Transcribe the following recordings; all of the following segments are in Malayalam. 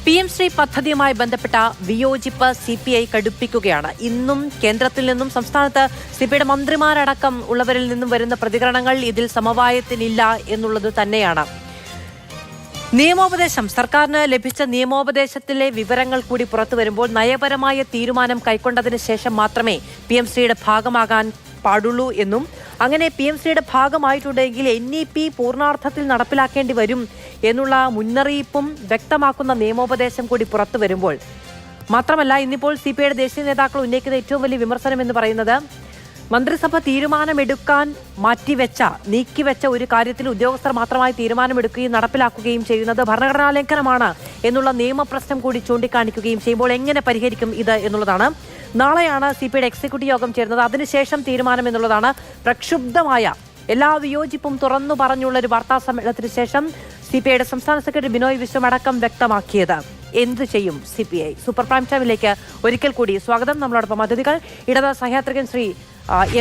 PM ശ്രീ പദ്ധതിയുമായി ബന്ധപ്പെട്ട വിയോജിപ്പ് CPI കടുപ്പിക്കുകയാണ്. ഇന്നും കേന്ദ്രത്തിൽ നിന്നും സംസ്ഥാനത്ത് CPIയുടെ മന്ത്രിമാരടക്കം ഉള്ളവരിൽ നിന്നും വരുന്ന പ്രതികരണങ്ങൾ ഇതിൽ സമവായത്തിനില്ല എന്നുള്ളത് തന്നെയാണ്. നിയമോപദേശം സർക്കാരിന് ലഭിച്ച നിയമോപദേശത്തിലെ വിവരങ്ങൾ കൂടി പുറത്തു വരുമ്പോൾ നയപരമായ തീരുമാനം കൈക്കൊണ്ടതിന് ശേഷം മാത്രമേ PM ശ്രീയുടെ ഭാഗമാകാൻ പാടുള്ളൂ എന്നും അങ്ങനെ PM ശ്രീയുടെ ഭാഗമായിട്ടുണ്ടെങ്കിൽ NEP പൂർണ്ണാർത്ഥത്തിൽ നടപ്പിലാക്കേണ്ടി വരും എന്നുള്ള മുന്നറിയിപ്പും വ്യക്തമാക്കുന്ന നിയമോപദേശം കൂടി പുറത്തു വരുമ്പോൾ മാത്രമല്ല ഇന്നിപ്പോൾ CPIയുടെ ദേശീയ നേതാക്കൾ ഉന്നയിക്കുന്ന ഏറ്റവും വലിയ വിമർശനം എന്ന് പറയുന്നത് മന്ത്രിസഭ തീരുമാനമെടുക്കാൻ നീക്കിവെച്ച ഒരു കാര്യത്തിൽ ഉദ്യോഗസ്ഥർ മാത്രമായി തീരുമാനമെടുക്കുകയും നടപ്പിലാക്കുകയും ചെയ്യുന്നത് ഭരണഘടനാ ലംഘനമാണ് എന്നുള്ള നിയമപ്രശ്നം കൂടി ചൂണ്ടിക്കാണിക്കുകയും ചെയ്യുമ്പോൾ എങ്ങനെ പരിഹരിക്കും ഇത് എന്നുള്ളതാണ്. നാളെയാണ് CPIയുടെ എക്സിക്യൂട്ടീവ് യോഗം ചേരുന്നത്. അതിനുശേഷം തീരുമാനം എന്നുള്ളതാണ്. പ്രക്ഷുബ്ധമായ എല്ലാ വിയോജിപ്പും തുറന്നു പറഞ്ഞുള്ള ഒരു വാർത്താ സമ്മേളനത്തിന് ശേഷം CPIയുടെ സംസ്ഥാന സെക്രട്ടറി ബിനോയ് വിശ്വം അടക്കം വ്യക്തമാക്കിയത്. എന്ത് ചെയ്യും CPI? സൂപ്പർ പ്രൈം ടൈമിലേക്ക് ഒരിക്കൽ കൂടി സ്വാഗതം. നമ്മളോടൊപ്പം അതിഥികൾ ഇടത് സഹയാത്രികൻ ശ്രീ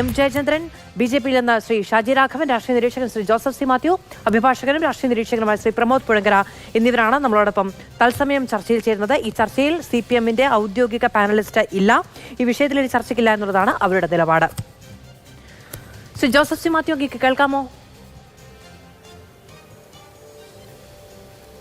M ജയചന്ദ്രൻ, BJPയിൽ നിന്ന് ശ്രീ ഷാജി രാഘവൻ, രാഷ്ട്രീയ നിരീക്ഷകൻ ശ്രീ ജോസഫ് സി മാത്യു, അഭിഭാഷകനും രാഷ്ട്രീയ നിരീക്ഷകനുമായ ശ്രീ പ്രമോദ് പുഴങ്കര എന്നിവരാണ് നമ്മളോടൊപ്പം തത്സമയം ചർച്ചയിൽ ചേരുന്നത്. ഈ ചർച്ചയിൽ CPMന്റെ ഔദ്യോഗിക പാനലിസ്റ്റ് ഇല്ല. ഈ വിഷയത്തിൽ ഒരു ചർച്ചയ്ക്കില്ല എന്നുള്ളതാണ് അവരുടെ നിലപാട്. ശ്രീ ജോസഫ് സി മാത്യു അങ്ങേക്ക് കേൾക്കാമോ?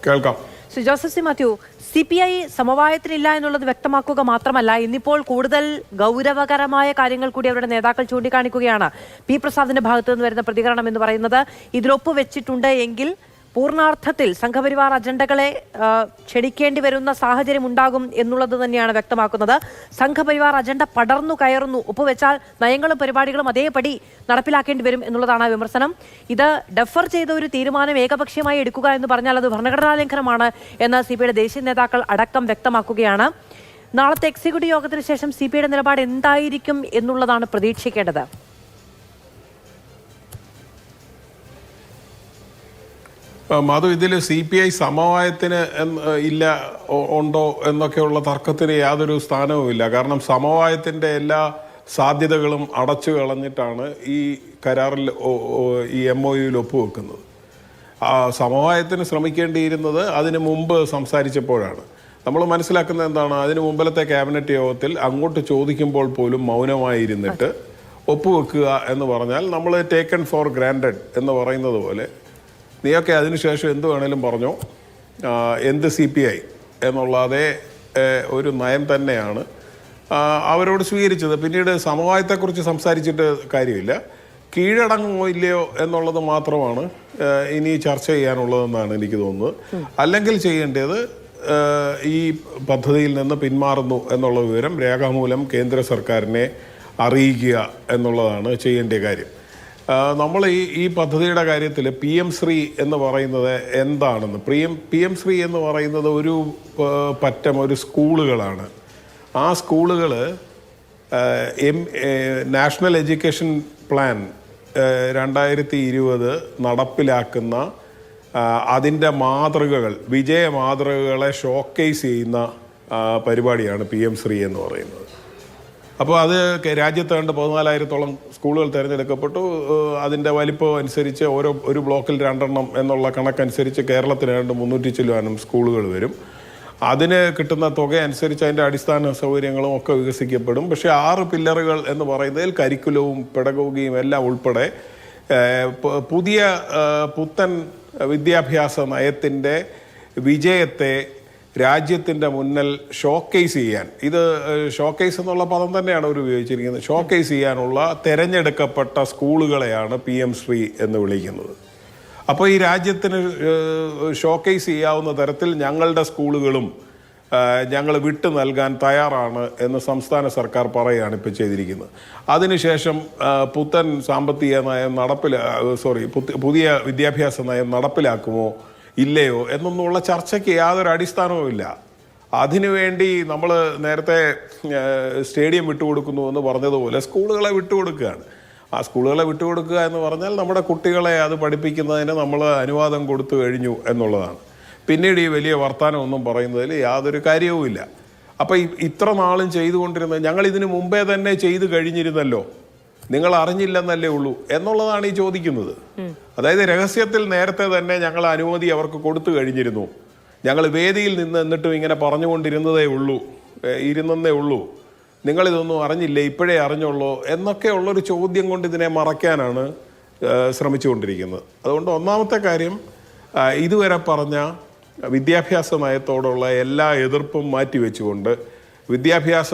കേൾക്കാം. ശ്രീ ജോസഫ് സി മാത്യു, CPI സമവായത്തിനില്ല എന്നുള്ളത് വ്യക്തമാക്കുക മാത്രമല്ല ഇന്നിപ്പോൾ കൂടുതൽ ഗൗരവകരമായ കാര്യങ്ങൾ കൂടി അവരുടെ നേതാക്കൾ ചൂണ്ടിക്കാണിക്കുകയാണ്. P പ്രസാദിന്റെ ഭാഗത്തു നിന്ന് വരുന്ന പ്രതികരണം എന്ന് പറയുന്നത് ഇതിലൊപ്പ് വെച്ചിട്ടുണ്ട് എങ്കിൽ പൂർണ്ണാർത്ഥത്തിൽ സംഘപരിവാർ അജണ്ടകളെ ക്ഷണിക്കേണ്ടി വരുന്ന സാഹചര്യം ഉണ്ടാകും എന്നുള്ളത് തന്നെയാണ് വ്യക്തമാക്കുന്നത്. സംഘപരിവാർ അജണ്ട പടർന്നു കയറുന്നു, ഒപ്പുവെച്ചാൽ നയങ്ങളും പരിപാടികളും അതേപടി നടപ്പിലാക്കേണ്ടി വരും എന്നുള്ളതാണ് വിമർശനം. ഇത് ഡെഫർ ചെയ്ത ഒരു തീരുമാനം ഏകപക്ഷീയമായി എടുക്കുക എന്ന് പറഞ്ഞാൽ അത് ഭരണഘടനാ ലംഘനമാണ് എന്ന് CPIയുടെ ദേശീയ നേതാക്കൾ അടക്കം വ്യക്തമാക്കുകയാണ്. നാളത്തെ എക്സിക്യൂട്ടീവ് യോഗത്തിന് ശേഷം CPIയുടെ നിലപാട് എന്തായിരിക്കും എന്നുള്ളതാണ് പ്രതീക്ഷിക്കേണ്ടത്. മധു, ഇതിൽ CPI സമവായത്തിന് ഉണ്ടോ എന്നൊക്കെയുള്ള തർക്കത്തിന് യാതൊരു സ്ഥാനവുമില്ല. കാരണം സമവായത്തിൻ്റെ എല്ലാ സാധ്യതകളും അടച്ചു കളഞ്ഞിട്ടാണ് ഈ കരാറിൽ ഈ MOUയിൽ ഒപ്പുവെക്കുന്നത്. സമവായത്തിന് ശ്രമിക്കേണ്ടിയിരുന്നത് അതിനു മുമ്പ് സംസാരിച്ചപ്പോഴാണ്. നമ്മൾ മനസ്സിലാക്കുന്നത് എന്താണ്, അതിനു മുമ്പിലത്തെ ക്യാബിനറ്റ് യോഗത്തിൽ അങ്ങോട്ട് ചോദിക്കുമ്പോൾ പോലും മൗനമായിരുന്നിട്ട് ഒപ്പുവെക്കുക എന്ന് പറഞ്ഞാൽ നമ്മൾ ടേക്കൺ ഫോർ ഗ്രാൻഡഡ് എന്ന് പറയുന്നത് പോലെ നീയൊക്കെ അതിനുശേഷം എന്ത് വേണേലും പറഞ്ഞോ, എന്ത് CPI എന്നുള്ളതേ ഒരു നയം തന്നെയാണ് അവരോട് സ്വീകരിച്ചത്. പിന്നീട് സമവായത്തെക്കുറിച്ച് സംസാരിച്ചിട്ട് കാര്യമില്ല. കീഴടങ്ങുമോ ഇല്ലയോ എന്നുള്ളത് മാത്രമാണ് ഇനി ചർച്ച ചെയ്യാനുള്ളതെന്നാണ് എനിക്ക് തോന്നുന്നത്. അല്ലെങ്കിൽ ചെയ്യേണ്ടത് ഈ പദ്ധതിയിൽ നിന്ന് പിന്മാറുന്നു എന്നുള്ള വിവരം രേഖാമൂലം കേന്ദ്ര സർക്കാരിനെ അറിയിക്കുക എന്നുള്ളതാണ് ചെയ്യേണ്ട കാര്യം. നമ്മൾ ഈ പദ്ധതിയുടെ കാര്യത്തിൽ PM ശ്രീ എന്ന് പറയുന്നത് എന്താണെന്ന്, PM ശ്രീ എന്ന് പറയുന്നത് ഒരു സ്കൂളുകളാണ്. ആ സ്കൂളുകൾ നാഷണൽ എഡ്യൂക്കേഷൻ പ്ലാൻ 2020 നടപ്പിലാക്കുന്ന അതിൻ്റെ വിജയ മാതൃകകളെ ഷോക്കേസ് ചെയ്യുന്ന പരിപാടിയാണ് PM ശ്രീ എന്ന് പറയുന്നത്. അപ്പോൾ അത് രാജ്യത്ത് കണ്ട് 14,000-ഓളം സ്കൂളുകൾ തിരഞ്ഞെടുക്കപ്പെട്ടു. അതിൻ്റെ വലിപ്പം അനുസരിച്ച് ഒരു ബ്ലോക്കിൽ 2 എണ്ണം എന്നുള്ള കണക്കനുസരിച്ച് കേരളത്തിന് 300 ചില്ലുവാനും സ്കൂളുകൾ വരും. അതിന് കിട്ടുന്ന തുക അനുസരിച്ച് അതിൻ്റെ അടിസ്ഥാന സൗകര്യങ്ങളും ഒക്കെ വികസിക്കപ്പെടും. പക്ഷേ 6 പില്ലറുകൾ എന്ന് പറയുന്നതിൽ കരിക്കുലവും പെഡഗോഗിയും എല്ലാം ഉൾപ്പെടെ പുത്തൻ വിദ്യാഭ്യാസ നയത്തിൻ്റെ വിജയത്തെ രാജ്യത്തിൻ്റെ മുന്നിൽ ഷോക്കേസ് ചെയ്യാൻ, ഇത് ഷോക്കേസ് എന്നുള്ള പദം തന്നെയാണ് അവർ ഉപയോഗിച്ചിരിക്കുന്നത്, ഷോക്കേസ് ചെയ്യാനുള്ള തിരഞ്ഞെടുക്കപ്പെട്ട സ്കൂളുകളെയാണ് PM ശ്രീ എന്ന് വിളിക്കുന്നത്. അപ്പോൾ ഈ രാജ്യത്തിന് ഷോക്കേസ് ചെയ്യാവുന്ന തരത്തിൽ ഞങ്ങളുടെ സ്കൂളുകളും ഞങ്ങൾ വിട്ടു നൽകാൻ തയ്യാറാണ് എന്ന് സംസ്ഥാന സർക്കാർ പറയുകയാണ് ഇപ്പോൾ ചെയ്തിരിക്കുന്നത്. അതിനുശേഷം പുത്തൻ സാമ്പത്തിക നയം പുതിയ വിദ്യാഭ്യാസ നയം നടപ്പിലാക്കുമോ ഇല്ലയോ എന്നൊന്നുള്ള ചർച്ചയ്ക്ക് യാതൊരു അടിസ്ഥാനവുമില്ല. അതിനുവേണ്ടി നമ്മൾ നേരത്തെ സ്റ്റേഡിയം വിട്ടുകൊടുക്കുന്നു എന്ന് പറഞ്ഞതുപോലെ സ്കൂളുകളെ വിട്ടുകൊടുക്കുകയാണ്. ആ സ്കൂളുകളെ വിട്ടുകൊടുക്കുക എന്ന് പറഞ്ഞാൽ നമ്മുടെ കുട്ടികളെ അത് പഠിപ്പിക്കുന്നതിന് നമ്മൾ അനുവാദം കൊടുത്തു കഴിഞ്ഞു എന്നുള്ളതാണ്. പിന്നീട് ഈ വലിയ വർത്തമാനമൊന്നും പറയുന്നതിൽ യാതൊരു കാര്യവുമില്ല. അപ്പോൾ ഇത്ര നാളും ചെയ്തുകൊണ്ടിരുന്നത് ഞങ്ങൾ ഇതിനു മുമ്പേ തന്നെ ചെയ്തു കഴിഞ്ഞിരുന്നല്ലോ, നിങ്ങൾ അറിഞ്ഞില്ലെന്നല്ലേ ഉള്ളൂ എന്നുള്ളതാണ് ഈ ചോദിക്കുന്നത്. അതായത് രഹസ്യത്തിൽ നേരത്തെ തന്നെ ഞങ്ങൾ അനുമതി അവർക്ക് കൊടുത്തു കഴിഞ്ഞിരുന്നു ഞങ്ങൾ വേദിയിൽ എന്നിട്ടും ഇങ്ങനെ പറഞ്ഞുകൊണ്ടിരുന്നതേ ഉള്ളൂ, നിങ്ങളിതൊന്നും അറിഞ്ഞില്ലേ, ഇപ്പോഴേ അറിഞ്ഞുള്ളൂ എന്നൊക്കെ ഉള്ളൊരു ചോദ്യം കൊണ്ട് ഇതിനെ മറയ്ക്കാനാണ് ശ്രമിച്ചുകൊണ്ടിരിക്കുന്നത്. അതുകൊണ്ട് ഒന്നാമത്തെ കാര്യം, ഇതുവരെ പറഞ്ഞ വിദ്യാഭ്യാസ നയത്തോടുള്ള എല്ലാ എതിർപ്പും മാറ്റിവെച്ചുകൊണ്ട് വിദ്യാഭ്യാസ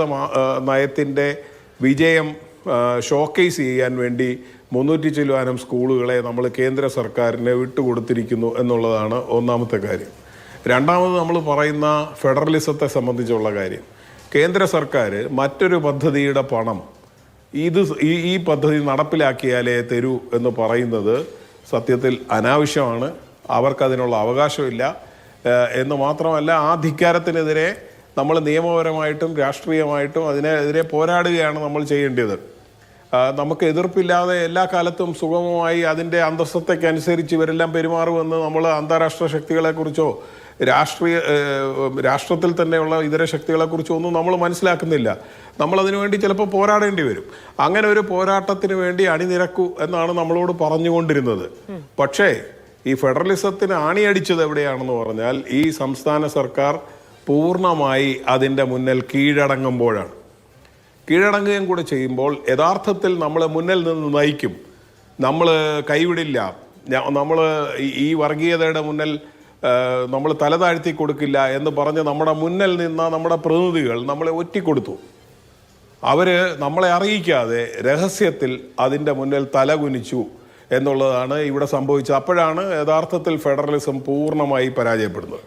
നയത്തിൻ്റെ വിജയം ഷോക്കേസ് ചെയ്യാൻ വേണ്ടി 300 ചില്ലുവാനും സ്കൂളുകളെ നമ്മൾ കേന്ദ്ര സർക്കാരിന് വിട്ടുകൊടുത്തിരിക്കുന്നു എന്നുള്ളതാണ് ഒന്നാമത്തെ കാര്യം. രണ്ടാമത് നമ്മൾ പറയുന്ന ഫെഡറലിസത്തെ സംബന്ധിച്ചുള്ള കാര്യം, കേന്ദ്ര സർക്കാർ മറ്റൊരു പദ്ധതിയുടെ പണം ഈ പദ്ധതി നടപ്പിലാക്കിയാലേ തരൂ എന്ന് പറയുന്നത് സത്യത്തിൽ അനാവശ്യമാണ്. അവർക്കതിനുള്ള അവകാശമില്ല എന്ന് മാത്രമല്ല, ആ ധിക്കാരത്തിനെതിരെ നമ്മൾ നിയമപരമായിട്ടും രാഷ്ട്രീയമായിട്ടും അതിനെതിരെ പോരാടുകയാണ് നമ്മൾ ചെയ്യേണ്ടത്. നമുക്ക് എതിർപ്പില്ലാതെ എല്ലാ കാലത്തും സുഗമമായി അതിൻ്റെ അന്തസ്സത്തേക്കനുസരിച്ച് ഇവരെല്ലാം പെരുമാറുമെന്ന് നമ്മൾ അന്താരാഷ്ട്ര ശക്തികളെക്കുറിച്ചോ രാഷ്ട്രത്തിൽ തന്നെയുള്ള ഇതര ശക്തികളെക്കുറിച്ചോ ഒന്നും നമ്മൾ മനസ്സിലാക്കുന്നില്ല. നമ്മളതിനു വേണ്ടി ചിലപ്പോൾ പോരാടേണ്ടി വരും. അങ്ങനെ ഒരു പോരാട്ടത്തിന് വേണ്ടി അണിനിരക്കൂ എന്നാണ് നമ്മളോട് പറഞ്ഞുകൊണ്ടിരുന്നത്. പക്ഷേ ഈ ഫെഡറലിസത്തിന് ആണിയടിച്ചത് എവിടെയാണെന്ന് പറഞ്ഞാൽ, ഈ സംസ്ഥാന സർക്കാർ പൂർണ്ണമായി അതിൻ്റെ മുന്നിൽ കീഴടങ്ങുമ്പോഴാണ്. കീഴടങ്ങുകയും കൂടെ ചെയ്യുമ്പോൾ യഥാർത്ഥത്തിൽ നമ്മളെ മുന്നിൽ നിന്ന് നയിക്കും, നമ്മൾ കൈവിടില്ല, നമ്മൾ ഈ വർഗീയതയുടെ മുന്നിൽ നമ്മൾ തല താഴ്ത്തി കൊടുക്കില്ല എന്ന് പറഞ്ഞ് നമ്മുടെ മുന്നിൽ നിന്ന നമ്മുടെ പ്രതിനിധികൾ നമ്മളെ ഒറ്റിക്കൊടുത്തു. അവർ നമ്മളെ അറിയിക്കാതെ രഹസ്യത്തിൽ അതിൻ്റെ മുന്നിൽ തലകുനിച്ചു എന്നുള്ളതാണ് ഇവിടെ സംഭവിച്ചത്. അപ്പോഴാണ് യഥാർത്ഥത്തിൽ ഫെഡറലിസം പൂർണ്ണമായി പരാജയപ്പെടുന്നത്.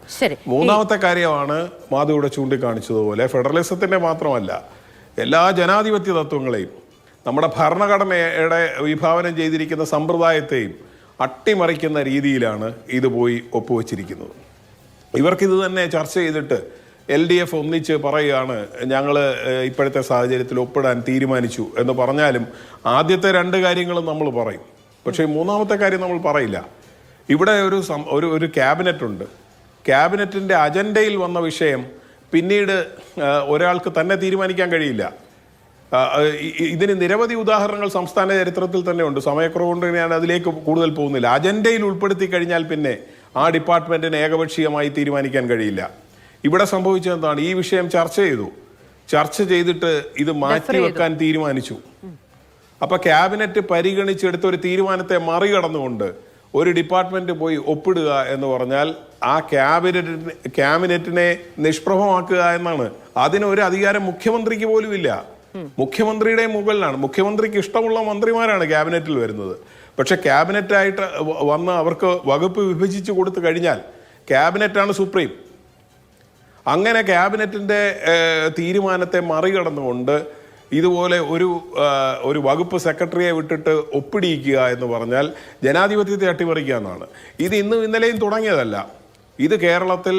മൂന്നാമത്തെ കാര്യമാണ് മാധു ഇവിടെ ചൂണ്ടിക്കാണിച്ചതുപോലെ, ഫെഡറലിസത്തിൻ്റെ മാത്രമല്ല എല്ലാ ജനാധിപത്യ തത്വങ്ങളെയും നമ്മുടെ ഭരണഘടനയുടെ വിഭാവനം ചെയ്തിരിക്കുന്ന സമ്പ്രദായത്തെയും അട്ടിമറിക്കുന്ന രീതിയിലാണ് ഇത് പോയി ഒപ്പുവെച്ചിരിക്കുന്നത്. ഇവർക്കിത് തന്നെ ചർച്ച ചെയ്തിട്ട് LDF ഒന്നിച്ച് പറയുകയാണ്, ഞങ്ങൾ ഇപ്പോഴത്തെ സാഹചര്യത്തിൽ ഒപ്പിടാൻ തീരുമാനിച്ചു എന്ന് പറഞ്ഞാലും ആദ്യത്തെ 2 കാര്യങ്ങളും നമ്മൾ പറയും, പക്ഷേ മൂന്നാമത്തെ കാര്യം നമ്മൾ പറയില്ല. ഇവിടെ ഒരു ക്യാബിനറ്റ് ഉണ്ട്. ക്യാബിനറ്റിൻ്റെ അജണ്ടയിൽ വന്ന വിഷയം പിന്നീട് ഒരാൾക്ക് തന്നെ തീരുമാനിക്കാൻ കഴിയില്ല. ഇതിന് നിരവധി ഉദാഹരണങ്ങൾ സംസ്ഥാന ചരിത്രത്തിൽ തന്നെ ഉണ്ട്. സമയക്കുറവുകൊണ്ട് ഞാൻ അതിലേക്ക് കൂടുതൽ പോകുന്നില്ല. അജണ്ടയിൽ ഉൾപ്പെടുത്തി കഴിഞ്ഞാൽ പിന്നെ ആ ഡിപ്പാർട്ട്മെന്റിന് ഏകപക്ഷീയമായി തീരുമാനിക്കാൻ കഴിയില്ല. ഇവിടെ സംഭവിച്ചത് എന്താണ്? ഈ വിഷയം ചർച്ച ചെയ്തിട്ട് ഇത് മാറ്റിവെക്കാൻ തീരുമാനിച്ചു. അപ്പൊ ക്യാബിനറ്റ് പരിഗണിച്ചെടുത്ത ഒരു തീരുമാനത്തെ മറികടന്നുകൊണ്ട് ഒരു ഡിപ്പാർട്ട്മെന്റ് പോയി ഒപ്പിടുക എന്ന് പറഞ്ഞാൽ ആ ക്യാബിനറ്റിനെ നിഷ്പ്രഭമാക്കുക എന്നാണ്. അതിനൊരു അധികാരം മുഖ്യമന്ത്രിക്ക് പോലും ഇല്ല. മുഖ്യമന്ത്രിയുടെ മുകളിലാണ്. മുഖ്യമന്ത്രിക്ക് ഇഷ്ടമുള്ള മന്ത്രിമാരാണ് ക്യാബിനറ്റിൽ വരുന്നത്. പക്ഷെ ക്യാബിനറ്റായിട്ട് വന്ന് അവർക്ക് വകുപ്പ് വിഭജിച്ച് കൊടുത്തു കഴിഞ്ഞാൽ ക്യാബിനറ്റാണ് സുപ്രീം. അങ്ങനെ ക്യാബിനറ്റിന്റെ തീരുമാനത്തെ മറികടന്നുകൊണ്ട് ഇതുപോലെ ഒരു വകുപ്പ് സെക്രട്ടറിയെ വിട്ടിട്ട് ഒപ്പിടിയിക്കുക എന്ന് പറഞ്ഞാൽ ജനാധിപത്യത്തെ അട്ടിമറിക്കുക എന്നാണ്. ഇത് ഇന്നും ഇന്നലെയും തുടങ്ങിയതല്ല. ഇത് കേരളത്തിൽ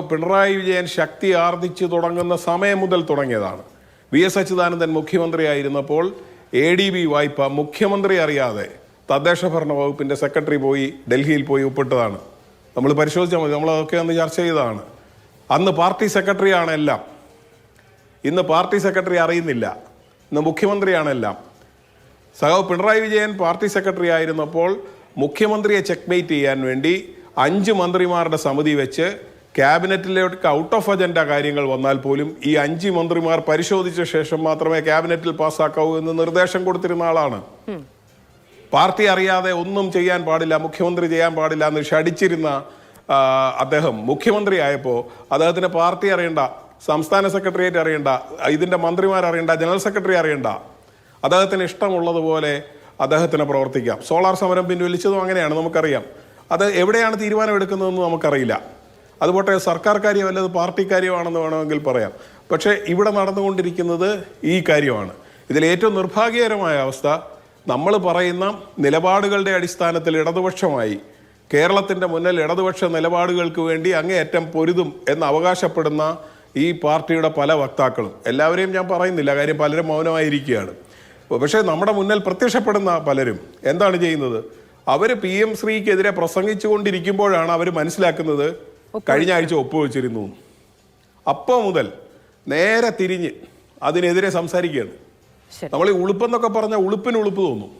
പിണറായി വിജയൻ ശക്തി ആർജിച്ചു തുടങ്ങുന്ന സമയം മുതൽ തുടങ്ങിയതാണ്. VS അച്യുതാനന്ദൻ മുഖ്യമന്ത്രിയായിരുന്നപ്പോൾ ADB വായ്പ മുഖ്യമന്ത്രി അറിയാതെ തദ്ദേശ ഭരണ വകുപ്പിന്റെ സെക്രട്ടറി പോയി ഡൽഹിയിൽ പോയി ഒപ്പിട്ടതാണ്. നമ്മൾ പരിശോധിച്ചാൽ മതി. നമ്മളതൊക്കെ അന്ന് ചർച്ച ചെയ്തതാണ്. അന്ന് പാർട്ടി സെക്രട്ടറിയാണ് എല്ലാം. ഇന്ന് പാർട്ടി സെക്രട്ടറി അറിയുന്നില്ല, ഇന്ന് മുഖ്യമന്ത്രിയാണെല്ലാം. പിണറായി വിജയൻ പാർട്ടി സെക്രട്ടറി ആയിരുന്നപ്പോൾ മുഖ്യമന്ത്രിയെ ചെക്ക്മേറ്റ് ചെയ്യാൻ വേണ്ടി 5 മന്ത്രിമാരുടെ സമിതി വെച്ച് ക്യാബിനറ്റിലേക്ക് ഔട്ട് ഓഫ് അജണ്ട കാര്യങ്ങൾ വന്നാൽ പോലും ഈ 5 മന്ത്രിമാർ പരിശോധിച്ച ശേഷം മാത്രമേ ക്യാബിനറ്റിൽ പാസ്സാക്കാവൂ എന്ന് നിർദ്ദേശം കൊടുത്തിരുന്ന ആളാണ്. പാർട്ടി അറിയാതെ ഒന്നും ചെയ്യാൻ പാടില്ല, മുഖ്യമന്ത്രി ചെയ്യാൻ പാടില്ല എന്ന് ഷടിച്ചിരുന്ന അദ്ദേഹം മുഖ്യമന്ത്രി ആയപ്പോൾ അദ്ദേഹത്തിന് പാർട്ടി അറിയണ്ട, സംസ്ഥാന സെക്രട്ടേറിയറ്റ് അറിയണ്ട, ഇതിന്റെ മന്ത്രിമാർ അറിയണ്ട, ജനറൽ സെക്രട്ടറി അറിയണ്ട. അദ്ദേഹത്തിന് ഇഷ്ടമുള്ളതുപോലെ അദ്ദേഹത്തിന് പ്രവർത്തിക്കാം. സോളാർ സമരം പിൻവലിച്ചതും അങ്ങനെയാണ്, നമുക്കറിയാം. അത് എവിടെയാണ് തീരുമാനമെടുക്കുന്നതെന്ന് നമുക്കറിയില്ല. അതുപോട്ടെ സർക്കാർ കാര്യമല്ല, അത് പാർട്ടി കാര്യമാണെന്ന് വേണമെങ്കിൽ പറയാം. പക്ഷേ ഇവിടെ നടന്നുകൊണ്ടിരിക്കുന്നത് ഈ കാര്യമാണ്. ഇതിൽ ഏറ്റവും നിർഭാഗ്യകരമായ അവസ്ഥ, നമ്മൾ പറയുന്ന നിലപാടുകളുടെ അടിസ്ഥാനത്തിൽ ഇടതുപക്ഷമായി കേരളത്തിൻ്റെ മുന്നിൽ ഇടതുപക്ഷ നിലപാടുകൾക്ക് വേണ്ടി അങ്ങേയറ്റം പൊരുതും എന്ന് അവകാശപ്പെടുന്ന ഈ പാർട്ടിയുടെ പല വക്താക്കളും, എല്ലാവരെയും ഞാൻ പറയുന്നില്ല, കാര്യം പലരും മൗനമായിരിക്കുകയാണ്. പക്ഷേ നമ്മുടെ മുന്നിൽ പ്രത്യക്ഷപ്പെടുന്ന പലരും എന്താണ് ചെയ്യുന്നത്? അവർ PM ശ്രീക്കെതിരെ പ്രസംഗിച്ചു കൊണ്ടിരിക്കുമ്പോഴാണ് അവർ മനസ്സിലാക്കുന്നത് കഴിഞ്ഞ ആഴ്ച ഒപ്പുവെച്ചിരുന്നു. അപ്പോൾ മുതൽ നേരെ തിരിഞ്ഞ് അതിനെതിരെ സംസാരിക്കുകയാണ്. നമ്മൾ ഈ ഉളുപ്പെന്നൊക്കെ പറഞ്ഞാൽ ഉളുപ്പിന് ഉളുപ്പ് തോന്നും.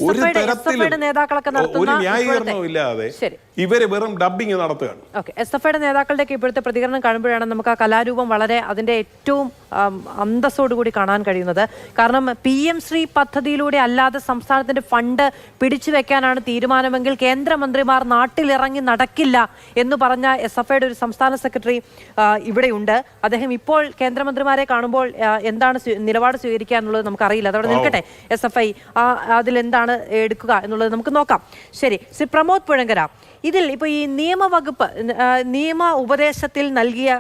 ഒരു തരത്തിലും ഒരു ന്യായീകരണവും ഇല്ലാതെ ഇവര് വെറും ഡബ്ബിങ് നടത്തുകയാണ്. ഓക്കെ, SFIയുടെ നേതാക്കളുടെയൊക്കെ ഇപ്പോഴത്തെ പ്രതികരണം കാണുമ്പോഴാണ് നമുക്ക് ആ കലാരൂപം വളരെ അതിന്റെ ഏറ്റവും അന്തസ്സോടുകൂടി കാണാൻ കഴിയുന്നത്. കാരണം PM ശ്രീ പദ്ധതിയിലൂടെ അല്ലാതെ സംസ്ഥാനത്തിന്റെ ഫണ്ട് പിടിച്ചു വെക്കാനാണ് തീരുമാനമെങ്കിൽ കേന്ദ്രമന്ത്രിമാർ നാട്ടിലിറങ്ങി നടക്കില്ല എന്ന് പറഞ്ഞ SFIയുടെ ഒരു സംസ്ഥാന സെക്രട്ടറി ഇവിടെയുണ്ട്. അദ്ദേഹം ഇപ്പോൾ കേന്ദ്രമന്ത്രിമാരെ കാണുമ്പോൾ എന്താണ് നിലപാട് സ്വീകരിക്കുക എന്നുള്ളത് നമുക്കറിയില്ല. അതവിടെ നിൽക്കട്ടെ, SFI അതിലെന്താണ് എടുക്കുക എന്നുള്ളത് നമുക്ക് നോക്കാം. ശരി, ശ്രീ പ്രമോദ് പുഴങ്കര, ഇതിൽ ഇപ്പോൾ ഈ നിയമവകുപ്പ് നിയമ ഉപദേശത്തിൽ നൽകിയ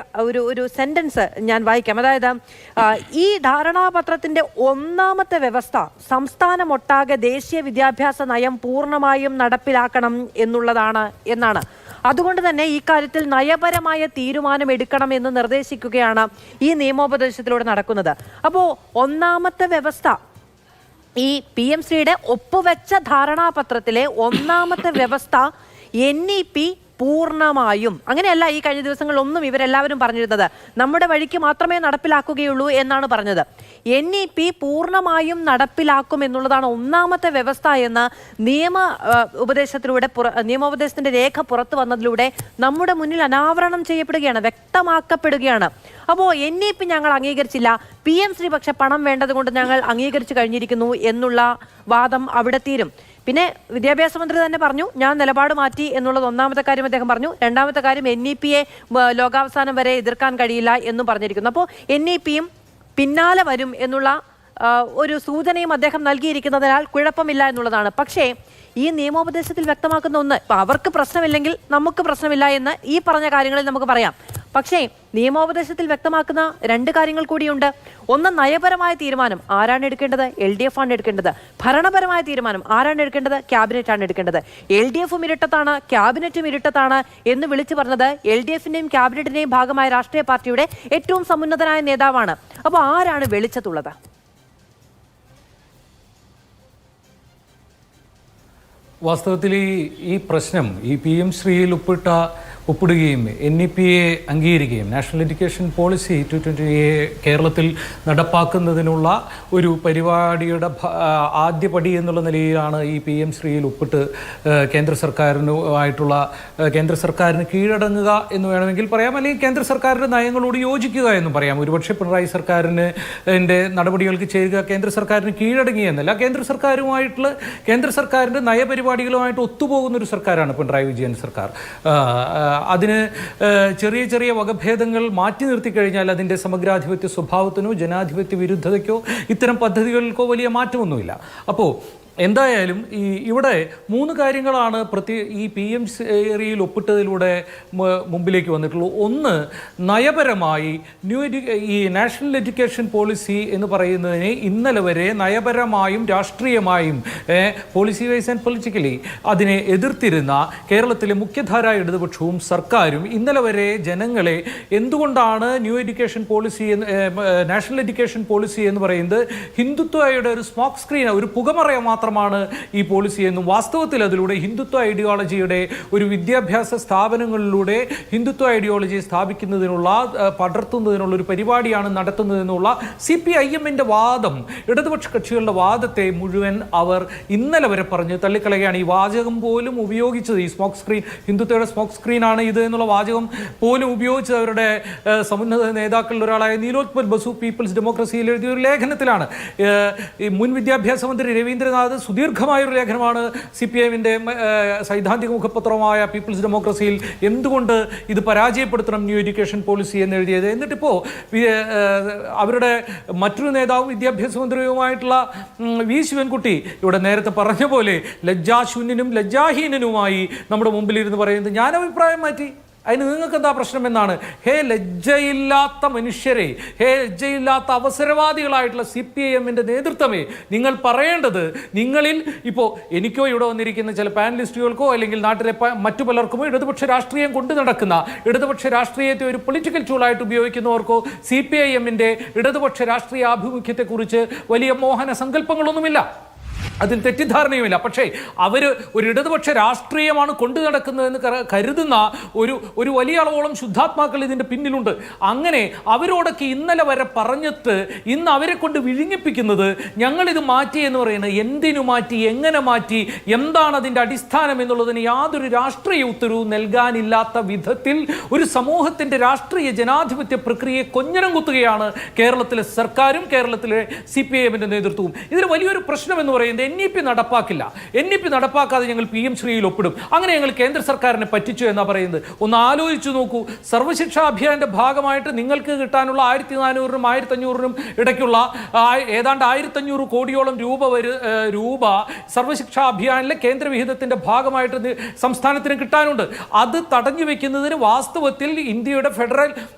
ഒരു സെന്റൻസ് ഞാൻ വായിക്കാം. അതായത് ഈ ധാരണാപത്രത്തിന്റെ ഒന്നാമത്തെ വ്യവസ്ഥ സംസ്ഥാനമൊട്ടാകെ ദേശീയ വിദ്യാഭ്യാസ നയം പൂർണ്ണമായും നടപ്പിലാക്കണം എന്നാണ്. അതുകൊണ്ട് തന്നെ ഈ കാര്യത്തിൽ നയപരമായ തീരുമാനം എടുക്കണം എന്ന് നിർദ്ദേശിക്കുകയാണ് ഈ നിയമോപദേശത്തിലൂടെ നടക്കുന്നത്. അപ്പോൾ ഒന്നാമത്തെ വ്യവസ്ഥ ഈ PM ശ്രീയുടെ ഒപ്പുവെച്ച ധാരണാപത്രത്തിലെ ഒന്നാമത്തെ വ്യവസ്ഥ NEP പൂർണ്ണമായും, അങ്ങനെയല്ല ഈ കഴിഞ്ഞ ദിവസങ്ങളിലൊന്നും ഇവരെല്ലാവരും പറഞ്ഞിരുന്നത്, നമ്മുടെ വഴിക്ക് മാത്രമേ നടപ്പിലാക്കുകയുള്ളൂ എന്നാണ് പറഞ്ഞത്. NEP പൂർണ്ണമായും നടപ്പിലാക്കും എന്നുള്ളതാണ് ഒന്നാമത്തെ വ്യവസ്ഥ എന്ന് നിയമോപദേശത്തിന്റെ രേഖ പുറത്തു വന്നതിലൂടെ നമ്മുടെ മുന്നിൽ അനാവരണം ചെയ്യപ്പെടുകയാണ്, വ്യക്തമാക്കപ്പെടുകയാണ്. അപ്പോൾ NEP ഞങ്ങൾ അംഗീകരിച്ചില്ല, PM ശ്രീ പക്ഷെ പണം വേണ്ടതുകൊണ്ട് ഞങ്ങൾ അംഗീകരിച്ചു കഴിഞ്ഞിരിക്കുന്നു എന്നുള്ള വാദം അവിടെ തീരും. പിന്നെ വിദ്യാഭ്യാസ മന്ത്രി തന്നെ പറഞ്ഞു, ഞാൻ നിലപാട് മാറ്റി എന്നുള്ളത് ഒന്നാമത്തെ കാര്യം അദ്ദേഹം പറഞ്ഞു. രണ്ടാമത്തെ കാര്യം NEPയെ ലോകാവസാനം വരെ എതിർക്കാൻ കഴിയില്ല എന്നും പറഞ്ഞിരിക്കുന്നു. അപ്പോൾ NEPയും പിന്നാലെ വരും എന്നുള്ള ഒരു സൂചനയും അദ്ദേഹം നൽകിയിരിക്കുന്നതിനാൽ കുഴപ്പമില്ല എന്നുള്ളതാണ്. പക്ഷേ ഈ നിയമോപദേശത്തിൽ വ്യക്തമാക്കുന്ന ഒന്ന്, അവർക്ക് പ്രശ്നമില്ലെങ്കിൽ നമുക്ക് പ്രശ്നമില്ല എന്ന് ഈ പറഞ്ഞ കാര്യങ്ങളിൽ നമുക്ക് പറയാം. പക്ഷേ നിയമോപദേശത്തിൽ വ്യക്തമാക്കുന്ന രണ്ട് കാര്യങ്ങൾ കൂടിയുണ്ട്. ഒന്ന്, നയപരമായ തീരുമാനം ആരാണ് എടുക്കേണ്ടത്? LDF ആണ് എടുക്കേണ്ടത്. ഭരണപരമായ തീരുമാനം ആരാണ് എടുക്കേണ്ടത്? ക്യാബിനറ്റ് ആണ് എടുക്കേണ്ടത്. LDFും ഇരട്ടത്താണ്, ക്യാബിനറ്റും ഇരട്ടത്താണ് എന്ന് വിളിച്ചു പറഞ്ഞത് LDFിന്റെയും ക്യാബിനറ്റിന്റെയും ഭാഗമായ രാഷ്ട്രീയ പാർട്ടിയുടെ ഏറ്റവും സമുന്നതനായ നേതാവാണ്. അപ്പോൾ ആരാണ് വെളിച്ചത്തുള്ളത്? വാസ്തവത്തിൽ ഈ പ്രശ്നം ഈ PM ശ്രീയിൽ ഒപ്പിടുകയും NEPയെ അംഗീകരിക്കുകയും നാഷണൽ എഡ്യൂക്കേഷൻ പോളിസി 2020 കേരളത്തിൽ നടപ്പാക്കുന്നതിനുള്ള ഒരു പരിപാടിയുടെ ആദ്യപടി എന്നുള്ള നിലയിലാണ് ഈ PM ശ്രീയിൽ ഒപ്പിട്ട് കേന്ദ്ര സർക്കാരിന് കീഴടങ്ങുക എന്ന് വേണമെങ്കിൽ പറയാം, അല്ലെങ്കിൽ കേന്ദ്ര സർക്കാരിൻ്റെ നയങ്ങളോട് യോജിക്കുക എന്നും പറയാം. ഒരുപക്ഷെ പിണറായി സർക്കാരിന് നടപടികൾക്ക് ചേരുക കേന്ദ്ര സർക്കാരിന് കീഴടങ്ങുക എന്നല്ല, കേന്ദ്ര സർക്കാരിൻ്റെ നയപരിപാടികളുമായിട്ട് ഒത്തുപോകുന്ന ഒരു സർക്കാരാണ് പിണറായി വിജയൻ സർക്കാർ. അതിന് ചെറിയ ചെറിയ വകഭേദങ്ങൾ മാറ്റി നിർത്തിക്കഴിഞ്ഞാൽ അതിൻ്റെ സമഗ്രാധിപത്യ സ്വഭാവത്തിനോ ജനാധിപത്യ വിരുദ്ധതയ്ക്കോ ഇത്തരം പദ്ധതികൾക്കോ വലിയ മാറ്റമൊന്നുമില്ല. അപ്പോൾ എന്തായാലും ഇവിടെ മൂന്ന് കാര്യങ്ങളാണ് ഈ PM ശ്രീയിൽ ഒപ്പിട്ടതിലൂടെ മുമ്പിലേക്ക് വന്നിട്ടുള്ളത്. ഒന്ന്, നയപരമായി ഈ നാഷണൽ എഡ്യൂക്കേഷൻ പോളിസി എന്ന് പറയുന്നതിനെ ഇന്നലെ വരെ നയപരമായും രാഷ്ട്രീയമായും പോളിസി വൈസ് ആൻഡ് പൊളിറ്റിക്കലി അതിനെ എതിർത്തിരുന്ന കേരളത്തിലെ മുഖ്യധാര ഇടതുപക്ഷവും സർക്കാരും ഇന്നലെ വരെ ജനങ്ങളെ എന്തുകൊണ്ടാണ് നാഷണൽ എഡ്യൂക്കേഷൻ പോളിസി എന്ന് പറയുന്നത് ഹിന്ദുത്വയുടെ ഒരു സ്മോക്ക് സ്ക്രീൻ, ഒരു പുകമറയ മാത്രമാണ് ഈ പോളിസി എന്നും വാസ്തവത്തിൽ അതിലൂടെ ഹിന്ദുത്വ ഐഡിയോളജിയുടെ ഒരു വിദ്യാഭ്യാസ സ്ഥാപനങ്ങളിലൂടെ ഹിന്ദുത്വ ഐഡിയോളജി സ്ഥാപിക്കുന്നതിനുള്ള പടർത്തുന്നതിനുള്ള ഒരു പരിപാടിയാണ് നടത്തുന്നതെന്നുള്ള CPIMന്റെ വാദം, ഇടതുപക്ഷ കക്ഷികളുടെ വാദത്തെ മുഴുവൻ അവർ ഇന്നലെ വരെ പറഞ്ഞ് തള്ളിക്കളയുകയാണ്. ഈ വാചകം പോലും ഉപയോഗിച്ചത്, ഈ സ്മോക്ക് സ്ക്രീൻ ഹിന്ദുത്വയുടെ സ്മോക്ക് സ്ക്രീനാണ് ഇത് എന്നുള്ള വാചകം പോലും ഉപയോഗിച്ചത് അവരുടെ സമുന്നത നേതാക്കളിൽ ഒരാളായ നീലോത്പൽ ബസു പീപ്പിൾസ് ഡെമോക്രസിയിൽ എഴുതിയ ഒരു ലേഖനത്തിലാണ്. മുൻ വിദ്യാഭ്യാസ മന്ത്രി രവീന്ദ്രനാഥ് സുദീർഘമായൊരു ലേഖനമാണ് CPIMന്റെ സൈദ്ധാന്തിക മുഖപത്രമായ പീപ്പിൾസ് ഡെമോക്രസിയിൽ എന്തുകൊണ്ട് ഇത് പരാജയപ്പെടുത്തണം ന്യൂ എഡ്യൂക്കേഷൻ പോളിസി എന്ന് എഴുതിയത്. എന്നിട്ടിപ്പോൾ അവരുടെ മറ്റൊരു നേതാവും വിദ്യാഭ്യാസ മന്ത്രിയുമായിട്ടുള്ള V ശിവൻകുട്ടി ഇവിടെ നേരത്തെ പറഞ്ഞ പോലെ ലജ്ജാശൂന്യനും ലജ്ജാഹീനനുമായി നമ്മുടെ മുമ്പിലിരുന്ന് പറയുന്നത് ഞാൻ അഭിപ്രായം മാറ്റി, അതിന് നിങ്ങൾക്ക് എന്താ പ്രശ്നം എന്നാണ്. ലജ്ജയില്ലാത്ത മനുഷ്യരെ, ലജ്ജയില്ലാത്ത അവസരവാദികളായിട്ടുള്ള CPIMന്റെ നേതൃത്വമേ, നിങ്ങൾ പറയേണ്ടത്, നിങ്ങളിൽ ഇപ്പോൾ എനിക്കോ ഇവിടെ വന്നിരിക്കുന്ന ചില പാനലിസ്റ്റുകൾക്കോ അല്ലെങ്കിൽ നാട്ടിലെ മറ്റു പലർക്കുമോ ഇടതുപക്ഷ രാഷ്ട്രീയം കൊണ്ടു നടക്കുന്ന, ഇടതുപക്ഷ രാഷ്ട്രീയത്തെ ഒരു പൊളിറ്റിക്കൽ ടൂളായിട്ട് ഉപയോഗിക്കുന്നവർക്കോ CPIMന്റെ ഇടതുപക്ഷ രാഷ്ട്രീയ ആഭിമുഖ്യത്തെക്കുറിച്ച് വലിയ മോഹന സങ്കല്പങ്ങളൊന്നുമില്ല. അതിൽ തെറ്റിദ്ധാരണയുമില്ല. പക്ഷേ അവർ ഒരു ഇടതുപക്ഷ രാഷ്ട്രീയമാണ് കൊണ്ടു നടക്കുന്നതെന്ന് കരുതുന്ന ഒരു വലിയ അളവോളം ശുദ്ധാത്മാക്കൾ ഇതിൻ്റെ പിന്നിലുണ്ട്. അങ്ങനെ അവരോടൊക്കെ ഇന്നലെ വരെ പറഞ്ഞിട്ട് ഇന്ന് അവരെ കൊണ്ട് വിഴുങ്ങിപ്പിക്കുന്നത് ഞങ്ങളിത് മാറ്റി എന്ന് പറയുന്നത് എന്തിനു മാറ്റി, എങ്ങനെ മാറ്റി, എന്താണ് അതിൻ്റെ അടിസ്ഥാനം എന്നുള്ളതിന് യാതൊരു രാഷ്ട്രീയ ഉത്തരവും നൽകാനില്ലാത്ത വിധത്തിൽ ഒരു സമൂഹത്തിൻ്റെ രാഷ്ട്രീയ ജനാധിപത്യ പ്രക്രിയയെ കൊഞ്ഞനം കുത്തുകയാണ് കേരളത്തിലെ സർക്കാരും കേരളത്തിലെ CPIM-ന്റെ നേതൃത്വവും. ഇതിൽ വലിയൊരു പ്രശ്നം എന്ന് പറയുന്നത് NEP നടപ്പാക്കില്ല. NEP നടപ്പാക്കാതെ ഞങ്ങൾ PM ശ്രീയിൽ ഒപ്പിടും, അങ്ങനെ ഞങ്ങൾ കേന്ദ്ര സർക്കാരിനെ പറ്റിച്ചു എന്നാണ് പറയുന്നത്. ഒന്ന് ആലോചിച്ചു നോക്കൂ, സർവ്വശിക്ഷാ അഭിയാന്റെ ഭാഗമായിട്ട് നിങ്ങൾക്ക് കിട്ടാനുള്ള 1400-നും 1500-നും ഇടയ്ക്കുള്ള ഏതാണ്ട് 1500 കോടിയോളം രൂപ സർവ്വശിക്ഷാ അഭിയാനിലെ കേന്ദ്രവിഹിതത്തിന്റെ ഭാഗമായിട്ട് സംസ്ഥാനത്തിന് കിട്ടാനുണ്ട്. അത് തടഞ്ഞു വെക്കുന്നതിന് വാസ്തവത്തിൽ ഇന്ത്യയുടെ ഫെഡറൽ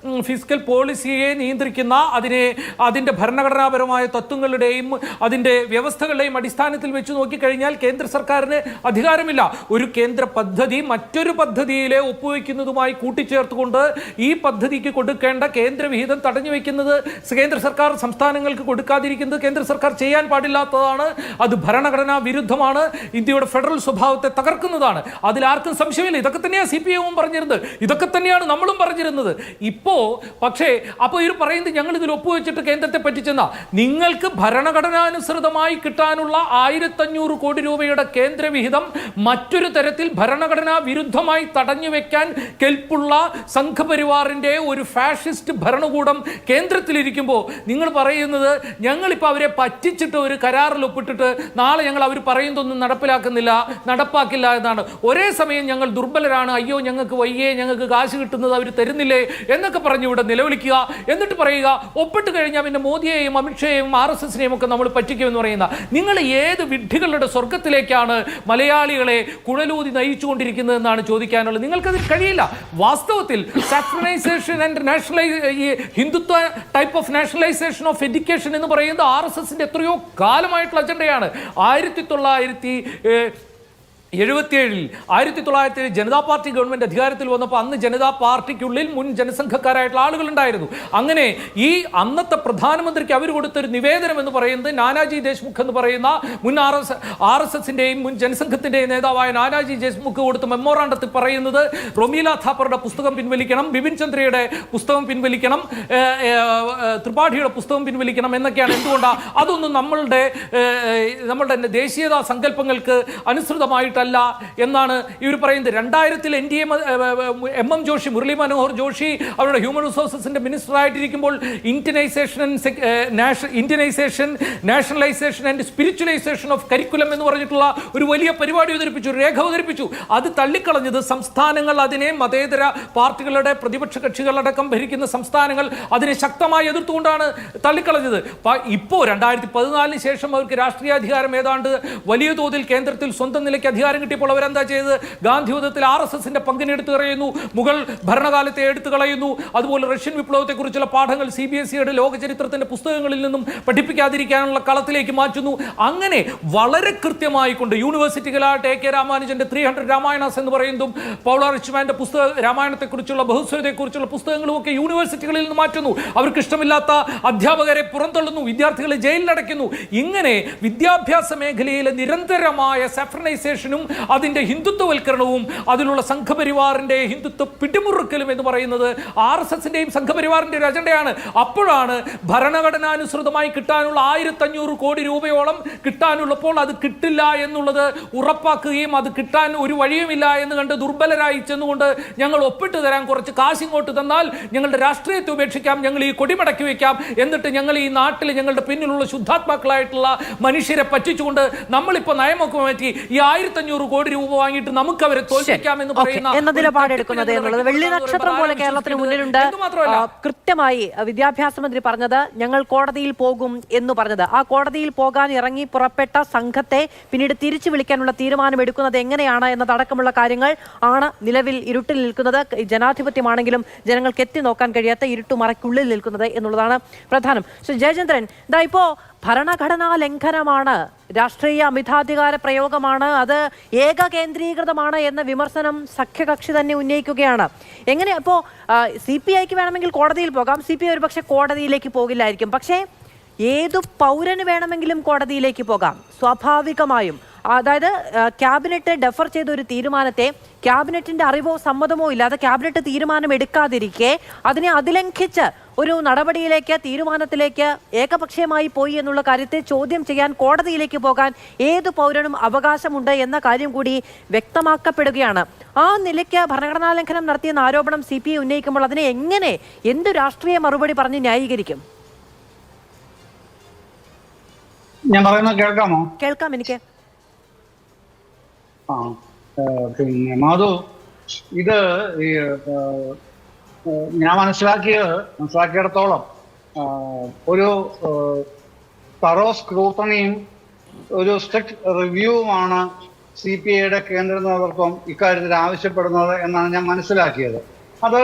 ഫിസ്ക്കൽ പോളിസിയെ നിയന്ത്രിക്കുന്ന അതിന്റെ ഭരണഘടനാപരമായ തത്വങ്ങളുടെയും അതിന്റെ വ്യവസ്ഥകളുടെയും അടിസ്ഥാനത്തിൽ വെച്ച് നോക്കിക്കഴിഞ്ഞാൽ കേന്ദ്ര സർക്കാരിന് അധികാരമില്ല. ഒരു കേന്ദ്ര പദ്ധതി മറ്റൊരു പദ്ധതിയിലെ ഒപ്പുവെക്കുന്നതുമായി കൂട്ടിച്ചേർത്തുകൊണ്ട് ഈ പദ്ധതിക്ക് കൊടുക്കേണ്ട കേന്ദ്രവിഹിതം തടഞ്ഞു വെക്കുന്നത് കേന്ദ്ര സർക്കാർ സംസ്ഥാനങ്ങൾക്ക് കൊടുക്കാതിരിക്കുന്നത് കേന്ദ്ര സർക്കാർ ചെയ്യാൻ പാടില്ലാത്തതാണ്. അത് ഭരണഘടനാ വിരുദ്ധമാണ്, ഇന്ത്യയുടെ ഫെഡറൽ സ്വഭാവത്തെ തകർക്കുന്നതാണ്. അതിലാർക്കും സംശയമില്ല. ഇതൊക്കെ തന്നെയാണ് CPIM പറഞ്ഞിരുന്നത്, ഇതൊക്കെ തന്നെയാണ് നമ്മളും പറഞ്ഞിരുന്നത്. പക്ഷേ ഇവർ പറയുന്നത് ഞങ്ങൾ ഇതിൽ ഒപ്പുവെച്ചിട്ട് കേന്ദ്രത്തെ പറ്റിച്ചെന്നാ. നിങ്ങൾക്ക് ഭരണഘടനാനുസൃതമായി കിട്ടാനുള്ള 1500 കോടി രൂപയുടെ കേന്ദ്രവിഹിതം മറ്റൊരു തരത്തിൽ ഭരണഘടനാ വിരുദ്ധമായി തടഞ്ഞു വെക്കാൻ കെൽപ്പുള്ള സംഘപരിവാറിന്റെ ഒരു ഫാഷിസ്റ്റ് ഭരണകൂടം കേന്ദ്രത്തിലിരിക്കുമ്പോൾ നിങ്ങൾ പറയുന്നത് ഞങ്ങളിപ്പോൾ അവരെ പറ്റിച്ചിട്ട് ഒരു കരാറിൽ ഒപ്പിട്ടിട്ട് നാളെ ഞങ്ങൾ അവർ പറയുന്നതൊന്നും നടപ്പാക്കില്ല എന്നാണ്. ഒരേ സമയം ഞങ്ങൾ ദുർബലരാണ്, അയ്യോ ഞങ്ങൾക്ക് വയ്യേ, ഞങ്ങൾക്ക് കാശ് കിട്ടുന്നത് അവർ തരുന്നില്ലേ എന്നൊക്കെ പറഞ്ഞ് ഇവിടെ നിലവിളിക്കുക. എന്നിട്ട് പറയുക ഒപ്പിട്ട് കഴിഞ്ഞാൽ പിന്നെ മോദിയെയും അമിത്ഷയെയും RSSനെയും ഒക്കെ നമ്മൾ പറ്റിക്കുമെന്ന് പറയുന്ന നിങ്ങൾ ഏത് വിഡ്ഢികളുടെ സ്വർഗത്തിലേക്കാണ് മലയാളികളെ കുഴലൂതി നയിച്ചുകൊണ്ടിരിക്കുന്നത് എന്നാണ് ചോദിക്കാനുള്ളത്. നിങ്ങൾക്കതിൽ കഴിയില്ല. വാസ്തവത്തിൽ saffronisation and Hindutva type of nationalisation of education എന്ന് പറയുന്നത് RSSന്റെ എത്രയോ കാലമായിട്ടുള്ള അജണ്ടയാണ്. 1977 ജനതാ പാർട്ടി ഗവൺമെന്റ് അധികാരത്തിൽ വന്നപ്പോൾ അന്ന് ജനതാ പാർട്ടിക്കുള്ളിൽ മുൻ ജനസംഘക്കാരായിട്ടുള്ള ആളുകൾ ഉണ്ടായിരുന്നു. അങ്ങനെ ഈ അന്നത്തെ പ്രധാനമന്ത്രിക്ക് അവർ കൊടുത്തൊരു നിവേദനം എന്ന് പറയുന്നത് നാനാജി ദേശ്മുഖ് എന്ന് പറയുന്ന മുൻ RSSന്റെയും മുൻ ജനസംഘത്തിന്റെയും നേതാവായ നാനാജി ദേശ്മുഖ് കൊടുത്ത മെമ്മോറാണ്ടത്തിൽ പറയുന്നത് റൊമീല താപ്പറുടെ പുസ്തകം പിൻവലിക്കണം, ബിപിൻ ചന്ദ്രയുടെ പുസ്തകം പിൻവലിക്കണം, ത്രിപാഠിയുടെ പുസ്തകം പിൻവലിക്കണം എന്നൊക്കെയാണ്. എന്തുകൊണ്ടാണ്? അതൊന്നും നമ്മളുടെ ദേശീയതാ സങ്കല്പങ്ങൾക്ക് അനുസൃതമായിട്ട് എന്നാണ് ഇവർ പറയുന്നത്. 2000 NDA MM ജോഷി, മുരളി മനോഹർ ജോഷി അവരുടെ ഹ്യൂമൻ റിസോഴ്സസിന്റെ മിനിസ്റ്റർ ആയിട്ടിരിക്കുമ്പോൾ Indianisation, nationalisation and spiritualisation of curriculum എന്ന് പറഞ്ഞിട്ടുള്ള ഒരു വലിയ പരിപാടി അവതരിപ്പിച്ചു, ഒരു രേഖ അവതരിപ്പിച്ചു. അത് തള്ളിക്കളഞ്ഞത് സംസ്ഥാനങ്ങൾ അതിനെ മതേതര പാർട്ടികളുടെ പ്രതിപക്ഷ കക്ഷികളടക്കം ഭരിക്കുന്ന സംസ്ഥാനങ്ങൾ അതിനെ ശക്തമായി എതിർത്തുകൊണ്ടാണ് തള്ളിക്കളഞ്ഞത്. ഇപ്പോൾ 2014 ശേഷം അവർക്ക് രാഷ്ട്രീയാധികാരം ഏതാണ്ട് വലിയ തോതിൽ കേന്ദ്രത്തിൽ സ്വന്തം നിലയ്ക്ക് അധികാരം കിട്ടിയപ്പോൾ അവരെന്താ ചെയ്തത്? ഗാന്ധിവധത്തിൽ RSSന്റെ പങ്കിനെ എടുത്തു കളയുന്നു, മുഗൾ ഭരണകാലത്തെ എടുത്തു കളയുന്നു. അതുപോലെ റഷ്യൻ വിപ്ലവത്തെക്കുറിച്ചുള്ള പാഠങ്ങൾ CBSEയുടെ ലോക ചരിത്രത്തിന്റെ പുസ്തകങ്ങളിൽ നിന്നും പഠിപ്പിക്കാതിരിക്കാനുള്ള കളത്തിലേക്ക് മാറ്റുന്നു. അങ്ങനെ വളരെ കൃത്യമായി കൊണ്ട് യൂണിവേഴ്സിറ്റികളായിട്ട് AK രാമാനുജന്റെ 300 രാമായണാസ് എന്ന് പറയുന്നതും പൗള റിച്ച്മാന്റെ രാമായണത്തെക്കുറിച്ചുള്ള ബഹുസ്വരതയെക്കുറിച്ചുള്ള പുസ്തകങ്ങളും ഒക്കെ യൂണിവേഴ്സിറ്റികളിൽ നിന്ന് മാറ്റുന്നു. അവർക്ക് ഇഷ്ടമില്ലാത്ത അധ്യാപകരെ പുറന്തള്ളുന്നു, വിദ്യാർത്ഥികളെ ജയിലിലടയ്ക്കുന്നു. ഇങ്ങനെ വിദ്യാഭ്യാസ മേഖലയിലെ നിരന്തരമായ സാഫ്രണൈസേഷനും അതിന്റെ ഹിന്ദുത്വവൽക്കരണവും അതിലുള്ള സംഘപരിവാറിന്റെ ഹിന്ദുത്വ പിടിമുറുക്കലും എന്ന് പറയുന്നത് RSSന്റെയും സംഘപരിവാറിന്റെ ഒരു അജണ്ടയാണ്. അപ്പോഴാണ് ഭരണഘടനാനുസൃതമായി കിട്ടാനുള്ള 1500 കോടി രൂപയോളം കിട്ടാനുള്ളപ്പോൾ അത് കിട്ടില്ല എന്നുള്ളത് ഉറപ്പാക്കുകയും അത് കിട്ടാൻ ഒരു വഴിയുമില്ല എന്ന് കണ്ട് ദുർബലരായി ചെന്നുകൊണ്ട് ഞങ്ങൾ ഒപ്പിട്ട് തരാൻ കുറച്ച് കാശ് ഇങ്ങോട്ട് തന്നാൽ ഞങ്ങളുടെ രാഷ്ട്രീയത്തെ ഉപേക്ഷിക്കാം, ഞങ്ങൾ ഈ കൊടിമടക്കി വെക്കാം, എന്നിട്ട് ഞങ്ങൾ ഈ നാട്ടിൽ ഞങ്ങളുടെ പിന്നിലുള്ള ശുദ്ധാത്മാക്കളായിട്ടുള്ള മനുഷ്യരെ പറ്റിച്ചുകൊണ്ട് നമ്മളിപ്പോൾ നയമൊക്കെ മാറ്റി ഈ 1500 കോടി രൂപ വാങ്ങിയിട്ട് നമുക്ക് അവരെ തോൽപ്പിക്കാമെന്ന് പറയുന്ന നിലപാടെടുക്കുന്നത് എന്നുള്ളത് വെള്ളി നക്ഷത്രം പോലെ കേരളത്തിന് മുന്നിലുണ്ട്. കൃത്യമായി വിദ്യാഭ്യാസ മന്ത്രി പറഞ്ഞത് ഞങ്ങൾ കോടതിയിൽ പോകും എന്ന് പറഞ്ഞത്, ആ കോടതിയിൽ പോകാൻ ഇറങ്ങി പുറപ്പെട്ട സംഘത്തെ പിന്നീട് തിരിച്ചു വിളിക്കാനുള്ള തീരുമാനമെടുക്കുന്നത് എങ്ങനെയാണ് എന്നതടക്കമുള്ള കാര്യങ്ങൾ ആണ് നിലവിൽ ഇരുട്ടിൽ നിൽക്കുന്നത്. ജനാധിപത്യമാണെങ്കിലും ജനങ്ങൾക്ക് എത്തി നോക്കാൻ കഴിയാത്ത ഇരുട്ടുമറയ്ക്കുള്ളിൽ നിൽക്കുന്നത് എന്നുള്ളതാണ് പ്രധാനം. ജയചന്ദ്രൻ, ഇപ്പോ ഭരണഘടനാ ലംഘനമാണ്, രാഷ്ട്രീയ അമിതാധികാര പ്രയോഗമാണ്, അത് ഏകകേന്ദ്രീകൃതമാണ് എന്ന വിമർശനം സഖ്യകക്ഷി തന്നെ ഉന്നയിക്കുകയാണ്. എങ്ങനെ ഇപ്പോൾ CPIക്ക് വേണമെങ്കിൽ കോടതിയിൽ പോകാം, CPI ഒരുപക്ഷെ കോടതിയിലേക്ക് പോകില്ലായിരിക്കും. പക്ഷേ ഏതു പൗരന് വേണമെങ്കിലും കോടതിയിലേക്ക് പോകാം സ്വാഭാവികമായും. അതായത് ക്യാബിനറ്റ് ഡെഫർ ചെയ്ത ഒരു തീരുമാനത്തെ ക്യാബിനറ്റിന്റെ അറിവോ സമ്മതമോ ഇല്ലാതെ ക്യാബിനറ്റ് തീരുമാനം എടുക്കാതിരിക്കെ അതിനെ അതിലംഘിച്ച് ഒരു നടപടിയിലേക്ക് തീരുമാനത്തിലേക്ക് ഏകപക്ഷീയമായി പോയി എന്നുള്ള കാര്യത്തെ ചോദ്യം ചെയ്യാൻ കോടതിയിലേക്ക് പോകാൻ ഏതു പൗരനും അവകാശമുണ്ട് എന്ന കാര്യം കൂടി വ്യക്തമാക്കപ്പെടുകയാണ്. ആ നിലയ്ക്ക് ഭരണഘടനാ ലംഘനം നടത്തിയെന്ന ആരോപണം CPI ഉന്നയിക്കുമ്പോൾ അതിനെ എങ്ങനെ എന്തു രാഷ്ട്രീയ മറുപടി പറഞ്ഞ് ന്യായീകരിക്കും? ഞാൻ പറയുന്നത് കേൾക്കാമോ? കേൾക്കാം എനിക്ക്. പിന്നെ മാധു, ഇത് ഞാൻ മനസ്സിലാക്കിയിടത്തോളം ഒരു തറോ സ്ക്രൂട്ടണിയും ഒരു സ്ട്രിക്ട് റിവ്യൂവുമാണ് CPIയുടെ കേന്ദ്ര നേതൃത്വം ഇക്കാര്യത്തിൽ ആവശ്യപ്പെടുന്നത് എന്നാണ് ഞാൻ മനസ്സിലാക്കിയത്. അത്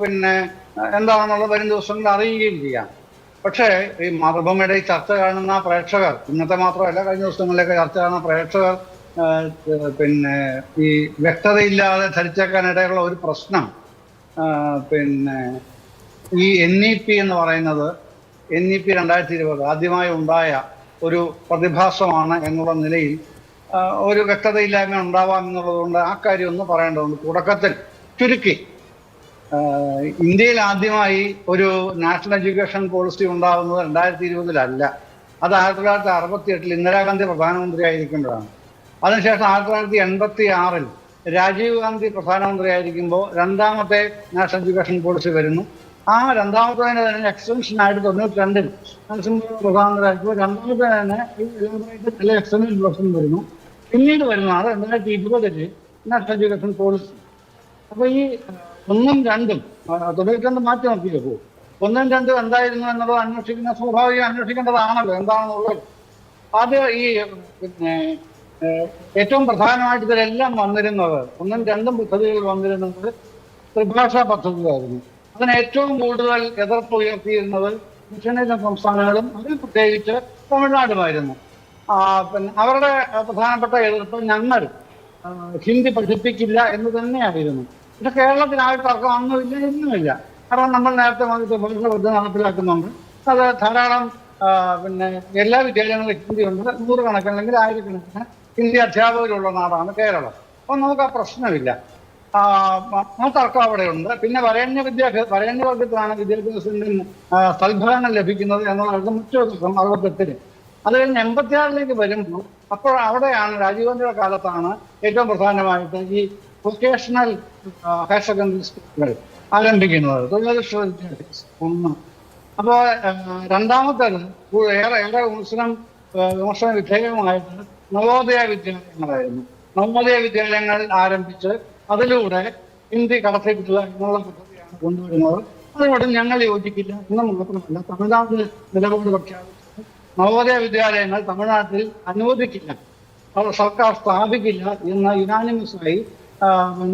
പിന്നെ എന്താണെന്നുള്ളത് വരും ദിവസങ്ങളിൽ അറിയുകയും ചെയ്യാം. പക്ഷേ ഈ മാതൃഭൂമിയുടെ ഈ ചർച്ച കാണുന്ന പ്രേക്ഷകർ, ഇന്നത്തെ മാത്രമല്ല കഴിഞ്ഞ ദിവസങ്ങളിലൊക്കെ ചർച്ച കാണുന്ന പ്രേക്ഷകർ പിന്നെ ഈ വ്യക്തതയില്ലാതെ ധരിച്ചേക്കാനിടയുള്ള ഒരു പ്രശ്നം, പിന്നെ ഈ NEP എന്ന് പറയുന്നത് NEP 2020 ആദ്യമായി ഉണ്ടായ ഒരു പ്രതിഭാസമാണ് എന്നുള്ള നിലയിൽ ഒരു വ്യക്തതയില്ലായ്മ ഉണ്ടാവാം എന്നുള്ളത് കൊണ്ട് ആ കാര്യം ഒന്ന് പറയേണ്ടതുണ്ട്. തുടക്കത്തിൽ ചുരുക്കി, ഇന്ത്യയിൽ ആദ്യമായി ഒരു നാഷണൽ എഡ്യൂക്കേഷൻ പോളിസി ഉണ്ടാകുന്നത് 2020 അത് 1968 ഇന്ദിരാഗാന്ധി പ്രധാനമന്ത്രി ആയിരിക്കുമ്പോഴാണ്. അതിനുശേഷം 1986 രാജീവ് ഗാന്ധി പ്രധാനമന്ത്രി ആയിരിക്കുമ്പോൾ രണ്ടാമത്തെ നാഷണൽ എഡ്യൂക്കേഷൻ പോളിസി വരുന്നു. ആ രണ്ടാമത്തേതിന് തന്നെ എക്സ്റ്റൻഷനായിട്ട് 92 നരസിംഹ പ്രധാനമന്ത്രി ആയിരിക്കുമ്പോൾ രണ്ടാമത്തെ തന്നെ നല്ല എക്സ്റ്റൻഷൻ വേർഷൻ വരുന്നു. പിന്നീട് വരുന്നതാണ് 2020 നാഷണൽ എഡ്യൂക്കേഷൻ പോളിസി. അപ്പൊ ഈ 1ഉം 2ഉം 92 മാറ്റി നോക്കിയപ്പോ 1ഉം 2ഉം എന്തായിരുന്നു എന്നുള്ളത് അന്വേഷിക്കേണ്ടതാണല്ലോ എന്താണെന്നുള്ളത്. അത് ഈ പിന്നെ ഏറ്റവും പ്രധാനമായിട്ട് ഇതിലെല്ലാം വന്നിരുന്നത് 1ഉം 2ഉം പദ്ധതികൾ വന്നിരുന്നത് ത്രിഭാഷാ പദ്ധതിയായിരുന്നു. അതിന് ഏറ്റവും കൂടുതൽ എതിർപ്പ് ഉയർത്തിയിരുന്നത് ദക്ഷിണേന്ത്യൻ സംസ്ഥാനങ്ങളും അതിൽ പ്രത്യേകിച്ച് തമിഴ്നാടുമായിരുന്നു. പിന്നെ അവരുടെ പ്രധാനപ്പെട്ട എതിർപ്പ് ഞങ്ങൾ ഹിന്ദി പഠിപ്പിക്കില്ല എന്ന് തന്നെയായിരുന്നു. പക്ഷെ കേരളത്തിൽ ആ തർക്കം അന്നുമില്ല ഇന്നുമില്ല. കാരണം നമ്മൾ നേരത്തെ ഭാഷ പദ്ധതി നടപ്പിലാക്കുന്നുണ്ട്. അത് ധാരാളം പിന്നെ എല്ലാ വിദ്യാലയങ്ങളിലും ഹിന്ദി ഉണ്ട്. 100 കണക്കിന് അല്ലെങ്കിൽ 1000 ഹിന്ദി അധ്യാപകരുള്ള നാടാണ് കേരളം. അപ്പം നമുക്ക് ആ പ്രശ്നമില്ല. ആ തർക്കം അവിടെയുണ്ട്. പിന്നെ വരേണ്യവർഗത്തിലാണ് വിദ്യാഭ്യാസത്തിന്റെ സൽഫലങ്ങൾ ലഭിക്കുന്നത് എന്നുള്ളത് മറ്റൊരു തർക്കം 68. അത് കഴിഞ്ഞ് 86 വരുമ്പോൾ അപ്പോൾ അവിടെയാണ് രാജീവ് ഗാന്ധിയുടെ കാലത്താണ് ഏറ്റവും പ്രധാനമായിട്ട് ഈ വൊക്കേഷണൽ ഹയർ സെക്കൻഡറി സ്കൂളുകൾ ആരംഭിക്കുന്നത്. തൊഴിലധിഷ്ഠിത വിദ്യാഭ്യാസം 1. അപ്പോൾ രണ്ടാമത്തേത് ഏറെ വിമർശന വിധേയമായിട്ട് നവോദയ വിദ്യാലയങ്ങളായിരുന്നു. നവോദയ വിദ്യാലയങ്ങൾ ആരംഭിച്ച് അതിലൂടെ ഹിന്ദി കടത്തിവിടുക എന്നുള്ള പദ്ധതിയാണ് കൊണ്ടുവരുന്നത്. അതിനോട് ഞങ്ങൾ യോജിക്കില്ല എന്ന് മാത്രമല്ല, തമിഴ്നാട്ടിൽ നിലപാട് പ്രഖ്യാപിച്ചത് നവോദയ വിദ്യാലയങ്ങൾ തമിഴ്നാട്ടിൽ അനുവദിക്കില്ല, അവർ സർക്കാർ സ്ഥാപിക്കില്ല എന്ന് യുനാനിമസായി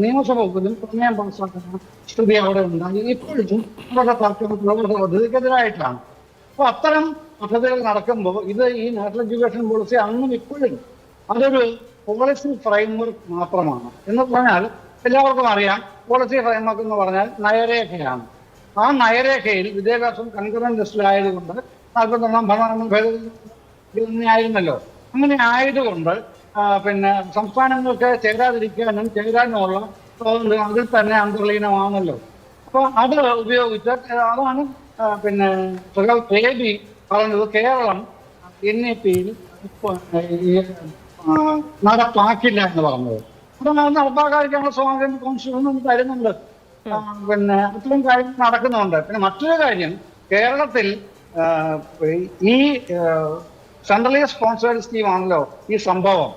നിയമസഭ പോലും പ്രമേയം പാസ്സാക്കുന്ന സ്ഥിതി അവിടെ ഉണ്ടായി. ഇപ്പോഴും അവരുടെ തർക്കമുള്ള പദ്ധതിക്കെതിരായിട്ടാണ്. അപ്പൊ അത്തരം പദ്ധതികൾ നടക്കുമ്പോൾ ഇത് ഈ നാഷണൽ എഡ്യൂക്കേഷൻ പോളിസി അന്നും ഇപ്പോഴും അതൊരു പോളിസി ഫ്രെയിംവർക്ക് മാത്രമാണ്. എന്ന് പറഞ്ഞാൽ എല്ലാവർക്കും അറിയാം, പോളിസി ഫ്രെയിംവർക്ക് എന്ന് പറഞ്ഞാൽ നയരേഖയാണ്. ആ നയരേഖയിൽ വിദ്യാഭ്യാസം കൺകറന്റ് ലിസ്റ്റിലായതുകൊണ്ട് 41 ഭരണഘടന ഭേദഗതി ആയിരുന്നല്ലോ. അങ്ങനെ ആയതുകൊണ്ട് പിന്നെ സംസ്ഥാനങ്ങൾക്ക് ചേരാതിരിക്കാനും ചേരാനുമുള്ള സ്വാതന്ത്ര്യം അതിൽ തന്നെ അന്തർലീനമാണല്ലോ. അപ്പൊ അത് ഉപയോഗിച്ച് അതാണ് പിന്നെ ബേബി പറഞ്ഞത് കേരളം NEPയിൽ നടപ്പാക്കില്ല എന്ന് പറഞ്ഞത്. അപ്പൊ നടപ്പാക്കാതിരിക്കാനുള്ള സ്വാതന്ത്ര്യം കോൺസ്റ്റിറ്റ്യൂഷൻ തരുന്നുണ്ട്. പിന്നെ അത്രയും കാര്യങ്ങൾ നടക്കുന്നുണ്ട്. പിന്നെ മറ്റൊരു കാര്യം, കേരളത്തിൽ ഈ സെൻട്രലി സ്പോൺസേഡ് സ്കീമാണല്ലോ ഈ സംഭവം.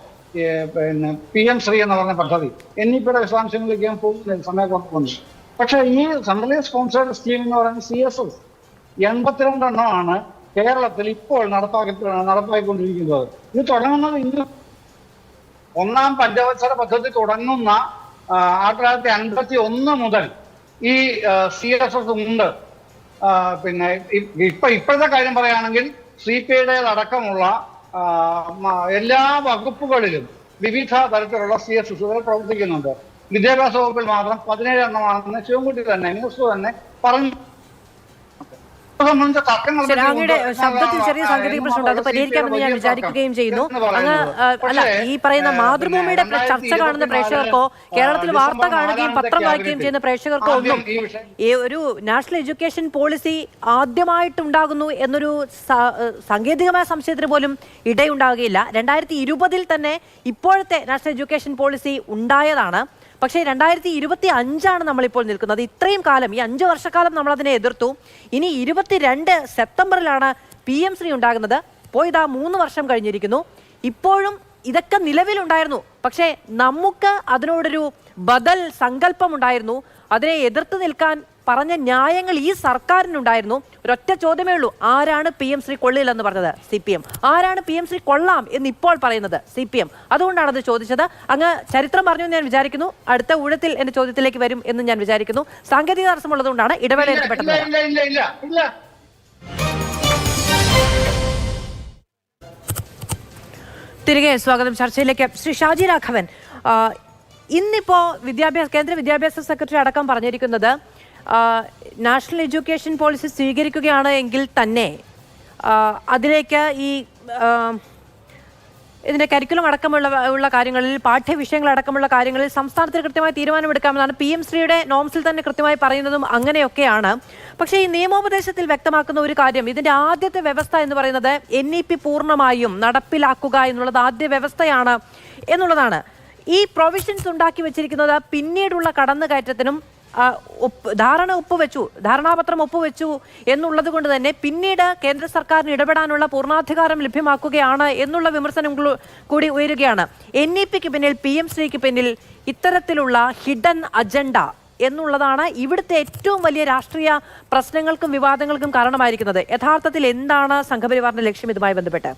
പിന്നെ PM ശ്രീ എന്ന് പറഞ്ഞ പദ്ധതി NEPയുടെ വിശദാംശങ്ങളിലേക്ക് ഞാൻ പോകുന്നില്ല, സമയക്കുറപ്പുണ്ട്. പക്ഷെ ഈ സെൻട്രലി സ്പോൺസേഡ് സ്കീം എന്ന് പറയുന്ന CSS 82 എണ്ണമാണ് കേരളത്തിൽ ഇപ്പോൾ നടപ്പാക്കിക്കൊണ്ടിരിക്കുന്നത്. ഇത് തുടങ്ങുന്നത് ഇന്ന് 1ാം പഞ്ചവത്സര പദ്ധതി തുടങ്ങുന്ന 1951 മുതൽ ഈ CSS ഉണ്ട്. പിന്നെ ഇപ്പോഴത്തെ കാര്യം പറയുകയാണെങ്കിൽ CPIയുടേതടക്കമുള്ള എല്ലാ വകുപ്പുകളിലും വിവിധ തരത്തിലുള്ള CSSകൾ പ്രവർത്തിക്കുന്നുണ്ട്. വിദ്യാഭ്യാസ വകുപ്പിൽ മാത്രം 17 എണ്ണമാണെന്ന് ശിവൻകുട്ടി തന്നെ മിനിസ്റ്റർ തന്നെ പറഞ്ഞു. സംബന്ധിച്ച തർക്കങ്ങൾ ശരി, അങ്ങയുടെ ശബ്ദത്തിൽ ചെറിയ സാങ്കേതിക പ്രശ്നമുണ്ട്, അത് പരിഹരിക്കാമെന്ന് ഞാൻ വിചാരിക്കുകയും ചെയ്യുന്നു. അങ്ങ് അല്ല, ഈ പറയുന്ന മാതൃഭൂമിയുടെ ചർച്ച കാണുന്ന പ്രേക്ഷകർക്കോ കേരളത്തിൽ വാർത്ത കാണുകയും പത്രം വായിക്കുകയും ചെയ്യുന്ന പ്രേക്ഷകർക്കോ ഒന്നും ഈ ഒരു നാഷണൽ എഡ്യൂക്കേഷൻ പോളിസി ആദ്യമായിട്ടുണ്ടാകുന്നു എന്നൊരു സാങ്കേതികമായ സംശയത്തിന് പോലും ഇടയുണ്ടാകുകയില്ല. 2020 തന്നെ ഇപ്പോഴത്തെ നാഷണൽ എഡ്യൂക്കേഷൻ പോളിസി ഉണ്ടായതാണ്. പക്ഷേ 2025 നമ്മളിപ്പോൾ നിൽക്കുന്നത്. ഇത്രയും കാലം, ഈ 5 വർഷക്കാലം നമ്മളതിനെ എതിർത്തു. ഇനി 22 സെപ്റ്റംബറിലാണ് PM-ശ്രീ ഉണ്ടാകുന്നത്. പോയിതാ 3 വർഷം കഴിഞ്ഞിരിക്കുന്നു. ഇപ്പോഴും ഇതൊക്കെ നിലവിലുണ്ടായിരുന്നു. പക്ഷേ നമുക്ക് അതിനോടൊരു ബദൽ സങ്കല്പമുണ്ടായിരുന്നു. അതിനെ എതിർത്ത് നിൽക്കാൻ പറഞ്ഞ ന്യായങ്ങൾ ഈ സർക്കാരിനുണ്ടായിരുന്നു. ഒരൊറ്റ ചോദ്യമേ ഉള്ളൂ, ആരാണ് PM-ശ്രീ കൊള്ളില്ലെന്ന് പറഞ്ഞത്? CPM. ആരാണ് PM-ശ്രീ കൊള്ളാം എന്ന് ഇപ്പോൾ പറയുന്നത്? CPM. അതുകൊണ്ടാണ് അത് ചോദിച്ചത്. അങ്ങ് ചരിത്രം പറഞ്ഞു എന്ന് ഞാൻ വിചാരിക്കുന്നു. അടുത്ത ഊഴത്തിൽ എന്റെ ചോദ്യത്തിലേക്ക് വരും എന്ന് ഞാൻ വിചാരിക്കുന്നു. സാങ്കേതിക തടസ്സമുള്ളതുകൊണ്ടാണ് ഇടവേളയിൽ പെട്ടെന്ന്. തിരികെ സ്വാഗതം ചർച്ചയിലേക്ക്. ശ്രീ ഷാജി രാഘവൻ, ഇന്നിപ്പോ കേന്ദ്ര വിദ്യാഭ്യാസ സെക്രട്ടറി അടക്കം പറഞ്ഞിരിക്കുന്നത് നാഷണൽ എഡ്യൂക്കേഷൻ പോളിസി സ്വീകരിക്കുകയാണ് എങ്കിൽ തന്നെ അതിലേക്ക് ഈ ഇതിന്റെ കരിക്കുലം അടക്കമുള്ള കാര്യങ്ങളിൽ, പാഠ്യവിഷയങ്ങൾ അടക്കമുള്ള കാര്യങ്ങളിൽ സംസ്ഥാനത്തിന് കൃത്യമായി തീരുമാനമെടുക്കാമെന്നാണ് PM-ശ്രീയുടെ നോംസിൽ തന്നെ കൃത്യമായി പറയുന്നതും അങ്ങനെയൊക്കെയാണ്. പക്ഷേ ഈ നിയമോപദേശത്തിൽ വ്യക്തമാക്കുന്ന ഒരു കാര്യം, ഇതിന്റെ ആദ്യത്തെ വ്യവസ്ഥ എന്ന് പറയുന്നത് NEP പൂർണ്ണമായും നടപ്പിലാക്കുക എന്നുള്ളത് ആദ്യ വ്യവസ്ഥയാണ് എന്നുള്ളതാണ്. ഈ പ്രൊവിഷൻസ് ഉണ്ടാക്കി വെച്ചിരിക്കുന്നത് പിന്നീടുള്ള കടന്നുകയറ്റത്തിനും ധാരണാപത്രം ഒപ്പുവെച്ചു എന്നുള്ളത് കൊണ്ട് തന്നെ പിന്നീട് കേന്ദ്ര സർക്കാരിന് ഇടപെടാനുള്ള പൂർണ്ണാധികാരം ലഭ്യമാക്കുകയാണ് എന്നുള്ള വിമർശനം കൂടി ഉയരുകയാണ്. NEP-ക്ക് പിന്നിൽ, PM-ശ്രീക്ക് പിന്നിൽ ഇത്തരത്തിലുള്ള ഹിഡൻ അജണ്ട എന്നുള്ളതാണ് ഇവിടുത്തെ ഏറ്റവും വലിയ രാഷ്ട്രീയ പ്രശ്നങ്ങൾക്കും വിവാദങ്ങൾക്കും കാരണമായിരിക്കുന്നത്. യഥാർത്ഥത്തിൽ എന്താണ് സംഘപരിവാറിന്റെ ലക്ഷ്യം ഇതുമായി ബന്ധപ്പെട്ട്?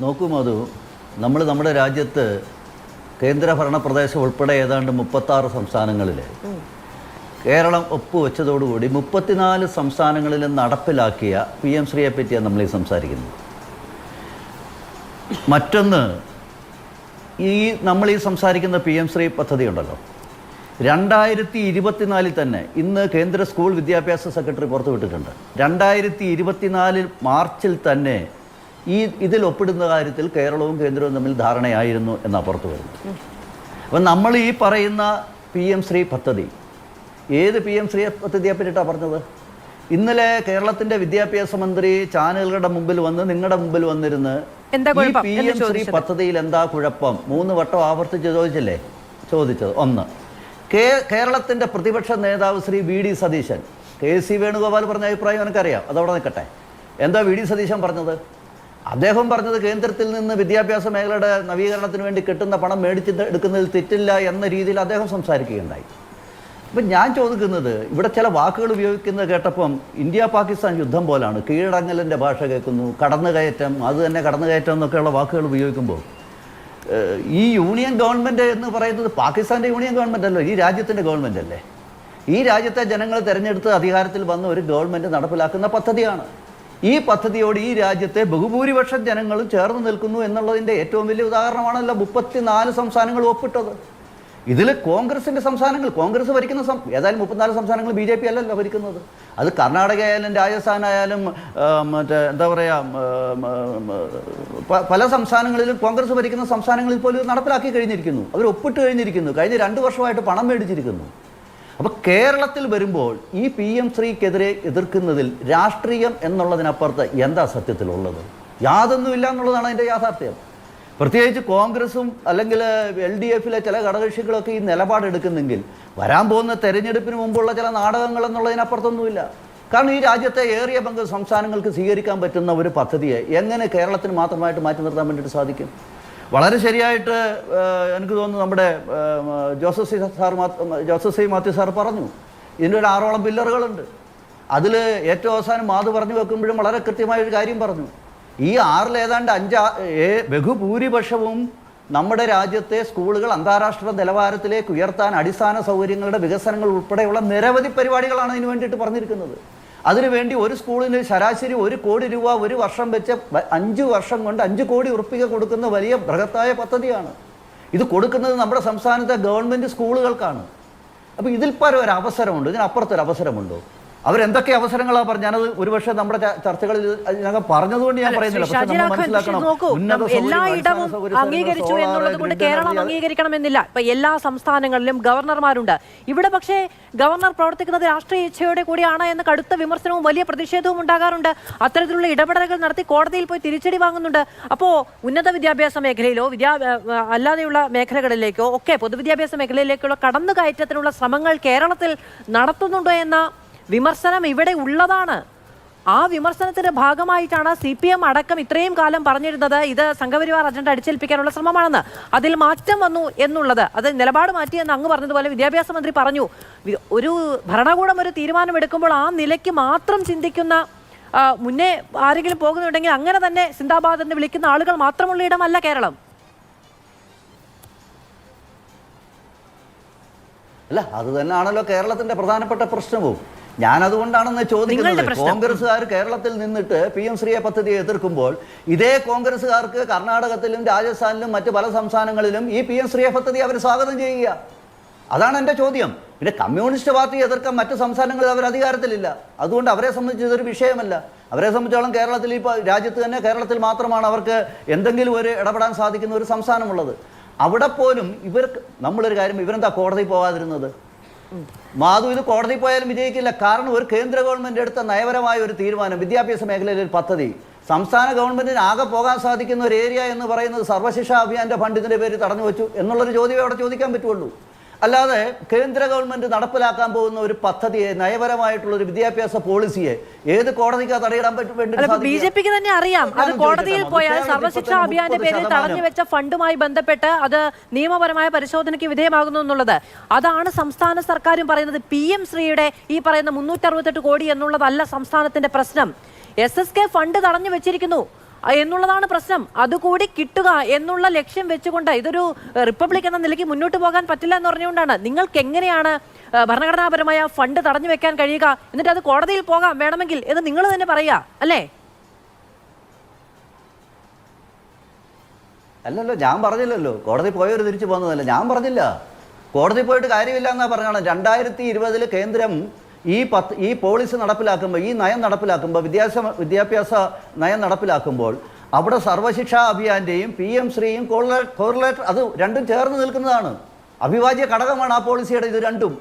നോക്കൂ മധു, നമ്മുടെ രാജ്യത്ത് കേന്ദ്രഭരണ പ്രദേശം ഉൾപ്പെടെ ഏതാണ്ട് 36 സംസ്ഥാനങ്ങളിൽ കേരളം ഒപ്പുവെച്ചതോടുകൂടി 34 സംസ്ഥാനങ്ങളിലും നടപ്പിലാക്കിയ PM-ശ്രീയെ പറ്റിയാണ് നമ്മൾ ഈ സംസാരിക്കുന്നത്. മറ്റൊന്ന്, നമ്മൾ ഈ സംസാരിക്കുന്ന PM-ശ്രീ പദ്ധതി ഉണ്ടല്ലോ, 2024 തന്നെ, ഇന്ന് കേന്ദ്ര സ്കൂൾ വിദ്യാഭ്യാസ സെക്രട്ടറി പുറത്തുവിട്ടിട്ടുണ്ട്, 2024 മാർച്ചിൽ തന്നെ ഇതിൽ ഒപ്പിടുന്ന കാര്യത്തിൽ കേരളവും കേന്ദ്രവും തമ്മിൽ ധാരണയായിരുന്നു എന്നാണ് പുറത്തു വരുന്നത്. അപ്പം നമ്മൾ ഈ പറയുന്ന PM-ശ്രീ പദ്ധതി, ഏത് PM-ശ്രീ പദ്ധതിയെ പറ്റിയിട്ടാണ് പറഞ്ഞത്? ഇന്നലെ കേരളത്തിൻ്റെ വിദ്യാഭ്യാസ മന്ത്രി ചാനലുകളുടെ മുമ്പിൽ വന്ന്, നിങ്ങളുടെ മുമ്പിൽ വന്നിരുന്ന് ഈ PM-ശ്രീ പദ്ധതിയിൽ എന്താ കുഴപ്പം 3 വട്ടം ആവർത്തിച്ച് ചോദിച്ചത്. ഒന്ന്, കേരളത്തിൻ്റെ പ്രതിപക്ഷ നേതാവ് ശ്രീ VD സതീശൻ, KC വേണുഗോപാൽ പറഞ്ഞ അഭിപ്രായം എനിക്കറിയാം, അതവിടെ നിൽക്കട്ടെ. എന്താ VD സതീശൻ പറഞ്ഞത്? അദ്ദേഹം പറഞ്ഞത് കേന്ദ്രത്തിൽ നിന്ന് വിദ്യാഭ്യാസ മേഖലയുടെ നവീകരണത്തിന് വേണ്ടി കിട്ടുന്ന പണം എടുക്കുന്നതിൽ തെറ്റില്ല എന്ന രീതിയിൽ അദ്ദേഹം സംസാരിക്കുകയുണ്ടായി. അപ്പം ഞാൻ ചോദിക്കുന്നത്, ഇവിടെ ചില വാക്കുകൾ ഉപയോഗിക്കുന്നത് കേട്ടപ്പം ഇന്ത്യ പാകിസ്ഥാൻ യുദ്ധം പോലാണ്. കീഴടങ്ങലിൻ്റെ ഭാഷ കേൾക്കുന്നു, കടന്നുകയറ്റം, അത് തന്നെ കടന്നുകയറ്റം എന്നൊക്കെയുള്ള വാക്കുകൾ ഉപയോഗിക്കുമ്പോൾ ഈ യൂണിയൻ ഗവൺമെൻറ് എന്ന് പറയുന്നത് പാകിസ്ഥാൻ്റെ യൂണിയൻ ഗവൺമെൻറ് അല്ലോ, ഈ രാജ്യത്തിൻ്റെ ഗവൺമെൻറ് അല്ലേ. ഈ രാജ്യത്തെ ജനങ്ങൾ തിരഞ്ഞെടുത്ത് അധികാരത്തിൽ വന്ന ഒരു ഗവൺമെൻറ് നടപ്പിലാക്കുന്ന പദ്ധതിയാണ്. ഈ പദ്ധതിയോട് ഈ രാജ്യത്തെ ബഹുഭൂരിപക്ഷം ജനങ്ങളും ചേർന്ന് നിൽക്കുന്നു എന്നുള്ളതിൻ്റെ ഏറ്റവും വലിയ ഉദാഹരണമാണല്ലോ 34 സംസ്ഥാനങ്ങൾ ഒപ്പിട്ടത്. ഇതിൽ കോൺഗ്രസിൻ്റെ സംസ്ഥാനങ്ങൾ, കോൺഗ്രസ് ഭരിക്കുന്ന ഏതായാലും 34 സംസ്ഥാനങ്ങൾ BJP അല്ലല്ലോ ഭരിക്കുന്നത്. അത് കർണാടക ആയാലും രാജസ്ഥാൻ ആയാലും എന്താ പറയുക, പല സംസ്ഥാനങ്ങളിലും കോൺഗ്രസ് ഭരിക്കുന്ന സംസ്ഥാനങ്ങളിൽ പോലും നടപ്പിലാക്കി കഴിഞ്ഞിരിക്കുന്നു, അവർ ഒപ്പിട്ട് കഴിഞ്ഞിരിക്കുന്നു, കഴിഞ്ഞ 2 വർഷമായിട്ട് പണം മേടിച്ചിരിക്കുന്നു. അപ്പോൾ കേരളത്തിൽ വരുമ്പോൾ ഈ PM-ശ്രീക്കെതിരെ എതിർക്കുന്നതിൽ രാഷ്ട്രീയം എന്നുള്ളതിനപ്പുറത്ത് എന്താ സത്യത്തിലുള്ളത്? യാതൊന്നുമില്ല എന്നുള്ളതാണ് അതിൻ്റെ യാഥാർത്ഥ്യം. പ്രത്യേകിച്ച് കോൺഗ്രസും അല്ലെങ്കിൽ LDF-ലെ ചില ഘടകകക്ഷികളൊക്കെ ഈ നിലപാടെടുക്കുന്നെങ്കിൽ വരാൻ പോകുന്ന തെരഞ്ഞെടുപ്പിന് മുമ്പുള്ള ചില നാടകങ്ങൾ എന്നുള്ളതിനപ്പുറത്തൊന്നുമില്ല. കാരണം ഈ രാജ്യത്തെ ഏറിയ പങ്ക് സംസ്ഥാനങ്ങൾക്ക് സ്വീകരിക്കാൻ പറ്റുന്ന ഒരു പദ്ധതിയെ എങ്ങനെ കേരളത്തിന് മാത്രമായിട്ട് മാറ്റി നിർത്താൻ വേണ്ടിയിട്ട് സാധിക്കും? വളരെ ശരിയായിട്ട് എനിക്ക് തോന്നുന്നു നമ്മുടെ ജോസഫ് സി മാത്യു സാർ പറഞ്ഞു, ഇതിൻ്റെ ഒരു 6ഓളം പില്ലറുകളുണ്ട്. അതിൽ ഏറ്റവും അവസാനം മാധു പറഞ്ഞു വെക്കുമ്പോഴും വളരെ കൃത്യമായൊരു കാര്യം പറഞ്ഞു. ഈ 6-ൽ ഏതാണ്ട് 5 ബഹുഭൂരിപക്ഷവും നമ്മുടെ രാജ്യത്തെ സ്കൂളുകൾ അന്താരാഷ്ട്ര നിലവാരത്തിലേക്ക് ഉയർത്താൻ അടിസ്ഥാന സൗകര്യങ്ങളുടെ വികസനങ്ങൾ ഉൾപ്പെടെയുള്ള നിരവധി പരിപാടികളാണ് ഇതിനു വേണ്ടിയിട്ട് പറഞ്ഞിരിക്കുന്നത്. അതിനുവേണ്ടി ഒരു സ്കൂളിന് ശരാശരി 1 കോടി രൂപ ഒരു വർഷം വെച്ച് 5 വർഷം കൊണ്ട് 5 കോടി ഉറുപ്പിക കൊടുക്കുന്ന വലിയ ബൃഹത്തായ പദ്ധതിയാണ്. ഇത് കൊടുക്കുന്നത് നമ്മുടെ സംസ്ഥാനത്തെ ഗവൺമെൻറ് സ്കൂളുകൾക്കാണ്. അപ്പോൾ ഇതിൽ പരം ഒരു അവസരമുണ്ട്, ഇതിനപ്പുറത്തൊരു അവസരമുണ്ടോ? അവരെന്തൊക്കെ അവസരങ്ങളാണ് പറഞ്ഞത്? ഞാനത് ഒരുപക്ഷെ നമ്മുടെ ചർച്ചകളിൽ ഇതിനകം പറഞ്ഞതുകൊണ്ട് ഞാൻ പറയുന്നില്ല. പക്ഷേ നമ്മൾ മനസ്സിലാക്കണം, എല്ലായിടവും അംഗീകരിച്ചു എന്നുള്ളത് കൊണ്ട് കേരളം അംഗീകരിക്കണമെന്നില്ല. ഇപ്പൊ എല്ലാ സംസ്ഥാനങ്ങളിലും ഗവർണർമാരുണ്ട്. ഇവിടെ പക്ഷേ ഗവർണർ പ്രവർത്തിക്കുന്നത് രാഷ്ട്രീയ ഇച്ഛയോടെ കൂടിയാണ് എന്ന കടുത്ത വിമർശനവും വലിയ പ്രതിഷേധവും ഉണ്ടാകാറുണ്ട്. അത്തരത്തിലുള്ള ഇടപെടലുകൾ നടത്തി കോടതിയിൽ പോയി തിരിച്ചടി വാങ്ങുന്നുണ്ട്. അപ്പോ ഉന്നത വിദ്യാഭ്യാസ മേഖലയിലോ അല്ലാതെയുള്ള മേഖലകളിലേക്കോ ഒക്കെ പൊതുവിദ്യാഭ്യാസ മേഖലയിലേക്കുള്ള കടന്നുകയറ്റത്തിനുള്ള ശ്രമങ്ങൾ കേരളത്തിൽ നടത്തുന്നുണ്ടോ എന്ന വിമർശനം ഇവിടെ ഉള്ളതാണ്. ആ വിമർശനത്തിന്റെ ഭാഗമായിട്ടാണ് CPM അടക്കം ഇത്രയും കാലം പറഞ്ഞിരുന്നത് ഇത് സംഘപരിവാർ അജണ്ട അടിച്ചേൽപ്പിക്കാനുള്ള ശ്രമമാണെന്ന്. അതിൽ മാറ്റം വന്നു എന്നുള്ളത്, അത് നിലപാട് മാറ്റിയെന്ന് അങ്ങ് പറഞ്ഞതുപോലെ വിദ്യാഭ്യാസ മന്ത്രി പറഞ്ഞു. ഒരു ഭരണകൂടം ഒരു തീരുമാനമെടുക്കുമ്പോൾ ആ നിലയ്ക്ക് മാത്രം ചിന്തിക്കുന്ന, മുന്നേ ആരെങ്കിലും പോകുന്നുണ്ടെങ്കിൽ അങ്ങനെ തന്നെ സിന്ദാബാദ് എന്ന് വിളിക്കുന്ന ആളുകൾ മാത്രമുള്ള ഇടമല്ല കേരളം. അല്ല, അത് തന്നെയാണല്ലോ കേരളത്തിന്റെ പ്രധാനപ്പെട്ട പ്രശ്നവും. ഞാനതുകൊണ്ടാണെന്ന് ചോദിക്കുന്നത്. കോൺഗ്രസ്സുകാർ കേരളത്തിൽ നിന്നിട്ട് PM ശ്രീ പദ്ധതിയെ എതിർക്കുമ്പോൾ ഇതേ കോൺഗ്രസ്സുകാർക്ക് കർണാടകത്തിലും രാജസ്ഥാനിലും മറ്റ് പല സംസ്ഥാനങ്ങളിലും ഈ PM ശ്രീ പദ്ധതി അവർ സ്വാഗതം ചെയ്യുക. അതാണ് എൻ്റെ ചോദ്യം. പിന്നെ കമ്മ്യൂണിസ്റ്റ് പാർട്ടി എതിർക്കാൻ മറ്റ് സംസ്ഥാനങ്ങളിൽ അവർ അധികാരത്തിലില്ല. അതുകൊണ്ട് അവരെ സംബന്ധിച്ച് ഇതൊരു വിഷയമല്ല. അവരെ സംബന്ധിച്ചോളം കേരളത്തിൽ ഇപ്പോൾ രാജ്യത്ത് തന്നെ കേരളത്തിൽ മാത്രമാണ് അവർക്ക് എന്തെങ്കിലും ഒരു ഇടപെടാൻ സാധിക്കുന്ന ഒരു സംസ്ഥാനമുള്ളത്. അവിടെ പോലും ഇവർക്ക് നമ്മളൊരു കാര്യം, ഇവരെന്താ കോടതി പോകാതിരുന്നത്? മാധു, ഇത് കോടതി പോയാലും വിജയിക്കില്ല. കാരണം ഒരു കേന്ദ്ര ഗവൺമെൻറ് എടുത്ത നയപരമായ ഒരു തീരുമാനം, വിദ്യാഭ്യാസ മേഖലയിൽ ഒരു പദ്ധതി, സംസ്ഥാന ഗവൺമെൻറ്റിന് ആകെ പോകാൻ സാധിക്കുന്ന ഒരു ഏരിയ എന്ന് പറയുന്നത് സർവ്വശിക്ഷാ അഭിയാൻ്റെ ഫണ്ട് ഇതിൻ്റെ പേര് തടഞ്ഞു വെച്ചു എന്നുള്ളൊരു ചോദ്യമേ അവിടെ ചോദിക്കാൻ പറ്റുള്ളൂ. അല്ലാതെ കേന്ദ്ര ഗവൺമെന്റ് നടപ്പിലാക്കാൻ പോകുന്ന ഒരു പദ്ധതിയെ, നയപരമായിട്ടുള്ള ഒരു വിദ്യാഭ്യാസ പോളിസിയെ ഏത് കോടതിക്കാ തടയിടാൻ പറ്റും? ബിജെപിക്ക് തന്നെ അറിയാം അത് കോടതിയിൽ പോയാൽ സർവശിക്ഷാ അഭിയാന്റെ പേരിൽ തടഞ്ഞു വെച്ച ഫണ്ടുമായി ബന്ധപ്പെട്ട് അത് നിയമപരമായ പരിശോധനയ്ക്ക് വിധേയമാകുന്നു എന്നുള്ളത്. അതാണ് സംസ്ഥാന സർക്കാരും പറയുന്നത്. PM ശ്രീയുടെ ഈ പറയുന്ന 368 കോടി എന്നുള്ളതല്ല സംസ്ഥാനത്തിന്റെ പ്രശ്നം. SSK ഫണ്ട് തടഞ്ഞു വെച്ചിരിക്കുന്നു എന്നുള്ളതാണ് പ്രശ്നം. അതുകൂടി കിട്ടുക എന്നുള്ള ലക്ഷ്യം വെച്ചുകൊണ്ട് ഇതൊരു റിപ്പബ്ലിക് എന്ന നിലയ്ക്ക് മുന്നോട്ട് പോകാൻ പറ്റില്ല എന്ന് പറഞ്ഞുകൊണ്ടാണ്. നിങ്ങൾക്ക് എങ്ങനെയാണ് ഭരണഘടനാപരമായ ഫണ്ട് തടഞ്ഞു വെക്കാൻ കഴിയുക? എന്നിട്ട് അത് കോടതിയിൽ പോകാം വേണമെങ്കിൽ എന്ന് നിങ്ങൾ തന്നെ പറയുക അല്ലേ? അല്ലല്ലോ, ഞാൻ പറഞ്ഞില്ലല്ലോ കോടതി പോയവർ തിരിച്ചു പോകുന്നതല്ല. ഞാൻ പറഞ്ഞില്ല കോടതി പോയിട്ട് കാര്യമില്ല എന്നാ പറഞ്ഞാണ്. 2020 കേന്ദ്രം ഈ പോളിസി നടപ്പിലാക്കുമ്പോൾ, ഈ നയം നടപ്പിലാക്കുമ്പോൾ, വിദ്യാഭ്യാസ നയം നടപ്പിലാക്കുമ്പോൾ അവിടെ സർവശിക്ഷാ അഭിയാന്റെയും PM ശ്രീയും കോറിലേറ്റർ, അത് രണ്ടും ചേർന്ന് നിൽക്കുന്നതാണ്. അവിഭാജ്യ ഘടകമാണ് ആ പോളിസിയുടെ ഇത് രണ്ടും.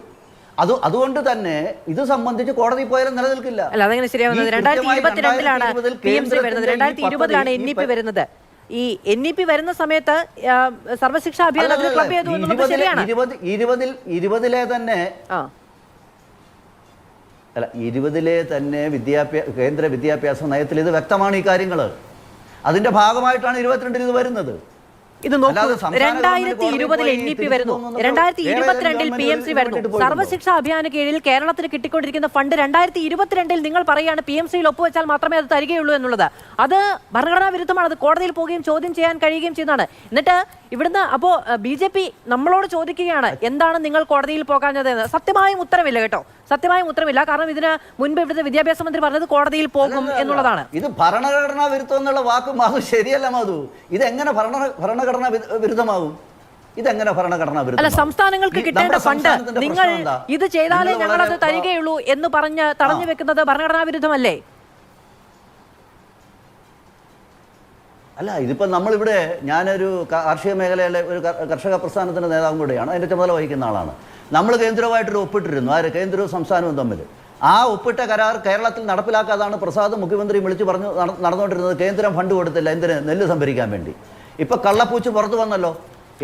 അതുകൊണ്ട് തന്നെ ഇത് സംബന്ധിച്ച് കോടതി പോയാലും നിലനിൽക്കില്ല. അല്ല, അതങ്ങനെ ശരിയാവുന്നത് 2022-ലാണ് PM ശ്രീ വരുന്നത്. 2020-ലാണ് NEP വരുന്നത്. ഈ NEP വരുന്ന സമയത്ത് സർവശിക്ഷാ അഭിയാൻ ക്ലബ് ചെയ്തു എന്നുള്ളത് ശരിയാണ്. 2020 തന്നെ അല്ല 20 തന്നെ കേന്ദ്ര വിദ്യാഭ്യാസ നയത്തിൽ ഇത് വ്യക്തമാണ് ഈ കാര്യങ്ങൾ. അതിന്റെ ഭാഗമായിട്ടാണ് 22 ഇത് വരുന്നത്. ഇത് നോക്കൂ, 2020 NEP വരുന്നു, 2022 PM ശ്രീ വരുന്നു. സർവശിക്ഷാ അഭിയാന് കീഴിൽ കേരളത്തിന് കിട്ടിക്കൊണ്ടിരിക്കുന്ന ഫണ്ട് 2022 നിങ്ങൾ പറയുകയാണ് PM ശ്രീയിൽ ഒപ്പുവെച്ചാൽ മാത്രമേ അത് തരികയുള്ളൂ എന്നുള്ളത്. അത് ഭരണഘടനാ വിരുദ്ധമാണ്. അത് കോടതിയിൽ പോവുകയും ചോദ്യം ചെയ്യാൻ കഴിയുകയും ചെയ്യുന്നതാണ്. എന്നിട്ട് ഇവിടുന്ന് അപ്പോ BJP നമ്മളോട് ചോദിക്കുകയാണ് എന്താണ് നിങ്ങൾ കോടതിയിൽ പോകാഞ്ഞത് എന്ന്. സത്യമായും ഉത്തരവില്ല കേട്ടോ, സത്യമായും ഉത്തരവില്ല. കാരണം ഇതിന് മുൻപ് ഇവിടുത്തെ വിദ്യാഭ്യാസ മന്ത്രി പറഞ്ഞത് കോടതിയിൽ പോകും എന്നുള്ളതാണ്. ഇത് ഭരണഘടനാ വിരുദ്ധം എന്നുള്ള വാക്ക് മാധു ശരിയല്ല. മാധു, ഇതെങ്ങനെ ഭരണഘടനാ വിരുദ്ധമാകും? ഇതെങ്ങനെ ഭരണഘടനാ വിരുദ്ധം? അല്ല, സംസ്ഥാനങ്ങൾക്ക് കിട്ടേണ്ട ഫണ്ട് നിങ്ങൾ ഇത് ചെയ്താലേ ഞങ്ങൾ അത് തരികയുള്ളൂ എന്ന് പറഞ്ഞ് തടഞ്ഞു വെക്കുന്നത് ഭരണഘടനാ വിരുദ്ധമല്ലേ? അല്ല, ഇതിപ്പോൾ നമ്മളിവിടെ, ഞാനൊരു കാർഷിക മേഖലയിലെ ഒരു കർഷക പ്രസ്ഥാനത്തിൻ്റെ നേതാവും കൂടെയാണ്, അതിൻ്റെ ചുമതല വഹിക്കുന്ന ആളാണ്. നമ്മൾ കേന്ദ്രമായിട്ടൊരു ഒപ്പിട്ടിരുന്നു, കേന്ദ്രവും സംസ്ഥാനവും തമ്മിൽ. ആ ഒപ്പിട്ട കരാർ കേരളത്തിൽ നടപ്പിലാക്കാതാണ് പ്രസാദ് മുഖ്യമന്ത്രി വിളിച്ചു പറഞ്ഞു നടന്നുകൊണ്ടിരുന്നത്. കേന്ദ്രം ഫണ്ട് കൊടുത്തില്ല, എന്തിന്? നെല്ല് സംഭരിക്കാൻ വേണ്ടി. ഇപ്പം കള്ളപ്പൂച്ച് പുറത്തു വന്നല്ലോ.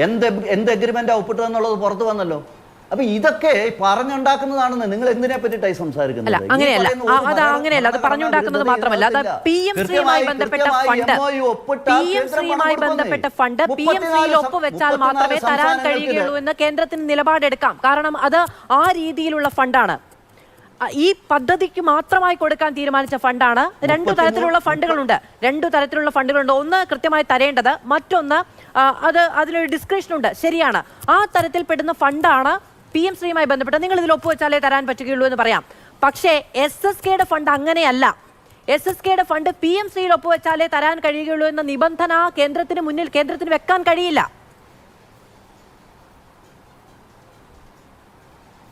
എന്ത് എഗ്രിമെൻ്റാണ് ഒപ്പിട്ടതെന്നുള്ളത് പുറത്തു വന്നല്ലോ. അപ്പൊ ഇതൊക്കെ പറഞ്ഞുണ്ടാക്കുന്നതാണെന്ന് നിങ്ങൾ എന്തിനെ പറ്റിയിട്ടായി സംസാരിക്കുന്നത്? അങ്ങനെയല്ല, അത് പറഞ്ഞുണ്ടാക്കുന്നത് മാത്രമല്ല, അത് PM ശ്രീയുമായി ബന്ധപ്പെട്ട ഫണ്ട് PM ശ്രീയിൽ ഒപ്പുവെച്ചാൽ മാത്രമേ തരാൻ കഴിയുകയുള്ളൂ എന്ന് കേന്ദ്രത്തിന് നിലപാടെടുക്കാം. കാരണം അത് ആ രീതിയിലുള്ള ഫണ്ടാണ്. ഈ പദ്ധതിക്ക് മാത്രമായി കൊടുക്കാൻ തീരുമാനിച്ച ഫണ്ടാണ്. രണ്ടു തരത്തിലുള്ള ഫണ്ടുകളുണ്ട്. ഒന്ന് കൃത്യമായി തരേണ്ടത്, മറ്റൊന്ന് അതിലൊരു ഡിസ്ക്രിപ്ഷൻ ഉണ്ട്. ശരിയാണ്, ആ തരത്തിൽ പെടുന്ന ഫണ്ടാണ് PM ശ്രീയുമായി ബന്ധപ്പെട്ട് നിങ്ങൾ ഇതിൽ ഒപ്പുവെച്ചാലേ തരാൻ പറ്റുകയുള്ളൂ എന്ന് പറയാം. പക്ഷേ SSKയുടെ ഫണ്ട് അങ്ങനെയല്ല. SSKയുടെ ഫണ്ട് PM ശ്രീയിൽ ഒപ്പുവെച്ചാലേ തരാൻ കഴിയുകയുള്ളൂ എന്ന നിബന്ധന കേന്ദ്രത്തിന് വെക്കാൻ കഴിയില്ല.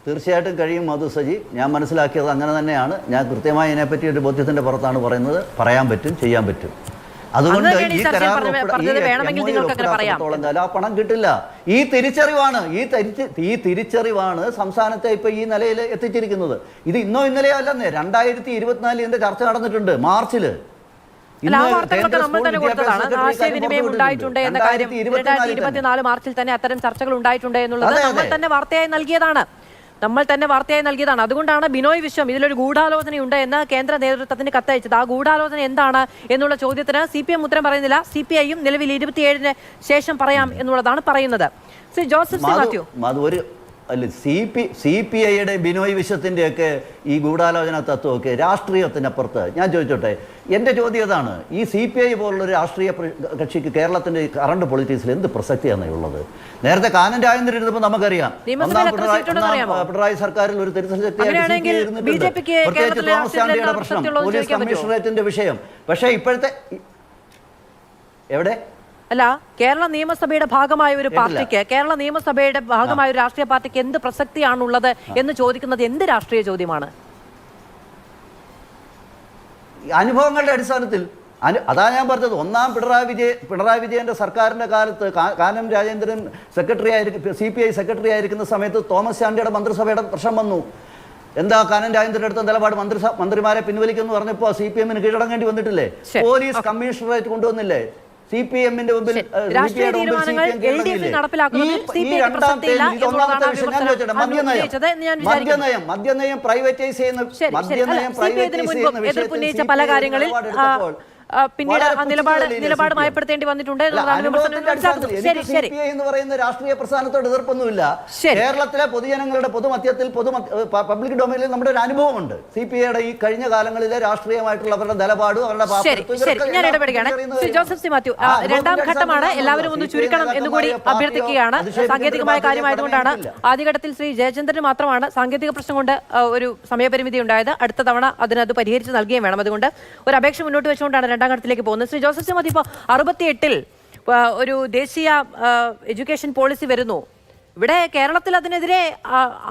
തീർച്ചയായിട്ടും കഴിയും മധു സജി. ഞാൻ മനസ്സിലാക്കിയത് അങ്ങനെ തന്നെയാണ്. ഞാൻ കൃത്യമായി ഇതിനെപ്പറ്റി ഒരു ബോധ്യത്തിൻ്റെ പുറത്താണ് പറയുന്നത്. പറയാൻ പറ്റും, ചെയ്യാൻ പറ്റും. അതുകൊണ്ട് ഈ കരാറിൽ ആ പണം കിട്ടില്ല. ഈ തിരിച്ചറിവാണ് സംസ്ഥാനത്തെ ഇപ്പൊ ഈ നിലയിൽ എത്തിച്ചിരിക്കുന്നത്. ഇത് ഇന്നോ ഇന്നലെയോ അല്ലെന്നേ, 2024 ഇതിന്റെ ചർച്ച നടന്നിട്ടുണ്ട് മാർച്ചില്. ആശയവിനിമയം ഉണ്ടായിട്ടുണ്ട് എന്ന കാര്യം 2024 മാർച്ചിൽ തന്നെ അത്തരം ചർച്ചകൾ ഉണ്ടായിട്ടുണ്ട് എന്നുള്ളത് നമ്മൾ തന്നെ വാർത്തയായി നൽകിയതാണ്. അതുകൊണ്ടാണ് ബിനോയ് വിശ്വം ഇതിലൊരു ഗൂഢാലോചനയുണ്ട് എന്ന് കേന്ദ്ര നേതൃത്വത്തിന് കത്തയച്ചത്. ആ ഗൂഢാലോചന എന്താണ് എന്നുള്ള ചോദ്യത്തിന് CPM ഉത്തരം പറയുന്നില്ല. CPI-യും നിലവിൽ 27-ന് ശേഷം പറയാം എന്നുള്ളതാണ് പറയുന്നത്. ശ്രീ ജോസഫ് സി മാത്യു, CPI-യുടെ ബിനോയ് വിശ്വത്തിൻ്റെ ഒക്കെ ഈ ഗൂഢാലോചന തത്വമൊക്കെ രാഷ്ട്രീയത്തിനപ്പുറത്ത്. ഞാൻ ചോദിച്ചോട്ടെ, എൻ്റെ ചോദ്യം ഇതാണ്, ഈ CPI പോലുള്ളൊരു രാഷ്ട്രീയ കക്ഷിക്ക് കേരളത്തിൻ്റെ കറണ്ട് പൊളിറ്റിക്സിൽ എന്ത് പ്രസക്തിയാണ് ഉള്ളത്? നേരത്തെ കാനൻ രാജേന്ദ്രൻ ഇരുന്നപ്പോൾ നമുക്കറിയാം, പിണറായി സർക്കാരിൽ ഒരു തിരുത്തൽ പ്രശ്നം, പോലീസ് കമ്മീഷണറേറ്റിന്റെ വിഷയം. പക്ഷേ ഇപ്പോഴത്തെ എവിടെ അല്ല, കേരള നിയമസഭയുടെ ഭാഗമായ ഒരു പാർട്ടിക്ക്, കേരള നിയമസഭയുടെ ഭാഗമായ ഒരു രാഷ്ട്രീയ പാർട്ടിക്ക് എന്ത് പ്രസക്തിയാണുള്ളത് എന്ന് ചോദിക്കുന്നത് എന്ത് രാഷ്ട്രീയ ചോദ്യമാണ്? അനുഭവങ്ങളുടെ അടിസ്ഥാനത്തിൽ. അതാ ഞാൻ പറഞ്ഞത്, ഒന്നാം പിണറായി വിജയന്റെ സർക്കാരിന്റെ കാലത്ത് കാനം രാജേന്ദ്രൻ CPI സെക്രട്ടറി ആയിരിക്കുന്ന സമയത്ത് തോമസ് ചാണ്ടിയുടെ മന്ത്രിസഭയുടെ പ്രശ്നം വന്നു. എന്താ കാനം രാജേന്ദ്രന്റെ അടുത്ത നിലപാട്? മന്ത്രിമാരെ പിൻവലിക്കുമെന്ന് പറഞ്ഞപ്പോൾ CPM-ന് കീഴടങ്ങേണ്ടി വന്നിട്ടില്ലേ? Police commissionerate കൊണ്ടുവന്നില്ലേ? CPM-ന്റെ മുമ്പിൽ മദ്യനയം പ്രൈവറ്റൈസ് ചെയ്യുന്ന പല കാര്യങ്ങളിൽ പിന്നീട് നിലപാട് മയപ്പെടുത്തേണ്ടി വന്നിട്ടുണ്ട്. എന്ന് പറയുന്ന രാഷ്ട്രീയ പ്രസ്ഥാനത്തോട് എതിർപ്പൊന്നുമില്ല. കേരളത്തിലെ പൊതുജനങ്ങളുടെ പൊതുമധ്യത്തിൽ പബ്ലിക് ഡൊമൈനിൽ നമ്മുടെ ഒരു അനുഭവമുണ്ട്. CPI-യുടെ ഈ കഴിഞ്ഞ കാലങ്ങളിലെ രാഷ്ട്രീയമായിട്ടുള്ള അവരുടെ നിലപാടും അവരുടെ ഞാൻ ഇടപെടുകയാണ്. ശ്രീ ജോസഫ് സി മാത്യു, രണ്ടാം ഘട്ടമാണ്, എല്ലാവരും ഒന്ന് ചുരുക്കണം എന്നുകൂടി അഭ്യർത്ഥിക്കുകയാണ്. സാങ്കേതികമായ കാര്യമായതുകൊണ്ടാണ്. ആദ്യഘട്ടത്തിൽ ശ്രീ ജയചന്ദ്രന് മാത്രമാണ് സാങ്കേതിക പ്രശ്നം കൊണ്ട് ഒരു സമയപരിമിതി ഉണ്ടായത്. അടുത്ത തവണ അത് പരിഹരിച്ച് നൽകുകയും വേണം. അതുകൊണ്ട് ഒരു അപേക്ഷ മുന്നോട്ട് വെച്ചുകൊണ്ടാണ് രണ്ടാം ഘട്ടത്തിലേക്ക് പോകുന്നത്. ശ്രീ ജോസഫ് സി മാത്യു, ഇപ്പോൾ 68-ൽ ഒരു ദേശീയ എഡ്യൂക്കേഷൻ പോളിസി വരുന്നു. ഇവിടെ കേരളത്തിൽ അതിനെതിരെ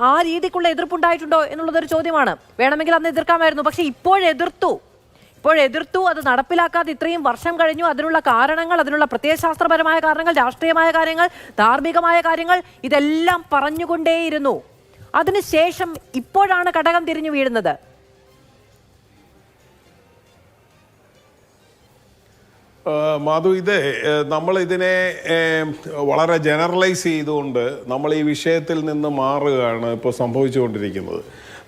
ആ രീതിക്കുള്ള എതിർപ്പുണ്ടായിട്ടുണ്ടോ എന്നുള്ളതൊരു ചോദ്യമാണ്. വേണമെങ്കിൽ അന്ന് എതിർക്കാമായിരുന്നു. പക്ഷെ ഇപ്പോഴെതിർത്തു. അത് നടപ്പിലാക്കാതെ ഇത്രയും വർഷം കഴിഞ്ഞു. അതിനുള്ള കാരണങ്ങൾ, അതിനുള്ള പ്രത്യയശാസ്ത്രപരമായ കാരണങ്ങൾ, രാഷ്ട്രീയമായ കാര്യങ്ങൾ, ധാർമ്മികമായ കാര്യങ്ങൾ, ഇതെല്ലാം പറഞ്ഞുകൊണ്ടേയിരുന്നു. അതിനുശേഷം ഇപ്പോഴാണ് കടകം തിരിഞ്ഞു വീഴുന്നത്. മാധു, ഇത് നമ്മൾ ഇതിനെ വളരെ ജനറലൈസ് ചെയ്തുകൊണ്ട് നമ്മൾ ഈ വിഷയത്തിൽ നിന്ന് മാറുകയാണ് ഇപ്പോൾ സംഭവിച്ചുകൊണ്ടിരിക്കുന്നത്.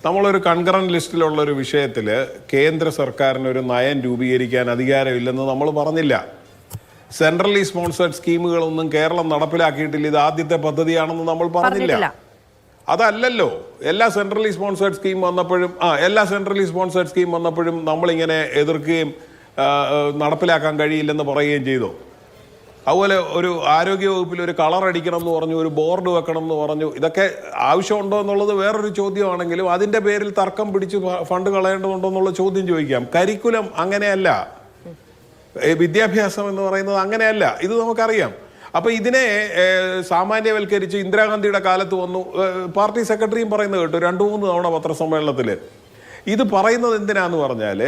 നമ്മളൊരു കൺകറന്റ് ലിസ്റ്റിലുള്ള ഒരു വിഷയത്തിൽ കേന്ദ്ര സർക്കാരിന് ഒരു നയം രൂപീകരിക്കാൻ അധികാരമില്ലെന്ന് നമ്മൾ പറഞ്ഞില്ല. സെൻട്രലി സ്പോൺസേഡ് സ്കീമുകളൊന്നും കേരളം നടപ്പിലാക്കിയിട്ടില്ല. ഇത് ആദ്യത്തെ പദ്ധതിയാണെന്ന് നമ്മൾ പറഞ്ഞില്ല. അതല്ലല്ലോ, എല്ലാ സെൻട്രലി സ്പോൺസേഡ് സ്കീം വന്നപ്പോഴും നമ്മളിങ്ങനെ എതിർക്കുകയും നടപ്പിലാക്കാൻ കഴിയില്ലെന്ന് പറയുകയും ചെയ്തു. അതുപോലെ ഒരു ആരോഗ്യവകുപ്പിൽ ഒരു കളർ അടിക്കണം എന്ന് പറഞ്ഞു, ഒരു ബോർഡ് വെക്കണം എന്ന് പറഞ്ഞു. ഇതൊക്കെ ആവശ്യമുണ്ടോ എന്നുള്ളത് വേറൊരു ചോദ്യമാണെങ്കിലും അതിൻ്റെ പേരിൽ തർക്കം പിടിച്ച് ഫണ്ട് കളയേണ്ടതുണ്ടോ എന്നുള്ള ചോദ്യം ചോദിക്കാം. കരിക്കുലം അങ്ങനെയല്ല, വിദ്യാഭ്യാസം എന്ന് പറയുന്നത് അങ്ങനെയല്ല. ഇത് നമുക്കറിയാം. അപ്പോൾ ഇതിനെ സാമാന്യവൽക്കരിച്ച് ഇന്ദിരാഗാന്ധിയുടെ കാലത്ത് വന്നു. പാർട്ടി സെക്രട്ടറിയും പറയുന്നത് കേട്ടു 2-3 തവണ പത്രസമ്മേളനത്തിൽ. ഇത് പറയുന്നത് എന്തിനാന്ന് പറഞ്ഞാൽ,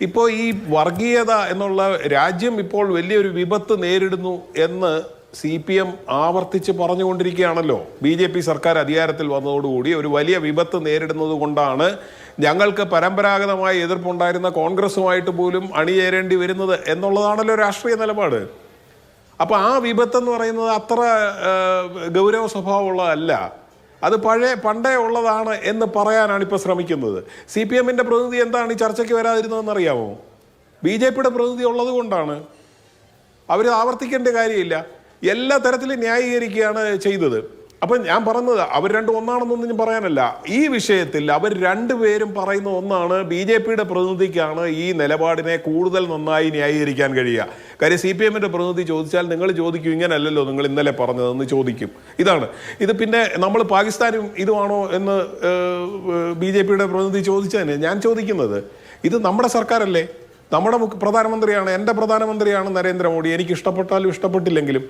ഇപ്പോൾ ഈ വർഗീയത എന്നുള്ള രാജ്യം ഇപ്പോൾ വലിയൊരു വിപത്ത് നേരിടുന്നു എന്ന് CPM ആവർത്തിച്ച് പറഞ്ഞുകൊണ്ടിരിക്കുകയാണല്ലോ. BJP സർക്കാർ അധികാരത്തിൽ വന്നതോടുകൂടി ഒരു വലിയ വിപത്ത് നേരിടുന്നത് കൊണ്ടാണ് ഞങ്ങൾക്ക് പരമ്പരാഗതമായി എതിർപ്പുണ്ടായിരുന്ന കോൺഗ്രസുമായിട്ട് പോലും അണിചേരേണ്ടി വരുന്നത് എന്നുള്ളതാണല്ലോ രാഷ്ട്രീയ നിലപാട്. അപ്പോൾ ആ വിപത്തെന്ന് പറയുന്നത് അത്ര ഗൗരവ സ്വഭാവമുള്ളതല്ല. അത് പണ്ടേ ഉള്ളതാണ് എന്ന് പറയാനാണ് ഇപ്പോൾ ശ്രമിക്കുന്നത്. CPM-ന്റെ പ്രതിനിധി എന്താണ് ഈ ചർച്ചയ്ക്ക് വരാതിരുന്നതെന്ന് അറിയാമോ? BJP-യുടെ പ്രതിനിധി ഉള്ളത് കൊണ്ടാണ്. അവർ ആവർത്തിക്കേണ്ട കാര്യമില്ല. എല്ലാ തരത്തിലും ന്യായീകരിക്കുകയാണ് ചെയ്തത്. അപ്പം ഞാൻ പറഞ്ഞത് അവർ രണ്ടും ഒന്നാണെന്നൊന്നും പറയാനല്ല. ഈ വിഷയത്തിൽ അവർ രണ്ടുപേരും പറയുന്ന ഒന്നാണ്. BJP-യുടെ പ്രതിനിധിക്കാണ് ഈ നിലപാടിനെ കൂടുതൽ നന്നായി ന്യായീകരിക്കാൻ കഴിയുക. കാര്യം CPM-ന്റെ പ്രതിനിധി ചോദിച്ചാൽ നിങ്ങൾ ചോദിക്കും, ഇങ്ങനെയല്ലല്ലോ നിങ്ങൾ ഇന്നലെ പറഞ്ഞതെന്ന് ചോദിക്കും. ഇതാണ് ഇത്. പിന്നെ നമ്മൾ പാകിസ്ഥാനും ഇതുമാണോ എന്ന് BJP-യുടെ പ്രതിനിധി ചോദിച്ചതിന് ഞാൻ ചോദിക്കുന്നത്, ഇത് നമ്മുടെ സർക്കാരല്ലേ, നമ്മുടെ പ്രധാനമന്ത്രിയാണ്, എൻ്റെ പ്രധാനമന്ത്രിയാണ് നരേന്ദ്രമോദി. എനിക്ക് ഇഷ്ടപ്പെട്ടാലും ഇഷ്ടപ്പെട്ടില്ലെങ്കിലും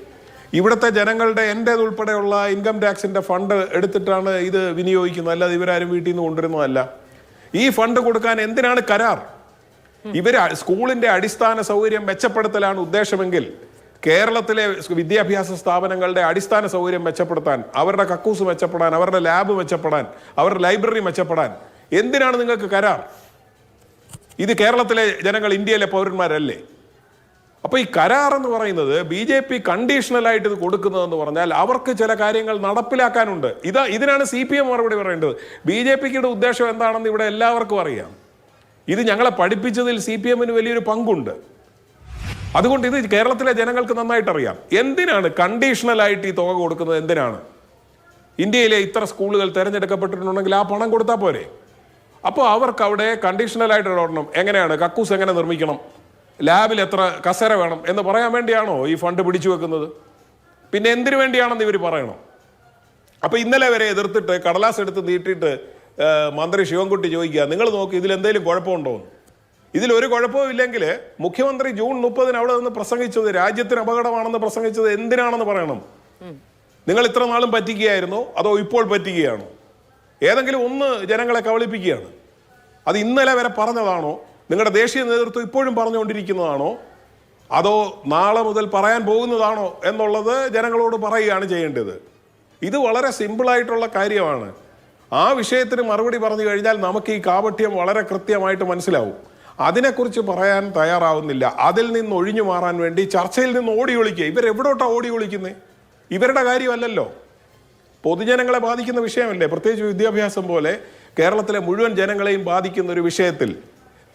ഇവിടുത്തെ ജനങ്ങളുടെ എൻ്റേതുൾപ്പെടെയുള്ള ഇൻകം ടാക്സിന്റെ ഫണ്ട് എടുത്തിട്ടാണ് ഇത് വിനിയോഗിക്കുന്നത്, അല്ലാതെ ഇവരാരും വീട്ടിൽ നിന്ന് കൊണ്ടുവരുന്നതല്ല. ഈ ഫണ്ട് കൊടുക്കാൻ എന്തിനാണ് കരാർ? ഇവര് സ്കൂളിന്റെ അടിസ്ഥാന സൗകര്യം മെച്ചപ്പെടുത്തലാണ് ഉദ്ദേശമെങ്കിൽ കേരളത്തിലെ വിദ്യാഭ്യാസ സ്ഥാപനങ്ങളുടെ അടിസ്ഥാന സൗകര്യം മെച്ചപ്പെടുത്താൻ, അവരുടെ കക്കൂസ് മെച്ചപ്പെടാൻ, അവരുടെ ലാബ് മെച്ചപ്പെടാൻ, അവരുടെ ലൈബ്രറി മെച്ചപ്പെടാൻ എന്തിനാണ് നിങ്ങൾക്ക് കരാർ? ഇത് കേരളത്തിലെ ജനങ്ങൾ ഇന്ത്യയിലെ പൗരന്മാരല്ലേ? അപ്പൊ ഈ കരാർ എന്ന് പറയുന്നത് BJP കണ്ടീഷണലായിട്ട് ഇത് കൊടുക്കുന്നതെന്ന് പറഞ്ഞാൽ അവർക്ക് ചില കാര്യങ്ങൾ നടപ്പിലാക്കാനുണ്ട്. ഇതിനാണ് CPM മറുപടി പറയേണ്ടത്. BJPയുടെ ഉദ്ദേശം എന്താണെന്ന് ഇവിടെ എല്ലാവർക്കും അറിയാം. ഇത് ഞങ്ങളെ പഠിപ്പിച്ചതിൽ CPMന് വലിയൊരു പങ്കുണ്ട്. അതുകൊണ്ട് ഇത് കേരളത്തിലെ ജനങ്ങൾക്ക് നന്നായിട്ട് അറിയാം. എന്തിനാണ് കണ്ടീഷണലായിട്ട് ഈ തുക കൊടുക്കുന്നത്? എന്തിനാണ്? ഇന്ത്യയിലെ ഇത്ര സ്കൂളുകൾ തിരഞ്ഞെടുക്കപ്പെട്ടിട്ടുണ്ടെങ്കിൽ ആ പണം കൊടുത്താൽ പോരെ? അപ്പോൾ അവർക്ക് അവിടെ കണ്ടീഷണലായിട്ട് ഇടപെടണം. എങ്ങനെയാണ് കക്കൂസ് എങ്ങനെ നിർമ്മിക്കണം, ലാബിൽ എത്ര കസേര വേണം എന്ന് പറയാൻ വേണ്ടിയാണോ ഈ ഫണ്ട് പിടിച്ചു വെക്കുന്നത്? പിന്നെ എന്തിനു വേണ്ടിയാണെന്ന് ഇവർ പറയണം. അപ്പോൾ ഇന്നലെ വരെ എതിർത്തിട്ട് കടലാസ് എടുത്ത് നീട്ടിയിട്ട് മന്ത്രി ശിവൻകുട്ടി ചോദിക്കുക, നിങ്ങൾ നോക്കി ഇതിലെന്തെങ്കിലും കുഴപ്പമുണ്ടോ എന്ന്. ഇതിലൊരു കുഴപ്പവും ഇല്ലെങ്കിൽ മുഖ്യമന്ത്രി ജൂൺ 30 അവിടെ നിന്ന് പ്രസംഗിച്ചത് രാജ്യത്തിന് അപകടമാണെന്ന് പ്രസംഗിച്ചത് എന്തിനാണെന്ന് പറയണം. നിങ്ങൾ ഇത്ര നാളും പറ്റിക്കുകയായിരുന്നോ അതോ ഇപ്പോൾ പറ്റിക്കുകയാണോ? ഏതെങ്കിലും ഒന്ന് ജനങ്ങളെ കബളിപ്പിക്കുകയാണ്. അത് ഇന്നലെ വരെ പറഞ്ഞതാണോ? നിങ്ങളുടെ ദേശീയ നേതൃത്വം ഇപ്പോഴും പറഞ്ഞുകൊണ്ടിരിക്കുന്നതാണോ? അതോ നാളെ മുതൽ പറയാൻ പോകുന്നതാണോ എന്നുള്ളത് ജനങ്ങളോട് പറയുകയാണ് ചെയ്യേണ്ടത്. ഇത് വളരെ സിമ്പിളായിട്ടുള്ള കാര്യമാണ്. ആ വിഷയത്തിന് മറുപടി പറഞ്ഞു കഴിഞ്ഞാൽ നമുക്ക് ഈ കാപട്യം വളരെ കൃത്യമായിട്ട് മനസ്സിലാവും. അതിനെക്കുറിച്ച് പറയാൻ തയ്യാറാവുന്നില്ല. അതിൽ നിന്ന് ഒഴിഞ്ഞു മാറാൻ വേണ്ടി ചർച്ചയിൽ നിന്ന് ഓടി ഒളിക്കുക. ഇവരെവിടോട്ടാണ് ഓടി ഒളിക്കുന്നത്? ഇവരുടെ കാര്യമല്ലല്ലോ, പൊതുജനങ്ങളെ ബാധിക്കുന്ന വിഷയമല്ലേ. പ്രത്യേകിച്ച് വിദ്യാഭ്യാസം പോലെ കേരളത്തിലെ മുഴുവൻ ജനങ്ങളെയും ബാധിക്കുന്ന ഒരു വിഷയത്തിൽ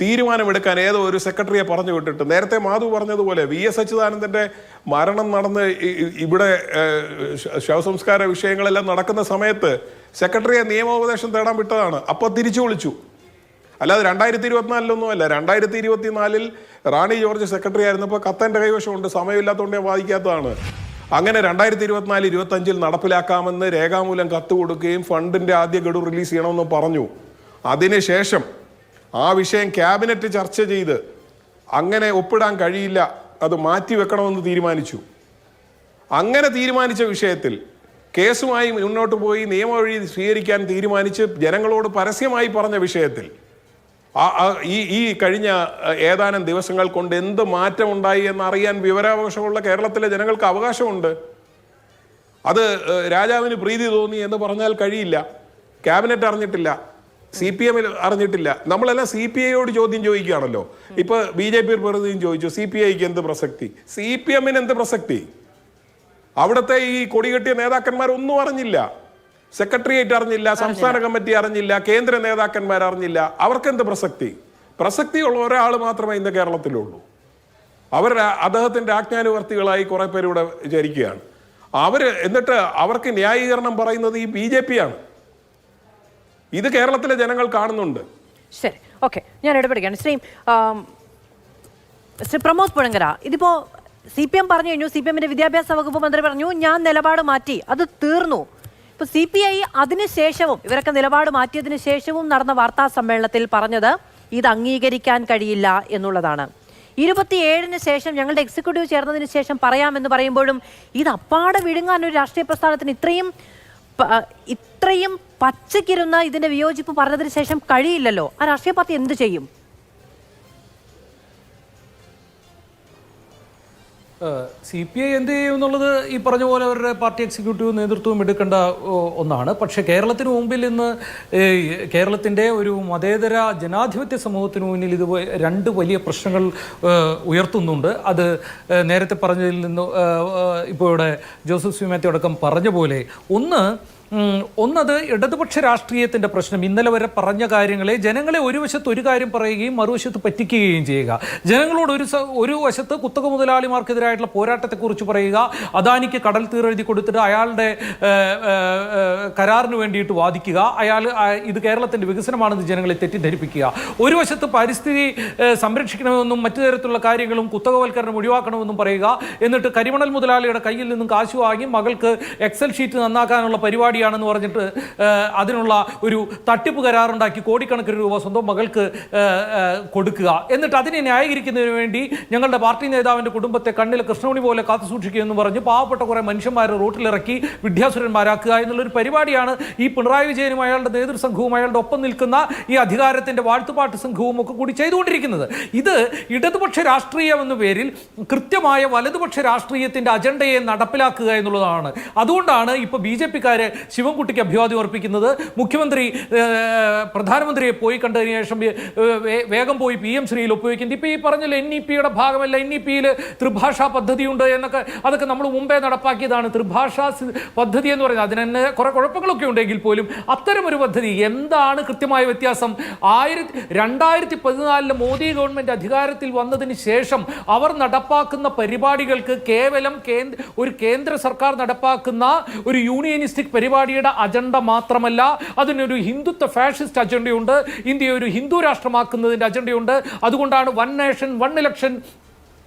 തീരുമാനമെടുക്കാൻ ഏതോ ഒരു സെക്രട്ടറിയെ പറഞ്ഞു വിട്ടിട്ട്, നേരത്തെ മാധു പറഞ്ഞതുപോലെ VS അച്യുതാനന്ദന്റെ മരണം നടന്ന് ഇവിടെ ശവസംസ്കാര വിഷയങ്ങളെല്ലാം നടക്കുന്ന സമയത്ത് സെക്രട്ടറിയെ നിയമോപദേശം തേടാൻ വിട്ടതാണ്. അപ്പോൾ തിരിച്ചു വിളിച്ചു. അല്ലാതെ 2024 അല്ല, 2024 റാണി ജോർജ് സെക്രട്ടറി ആയിരുന്നപ്പോൾ കത്തെൻ്റെ കൈവശമുണ്ട്, സമയമില്ലാത്തതുകൊണ്ട് ഞാൻ വാദിക്കാത്തതാണ്. അങ്ങനെ 2024-25 നടപ്പിലാക്കാമെന്ന് രേഖാമൂലം കത്ത് കൊടുക്കുകയും ഫണ്ടിന്റെ ആദ്യ ഗഡു റിലീസ് ചെയ്യണമെന്ന് പറഞ്ഞു. അതിനുശേഷം ആ വിഷയം ക്യാബിനറ്റ് ചർച്ച ചെയ്ത് അങ്ങനെ ഒപ്പിടാൻ കഴിയില്ല, അത് മാറ്റിവെക്കണമെന്ന് തീരുമാനിച്ചു. അങ്ങനെ തീരുമാനിച്ച വിഷയത്തിൽ കേസുമായി മുന്നോട്ട് പോയി നിയമവഴി സ്വീകരിക്കാൻ തീരുമാനിച്ച് ജനങ്ങളോട് പരസ്യമായി പറഞ്ഞ വിഷയത്തിൽ ഈ കഴിഞ്ഞ ഏതാനും ദിവസങ്ങൾ കൊണ്ട് എന്ത് മാറ്റമുണ്ടായി എന്നറിയാൻ വിവരാവകാശമുള്ള കേരളത്തിലെ ജനങ്ങൾക്ക് അവകാശമുണ്ട്. അത് രാജാവിന് പ്രീതി തോന്നി എന്ന് പറഞ്ഞാൽ കഴിയില്ല. ക്യാബിനറ്റ് അറിഞ്ഞിട്ടില്ല, CPM അറിഞ്ഞിട്ടില്ല. നമ്മളെല്ലാം CPIയോട് ചോദ്യം ചോദിക്കുകയാണല്ലോ. ഇപ്പൊ BJP പ്രതിനിധിയും ചോദിച്ചു CPIക്ക് എന്ത് പ്രസക്തി, CPMന് എന്ത് പ്രസക്തി? അവിടുത്തെ ഈ കൊടികെട്ടിയ നേതാക്കന്മാരൊന്നും അറിഞ്ഞില്ല, സെക്രട്ടേറിയറ്റ് അറിഞ്ഞില്ല, സംസ്ഥാന കമ്മിറ്റി അറിഞ്ഞില്ല, കേന്ദ്ര നേതാക്കന്മാർ അറിഞ്ഞില്ല. അവർക്കെന്ത് പ്രസക്തി? പ്രസക്തിയുള്ള ഒരാൾ മാത്രമേ ഇന്ന് കേരളത്തിലുള്ളൂ. അവർ അദ്ദേഹത്തിന്റെ ആജ്ഞാനുവർത്തികളായി കുറെ പേര് ഇവിടെ വിചാരിക്കുകയാണ്. എന്നിട്ട് അവർക്ക് ന്യായീകരണം പറയുന്നത് ഈ BJP ആണ്. ഇത് കേരളത്തിലെ ജനങ്ങൾ കാണുന്നുണ്ട്. ശരി, ഓക്കെ, ഞാൻ ഇടപെടുകയാണ്. ശ്രീ പ്രമോദ് പുഴങ്കര, ഇതിപ്പോ CPM പറഞ്ഞു കഴിഞ്ഞു, CPMന്റെ വിദ്യാഭ്യാസ വകുപ്പ് മന്ത്രി പറഞ്ഞു ഞാൻ നിലപാട് മാറ്റി, അത് തീർന്നു. ഇപ്പൊ CPI അതിനുശേഷവും ഇവരൊക്കെ നിലപാട് മാറ്റിയതിനു ശേഷവും നടന്ന വാർത്താ സമ്മേളനത്തിൽ പറഞ്ഞത് ഇത് അംഗീകരിക്കാൻ കഴിയില്ല എന്നുള്ളതാണ്. 27-ന് ശേഷം ഞങ്ങളുടെ എക്സിക്യൂട്ടീവ് ചേർന്നതിന് ശേഷം പറയാമെന്ന് പറയുമ്പോഴും ഇത് അപ്പാടെ വിഴുങ്ങാൻ ഒരു രാഷ്ട്രീയ പ്രസ്ഥാനത്തിന് ഇത്രയും പച്ചക്കിരുന്ന ഇതിന്റെ വിയോജിപ്പ് പറഞ്ഞതിന് ശേഷം കഴിയില്ലല്ലോ. ആ രാഷ്ട്രീയ പാർട്ടി എന്ത് ചെയ്യും? CPI എന്ത് ചെയ്യും എന്നുള്ളത് ഈ പറഞ്ഞ പോലെ അവരുടെ പാർട്ടി എക്സിക്യൂട്ടീവ് നേതൃത്വവും എടുക്കേണ്ട ഒന്നാണ്. പക്ഷേ കേരളത്തിന് മുമ്പിൽ ഇന്ന് കേരളത്തിൻ്റെ ഒരു മതേതര ജനാധിപത്യ സമൂഹത്തിന് മുന്നിൽ ഇത് രണ്ട് വലിയ പ്രശ്നങ്ങൾ ഉയർത്തുന്നുണ്ട്. അത് നേരത്തെ പറഞ്ഞതിൽ നിന്ന് ഇപ്പോൾ ഇവിടെ ജോസഫ് സി മാത്യു അടക്കം പറഞ്ഞ പോലെ ഒന്നത് ഇടതുപക്ഷ രാഷ്ട്രീയത്തിൻ്റെ പ്രശ്നം. ഇന്നലെ വരെ പറഞ്ഞ കാര്യങ്ങളെ ജനങ്ങളെ ഒരു വശത്ത് ഒരു കാര്യം പറയുകയും മറുവശത്ത് പറ്റിക്കുകയും ചെയ്യുക, ജനങ്ങളോട് ഒരു വശത്ത് കുത്തക മുതലാളിമാർക്കെതിരായിട്ടുള്ള പോരാട്ടത്തെക്കുറിച്ച് പറയുക, അദാനിക്ക് കടൽ തീരെഴുതി കൊടുത്തിട്ട് അയാളുടെ കരാറിന് വേണ്ടിയിട്ട് വാദിക്കുക, ഇത് കേരളത്തിൻ്റെ വികസനമാണെന്ന് ജനങ്ങളെ തെറ്റിദ്ധരിപ്പിക്കുക. ഒരു വശത്ത് പരിസ്ഥിതി സംരക്ഷിക്കണമെന്നും മറ്റു തരത്തിലുള്ള കാര്യങ്ങളും കുത്തകവൽക്കരണം ഒഴിവാക്കണമെന്നും പറയുക, എന്നിട്ട് കരിമണൽ മുതലാളിയുടെ കയ്യിൽ നിന്നും കാശ് വാങ്ങി മകൾക്ക് എക്സൽ ഷീറ്റ് നന്നാക്കാനുള്ള പരിപാടി പരിപാടിയാണെന്ന് പറഞ്ഞിട്ട് അതിനുള്ള ഒരു തട്ടിപ്പ് കരാറുണ്ടാക്കി കോടിക്കണക്കിന് രൂപ സ്വന്തം മകൾക്ക് കൊടുക്കുക, എന്നിട്ട് അതിനെ ന്യായീകരിക്കുന്നതിന് വേണ്ടി ഞങ്ങളുടെ പാർട്ടി നേതാവിൻ്റെ കുടുംബത്തെ കണ്ണിൽ കൃഷ്ണമണി പോലെ കാത്തു സൂക്ഷിക്കുമെന്ന് പറഞ്ഞ് പാവപ്പെട്ട കുറേ മനുഷ്യന്മാരെ റോട്ടിലിറക്കി വിദ്യാസുരന്മാരാക്കുക എന്നുള്ളൊരു പരിപാടിയാണ് ഈ പിണറായി വിജയനും അയാളുടെ നേതൃസംഘവും അയാളുടെ ഒപ്പം നിൽക്കുന്ന ഈ അധികാരത്തിൻ്റെ വാഴ്ത്തുപാട്ട് സംഘവും ഒക്കെ കൂടി ചെയ്തുകൊണ്ടിരിക്കുന്നത്. ഇത് ഇടതുപക്ഷ രാഷ്ട്രീയം എന്ന പേരിൽ കൃത്യമായ വലതുപക്ഷ രാഷ്ട്രീയത്തിൻ്റെ അജണ്ടയെ നടപ്പിലാക്കുക എന്നുള്ളതാണ്. അതുകൊണ്ടാണ് ഇപ്പോൾ BJP-ക്കാര് ശിവൻകുട്ടിക്ക് അഭിവാദ്യം അർപ്പിക്കുന്നത്. മുഖ്യമന്ത്രി പ്രധാനമന്ത്രിയെ പോയി കണ്ടതിന് ശേഷം വേഗം പോയി PM ശ്രീയിൽ ഒപ്പുവെക്കുന്നത്. ഇപ്പോൾ ഈ പറഞ്ഞല്ലോ NEP-യുടെ ഭാഗമല്ല, NEP-യിൽ ത്രിഭാഷാ പദ്ധതിയുണ്ട് എന്നൊക്കെ, അതൊക്കെ നമ്മൾ മുമ്പേ നടപ്പാക്കിയതാണ്. ത്രിഭാഷാ പദ്ധതി എന്ന് പറയുന്നത് അതിന് തന്നെ കുറേ കുഴപ്പങ്ങളൊക്കെ ഉണ്ടെങ്കിൽ പോലും അത്തരമൊരു പദ്ധതി എന്താണ് കൃത്യമായ വ്യത്യാസം? 2014 മോദി ഗവൺമെന്റ് അധികാരത്തിൽ വന്നതിന് ശേഷം അവർ നടപ്പാക്കുന്ന പരിപാടികൾക്ക് കേവലം ഒരു കേന്ദ്ര സർക്കാർ നടപ്പാക്കുന്ന ഒരു യൂണിയനിസ്റ്റിക് പരിപാടിയുടെ അജണ്ട മാത്രമല്ല, അതിനൊരു ഹിന്ദുത്വ ഫാഷിസ്റ്റ് അജണ്ടയുണ്ട്. ഇന്ത്യയെ ഒരു ഹിന്ദു രാഷ്ട്രമാക്കുന്നതിൻ്റെ അജണ്ടയുണ്ട്. അതുകൊണ്ടാണ് 1 നേഷൻ 1 ഇലക്ഷൻ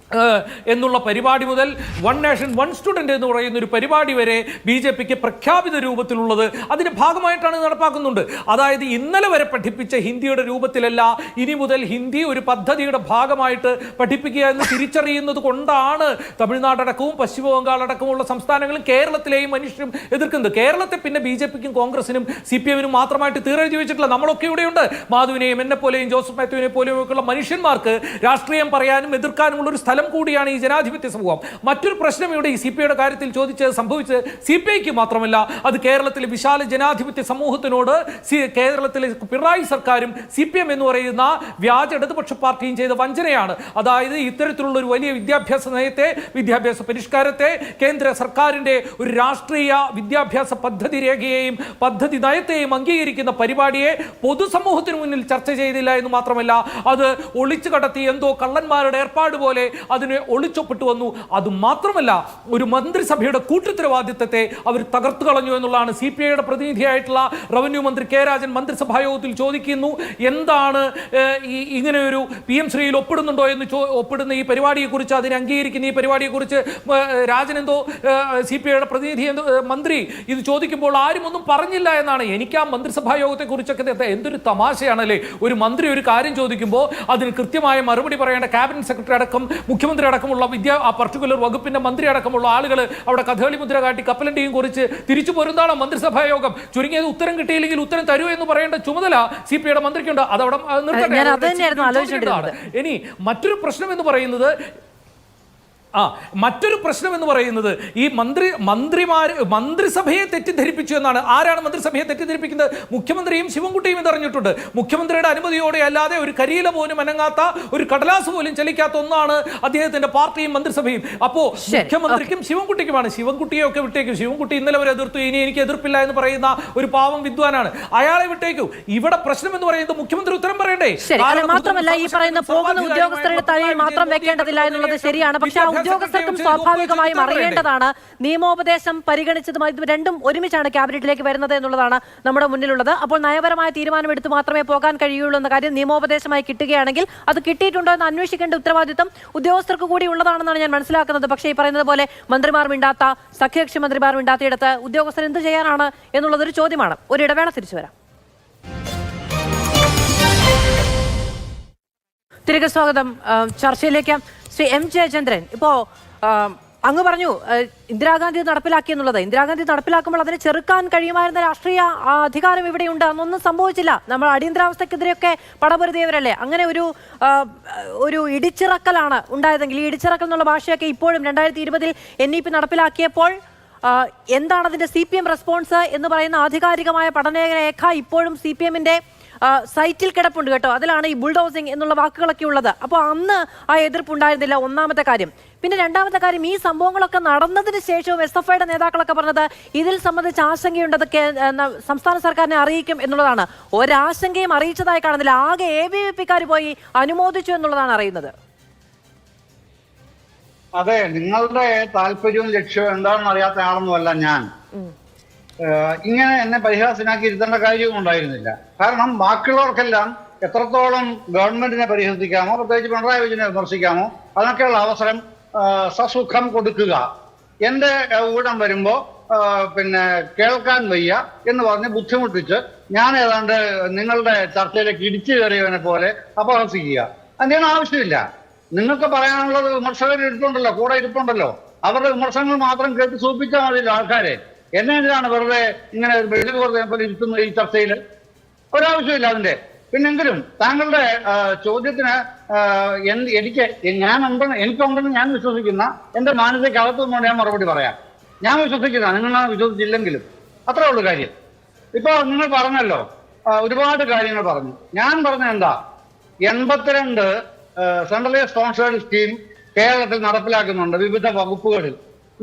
എന്നുള്ള പരിപാടി മുതൽ 1 നേഷൻ 1 സ്റ്റുഡൻറ് എന്ന് പറയുന്ന ഒരു പരിപാടി വരെ BJP-ക്ക് പ്രഖ്യാപിത രൂപത്തിലുള്ളത് അതിൻ്റെ ഭാഗമായിട്ടാണ് നടപ്പാക്കുന്നുണ്ട്. അതായത് ഇന്നലെ വരെ പഠിപ്പിച്ച ഹിന്ദിയുടെ രൂപത്തിലല്ല, ഇനി മുതൽ ഹിന്ദി ഒരു പദ്ധതിയുടെ ഭാഗമായിട്ട് പഠിപ്പിക്കുക എന്ന് തിരിച്ചറിയുന്നത് കൊണ്ടാണ് തമിഴ്നാടടക്കവും പശ്ചിമ ബംഗാൾ അടക്കമുള്ള സംസ്ഥാനങ്ങളും കേരളത്തിലെയും മനുഷ്യരും എതിർക്കുന്നത്. കേരളത്തെ പിന്നെ BJP-ക്കും കോൺഗ്രസിനും CPM-നും മാത്രമായിട്ട് തീരെഴുതി വെച്ചിട്ടില്ല. നമ്മളൊക്കെ ഇവിടെയുണ്ട്. മാധുവിനെയും എന്നെപ്പോലെയും ജോസഫ് മാത്യുവിനെ പോലെയും ഒക്കെയുള്ള മനുഷ്യന്മാർക്ക് രാഷ്ട്രീയം പറയാനും എതിർക്കാനുമുള്ള ഒരു സ്ഥലം കൂടിയാണ് ഈ ജനാധിപത്യ സമൂഹം. മറ്റൊരു പ്രശ്നം ഇവിടെ ഈ CPI-യുടെ കാര്യത്തിൽ സംഭവിച്ചത് CPI-ക്ക് മാത്രമല്ല, അത് കേരളത്തിലെ വിശാല ജനാധിപത്യ സമൂഹത്തിനോട് കേരളത്തിലെ പിണറായി സർക്കാരും CPM എന്ന് പറയുന്ന വ്യാജ ഇടതുപക്ഷ പാർട്ടിയും ചെയ്ത വഞ്ചനയാണ്. അതായത് ഇത്തരത്തിലുള്ള ഒരു വലിയ വിദ്യാഭ്യാസ നയത്തെ, വിദ്യാഭ്യാസ പരിഷ്കാരത്തെ, കേന്ദ്ര സർക്കാരിൻ്റെ ഒരു രാഷ്ട്രീയ വിദ്യാഭ്യാസ പദ്ധതി രേഖയെയും പദ്ധതി നയത്തെയും അംഗീകരിക്കുന്ന പരിപാടിയെ പൊതുസമൂഹത്തിന് മുന്നിൽ ചർച്ച ചെയ്തില്ല എന്ന് മാത്രമല്ല, അത് ഒളിച്ചു കടത്തി എന്തോ കള്ളന്മാരുടെ ഏർപ്പാട് പോലെ അതിനെ ഒളിച്ചൊപ്പിട്ട് വന്നു. അതുമാത്രമല്ല, ഒരു മന്ത്രിസഭയുടെ കൂട്ടുത്തരവാദിത്തത്തെ അവർ തകർത്തു കളഞ്ഞു എന്നുള്ളതാണ്. CPI-യുടെ പ്രതിനിധിയായിട്ടുള്ള റവന്യൂ മന്ത്രി K. രാജൻ മന്ത്രിസഭാ യോഗത്തിൽ ചോദിക്കുന്നു, എന്താണ് ഇങ്ങനെ ഒരു PM ശ്രീയിൽ ഒപ്പിടുന്നുണ്ടോ എന്ന് ഒപ്പിടുന്ന ഈ പരിപാടിയെക്കുറിച്ച്, അതിനെ അംഗീകരിക്കുന്ന ഈ പരിപാടിയെക്കുറിച്ച് രാജൻ എന്തോ CPI-യുടെ പ്രതിനിധി മന്ത്രി ഇത് ചോദിക്കുമ്പോൾ ആരും ഒന്നും പറഞ്ഞില്ല എന്നാണ്. എനിക്ക് ആ മന്ത്രിസഭാ യോഗത്തെക്കുറിച്ചൊക്കെ എന്തൊരു തമാശയാണല്ലേ. ഒരു മന്ത്രി ഒരു കാര്യം ചോദിക്കുമ്പോൾ അതിന് കൃത്യമായ മറുപടി പറയേണ്ട ക്യാബിനറ്റ് സെക്രട്ടറി അടക്കം മുഖ്യമന്ത്രി അടക്കമുള്ള ആ പർട്ടിക്കുലർ വകുപ്പിന്റെ മന്ത്രി അടക്കമുള്ള ആളുകൾ അവിടെ കഥകളി മുദ്ര കാട്ടി കപ്പലണ്ടിയും കുറിച്ച് തിരിച്ചു പോരുന്നതാണ് മന്ത്രിസഭാ യോഗം. ചുരുങ്ങിയത് ഉത്തരം കിട്ടിയില്ലെങ്കിൽ ഉത്തരം തരൂ എന്ന് പറയേണ്ട ചുമതല CPI-യുടെ മന്ത്രിക്കുണ്ട്. അതവിടെ നിർത്തട്ടെ. ഇനി മറ്റൊരു പ്രശ്നം എന്ന് പറയുന്നത് ഈ മന്ത്രിസഭയെ തെറ്റിദ്ധരിപ്പിച്ചു എന്നാണ്. ആരാണ് മന്ത്രിസഭയെ തെറ്റിദ്ധരിപ്പിക്കുന്നത്? മുഖ്യമന്ത്രിയും ശിവൻകുട്ടിയും ഇതറിഞ്ഞിട്ടുണ്ട്. മുഖ്യമന്ത്രിയുടെ അനുമതിയോടെ അല്ലാതെ ഒരു കരിയില പോലും അനങ്ങാത്ത, ഒരു കടലാസ് പോലും ചലിക്കാത്ത ഒന്നാണ് അദ്ദേഹത്തിന്റെ പാർട്ടിയും മന്ത്രിസഭയും. അപ്പോ മുഖ്യമന്ത്രിക്കും ശിവൻകുട്ടിക്കുമാണ്. ശിവൻകുട്ടിയെ ഒക്കെ വിട്ടേക്കും. ശിവൻകുട്ടി ഇന്നലെ വരെ എതിർത്തു, ഇനി എനിക്ക് എതിർപ്പില്ല എന്ന് പറയുന്ന ഒരു പാവം വിദ്വാനാണ്. അയാളെ വിട്ടേക്കൂ. ഇവിടെ പ്രശ്നം എന്ന് പറയുന്നത് മുഖ്യമന്ത്രി ഉത്തരം പറയണ്ടേ. മാത്രമല്ല, ഈ പറയുന്ന പോകുന്ന ഉദ്യോഗസ്ഥരുടെ തലയിൽ മാത്രം വെക്കേണ്ടതില്ല എന്നുള്ളത് ശരിയാണ്. പക്ഷേ ഉദ്യോഗസ്ഥർക്കും സ്വാഭാവികമായും അറിയേണ്ടതാണ്. നിയമോപദേശം പരിഗണിച്ചതുമായി രണ്ടും ഒരുമിച്ചാണ് ക്യാബിനറ്റിലേക്ക് വരുന്നത് എന്നുള്ളതാണ് നമ്മുടെ മുന്നിലുള്ളത്. അപ്പോൾ നയപരമായ തീരുമാനമെടുത്ത് മാത്രമേ പോകാൻ കഴിയുള്ളൂ എന്ന കാര്യം നിയമോപദേശമായി കിട്ടുകയാണെങ്കിൽ അത് കിട്ടിയിട്ടുണ്ടോ എന്ന് അന്വേഷിക്കേണ്ട ഉത്തരവാദിത്തം ഉദ്യോഗസ്ഥർക്ക് കൂടി ഉള്ളതാണെന്നാണ് ഞാൻ മനസ്സിലാക്കുന്നത്. പക്ഷേ ഈ പറയുന്നത് പോലെ മന്ത്രിമാർ മിണ്ടാത്ത, സഖ്യകക്ഷി മന്ത്രിമാർ മിണ്ടാത്തയിടത്ത് ഉദ്യോഗസ്ഥർ എന്ത് ചെയ്യാനാണ് എന്നുള്ളതൊരു ചോദ്യമാണ്. ഒരു ഇടവേള, തിരിച്ചു വരാം. തിരികെ സ്വാഗതം. ചർച്ചയിലേക്ക് ശ്രീ M. ജയചന്ദ്രൻ, ഇപ്പോൾ അങ്ങ് പറഞ്ഞു ഇന്ദിരാഗാന്ധി നടപ്പിലാക്കിയെന്നുള്ളത്. ഇന്ദിരാഗാന്ധി നടപ്പിലാക്കുമ്പോൾ അതിനെ ചെറുക്കാൻ കഴിയുമായിരുന്ന രാഷ്ട്രീയ അധികാരം ഇവിടെയുണ്ട്. അന്നൊന്നും സംഭവിച്ചില്ല. നമ്മൾ അടിയന്തരാവസ്ഥക്കെതിരെയൊക്കെ പടപൊരുതിയവരല്ലേ. അങ്ങനെ ഒരു ഇടിച്ചിറക്കലാണ് ഉണ്ടായതെങ്കിൽ ഈ ഇടിച്ചിറക്കൽ എന്നുള്ള ഭാഷയൊക്കെ ഇപ്പോഴും 2020 NEP നടപ്പിലാക്കിയപ്പോൾ എന്താണ് അതിന്റെ CPM റെസ്പോൺസ് എന്ന് പറയുന്ന ആധികാരികമായ പഠനരേഖ ഇപ്പോഴും CPM-ന്റെ സൈറ്റിൽ കിടപ്പുണ്ട് കേട്ടോ. അതിലാണ് ഈ ബുൾഡോസിംഗ് എന്നുള്ള വാക്കുകളൊക്കെ ഉള്ളത്. അപ്പോൾ അന്ന് ആ എതിർപ്പുണ്ടായിരുന്നില്ല, ഒന്നാമത്തെ കാര്യം. പിന്നെ രണ്ടാമത്തെ കാര്യം, ഈ സംഭവങ്ങളൊക്കെ നടന്നതിന് ശേഷവും SFIയുടെ നേതാക്കളൊക്കെ പറഞ്ഞത് ഇതിൽ സംബന്ധിച്ച് ആശങ്കയുണ്ട്, സംസ്ഥാന സർക്കാരിനെ അറിയിക്കും എന്നുള്ളതാണ്. ഒരാശങ്കയും അറിയിച്ചതായി കാണുന്നില്ല. ആകെ ABVP-ക്കാർ പോയി അനുമോദിച്ചു എന്നുള്ളതാണ് അറിയുന്നത്. അതെ, നിങ്ങളുടെ താല്പര്യവും ലക്ഷ്യവും എന്താണെന്ന് അറിയാത്ത ആളൊന്നുമല്ല ഞാൻ. ഇങ്ങനെ എന്നെ പരിഹാസനാക്കി ഇരുത്തേണ്ട കാര്യവും ഉണ്ടായിരുന്നില്ല. കാരണം ബാക്കിയുള്ളവർക്കെല്ലാം എത്രത്തോളം ഗവൺമെന്റിനെ പരിഹസിക്കാമോ, പ്രത്യേകിച്ച് പിണറായി വിജയനെ വിമർശിക്കാമോ, അതിനൊക്കെയുള്ള അവസരം സസുഖം കൊടുക്കുക. എന്റെ ഊഴം വരുമ്പോ പിന്നെ കേൾക്കാൻ വയ്യ എന്ന് പറഞ്ഞ് ബുദ്ധിമുട്ടിച്ച് ഞാൻ ഏതാണ്ട് നിങ്ങളുടെ ചർച്ചയിലേക്ക് ഇടിച്ചു കയറിയവനെ പോലെ അപഹസിക്കുക. അതിന്റെ ആവശ്യമില്ല. നിങ്ങൾക്ക് പറയാനുള്ളത് വിമർശകർ ഇരിപ്പുണ്ടല്ലോ, കൂടെ ഇരിപ്പുണ്ടല്ലോ, അവരുടെ വിമർശനങ്ങൾ മാത്രം കേട്ട് സൂപ്പിച്ചാൽ മതിയല്ലോ ആൾക്കാരെ. എന്നെ എന്തിനാണ് വെറുതെ ഇങ്ങനെ വെള്ളി പോലെ ഇരുത്തുന്നത് ഈ ചർച്ചയിൽ? ഒരാവശ്യമില്ല അതിന്റെ. പിന്നെങ്കിലും താങ്കളുടെ ചോദ്യത്തിന് എനിക്കുണ്ടെന്ന് ഞാൻ വിശ്വസിക്കുന്ന എന്റെ മാനസികകത്തുനിന്ന് ഞാൻ മറുപടി പറയാം. ഞാൻ വിശ്വസിക്കുന്ന, നിങ്ങളാണ് വിശ്വസിച്ചില്ലെങ്കിലും, അത്രേ ഉള്ളൂ കാര്യം. ഇപ്പൊ നിങ്ങൾ പറഞ്ഞല്ലോ, ഒരുപാട് കാര്യങ്ങൾ പറഞ്ഞു. ഞാൻ പറഞ്ഞ എന്താ, 82 സെൻട്രലൈസ് സ്പോൺസേർഡ് സ്കീം കേരളത്തിൽ നടപ്പിലാക്കുന്നുണ്ട് വിവിധ വകുപ്പുകളിൽ.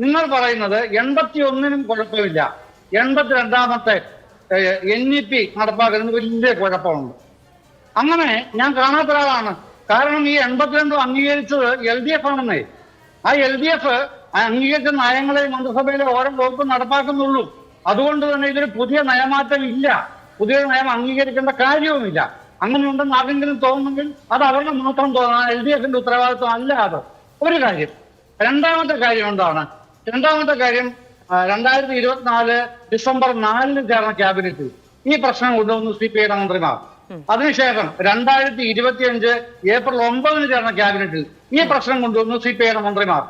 നിങ്ങൾ പറയുന്നത് 81-നും കുഴപ്പമില്ല, 82-ാമത്തെ NEP നടപ്പാക്കുന്നതിന് വലിയ കുഴപ്പമുണ്ട്. അങ്ങനെ ഞാൻ കാണാത്ത ഒരാളാണ്. കാരണം ഈ 82 അംഗീകരിച്ചത് LDF ആണെന്നേ. ആ LDF അംഗീകരിച്ച നയങ്ങളെ മന്ത്രിസഭയിലെ ഓരോ വകുപ്പും നടപ്പാക്കുന്നുള്ളൂ. അതുകൊണ്ട് തന്നെ ഇതിന് പുതിയ നയമാറ്റം ഇല്ല, പുതിയ നയം അംഗീകരിക്കേണ്ട കാര്യവുമില്ല. അങ്ങനെ ഉണ്ടെന്ന് ആരെങ്കിലും തോന്നുമെങ്കിൽ അത് അവരുടെ മാത്രം തോന്നാൻ LDFന്റെ ഉത്തരവാദിത്വം അല്ല അത്. ഒരു കാര്യം. രണ്ടാമത്തെ കാര്യം എന്താണ്? രണ്ടാമത്തെ കാര്യം, 2024 ഡിസംബർ 4 ചേർന്ന ക്യാബിനറ്റിൽ ഈ പ്രശ്നം കൊണ്ടുവന്നു CPIയുടെ മന്ത്രിമാർ. അതിനുശേഷം 2025 ഏപ്രിൽ 9 ചേർന്ന ക്യാബിനറ്റിൽ ഈ പ്രശ്നം കൊണ്ടുവന്നു CPIയുടെ മന്ത്രിമാർ.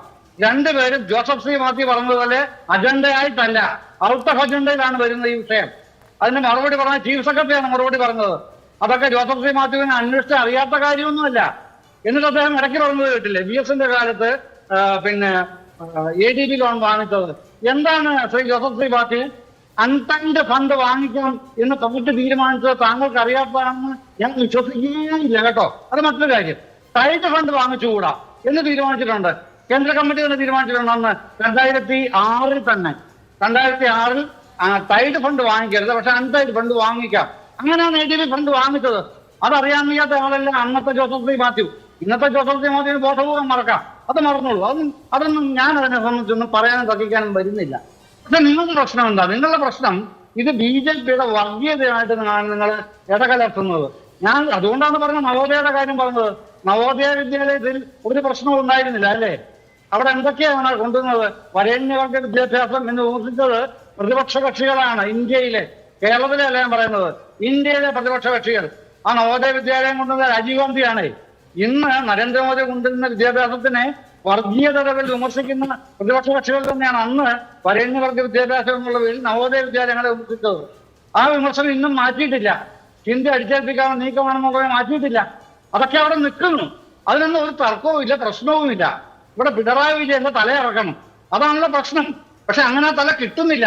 രണ്ടുപേരും ജോസഫ് സി മാത്യു പറഞ്ഞതുപോലെ അജണ്ടയായിട്ടല്ല, ഔട്ട് ഓഫ് അജണ്ടയിലാണ് വരുന്നത് ഈ വിഷയം. അതിന് മറുപടി പറഞ്ഞ ചീഫ് സെക്രട്ടറിയാണ് മറുപടി പറഞ്ഞത്. അതൊക്കെ ജോസഫ് സി മാത്യുവിനെ അന്വേഷിച്ച് അറിയാത്ത കാര്യമൊന്നുമല്ല. എന്നിട്ട് അദ്ദേഹം ഇടയ്ക്ക് പറഞ്ഞത് കേട്ടില്ലേ, VS-ന്റെ കാലത്ത് പിന്നെ ADB ലോൺ വാങ്ങിച്ചത്. എന്താണ് Shri Joseph C Mathew untied fund വാങ്ങിക്കണം എന്ന് കമ്മിറ്റി തീരുമാനിച്ചത് താങ്കൾക്ക് അറിയാത്തതാണെന്ന് ഞാൻ വിശ്വസിക്കുകയില്ല കേട്ടോ. അത് മറ്റൊരു കാര്യം. ടൈറ്റ് ഫണ്ട് വാങ്ങിച്ചുകൂടാ എന്ന് തീരുമാനിച്ചിട്ടുണ്ട്, കേന്ദ്ര കമ്മിറ്റി തന്നെ തീരുമാനിച്ചിട്ടുണ്ട്. അന്ന് 2006 തന്നെ, 2006 ടൈറ്റ് ഫണ്ട് വാങ്ങിക്കരുത്, പക്ഷെ അൺടൈറ്റ് ഫണ്ട് വാങ്ങിക്കാം. അങ്ങനെയാണ് ADB ഫണ്ട് വാങ്ങിച്ചത്. അതറിയാൻ വയ്യാത്ത ആളല്ല അന്നത്തെ ജോസഫ് സി മാത്യു. ഇന്നത്തെ ജോസഫ് സി മാത്യുവിന് ബോധപൂർവ്വം മറക്കാം, അത് മറന്നോളൂ. അതൊന്നും ഞാൻ അതിനെ സംബന്ധിച്ചൊന്നും പറയാനും തർക്കിക്കാനും വരുന്നില്ല. പക്ഷെ നിങ്ങളുടെ പ്രശ്നം എന്താ? നിങ്ങളുടെ പ്രശ്നം ഇത് BJPയുടെ വർഗീയതയായിട്ട് നിങ്ങൾ ഇടകലർത്തുന്നത്. ഞാൻ അതുകൊണ്ടാണ് പറഞ്ഞത്, നവോദയയുടെ കാര്യം പറഞ്ഞത്. നവോദയ വിദ്യാലയത്തിൽ ഒരു പ്രശ്നവും ഉണ്ടായിരുന്നില്ല അല്ലേ? അവിടെ എന്തൊക്കെയാണ് കൊണ്ടുവന്നത്? വരേണ്യവർഗ വിദ്യാഭ്യാസം എന്ന് വിമർശിച്ചത് പ്രതിപക്ഷ കക്ഷികളാണ് ഇന്ത്യയിലെ. കേരളത്തിലെ അല്ല ഞാൻ പറയുന്നത്, ഇന്ത്യയിലെ പ്രതിപക്ഷ കക്ഷികൾ. ആ നവോദയ വിദ്യാലയം കൊണ്ടുവന്ന രാജീവ് ഗാന്ധിയാണ്. ഇന്ന് നരേന്ദ്രമോദി കൊണ്ടുവരുന്ന വിദ്യാഭ്യാസത്തിനെ വർഗീയതകൾ വിമർശിക്കുന്ന പ്രതിപക്ഷ കക്ഷികൾ തന്നെയാണ് അന്ന് വരേണ്യവർഗ വിദ്യാഭ്യാസം എന്നുള്ള പേരിൽ നവോദയ വിദ്യാലയങ്ങളെ വിമർശിച്ചത്. ആ വിമർശനം ഇന്നും മാറ്റിയിട്ടില്ല. ഹിന്ദി അടിച്ചേൽപ്പിക്കാനുള്ള നീക്കമാണെന്നുള്ളത് മാറ്റിയിട്ടില്ല. അതൊക്കെ അവിടെ നിൽക്കുന്നു. അതിനൊന്നും ഒരു തർക്കവും ഇല്ല, പ്രശ്നവുമില്ല. ഇവിടെ പിണറായി വിജയന്റെ തലയിറക്കണം, അതാണല്ലോ പ്രശ്നം. പക്ഷെ അങ്ങനെ തല കിട്ടുന്നില്ല.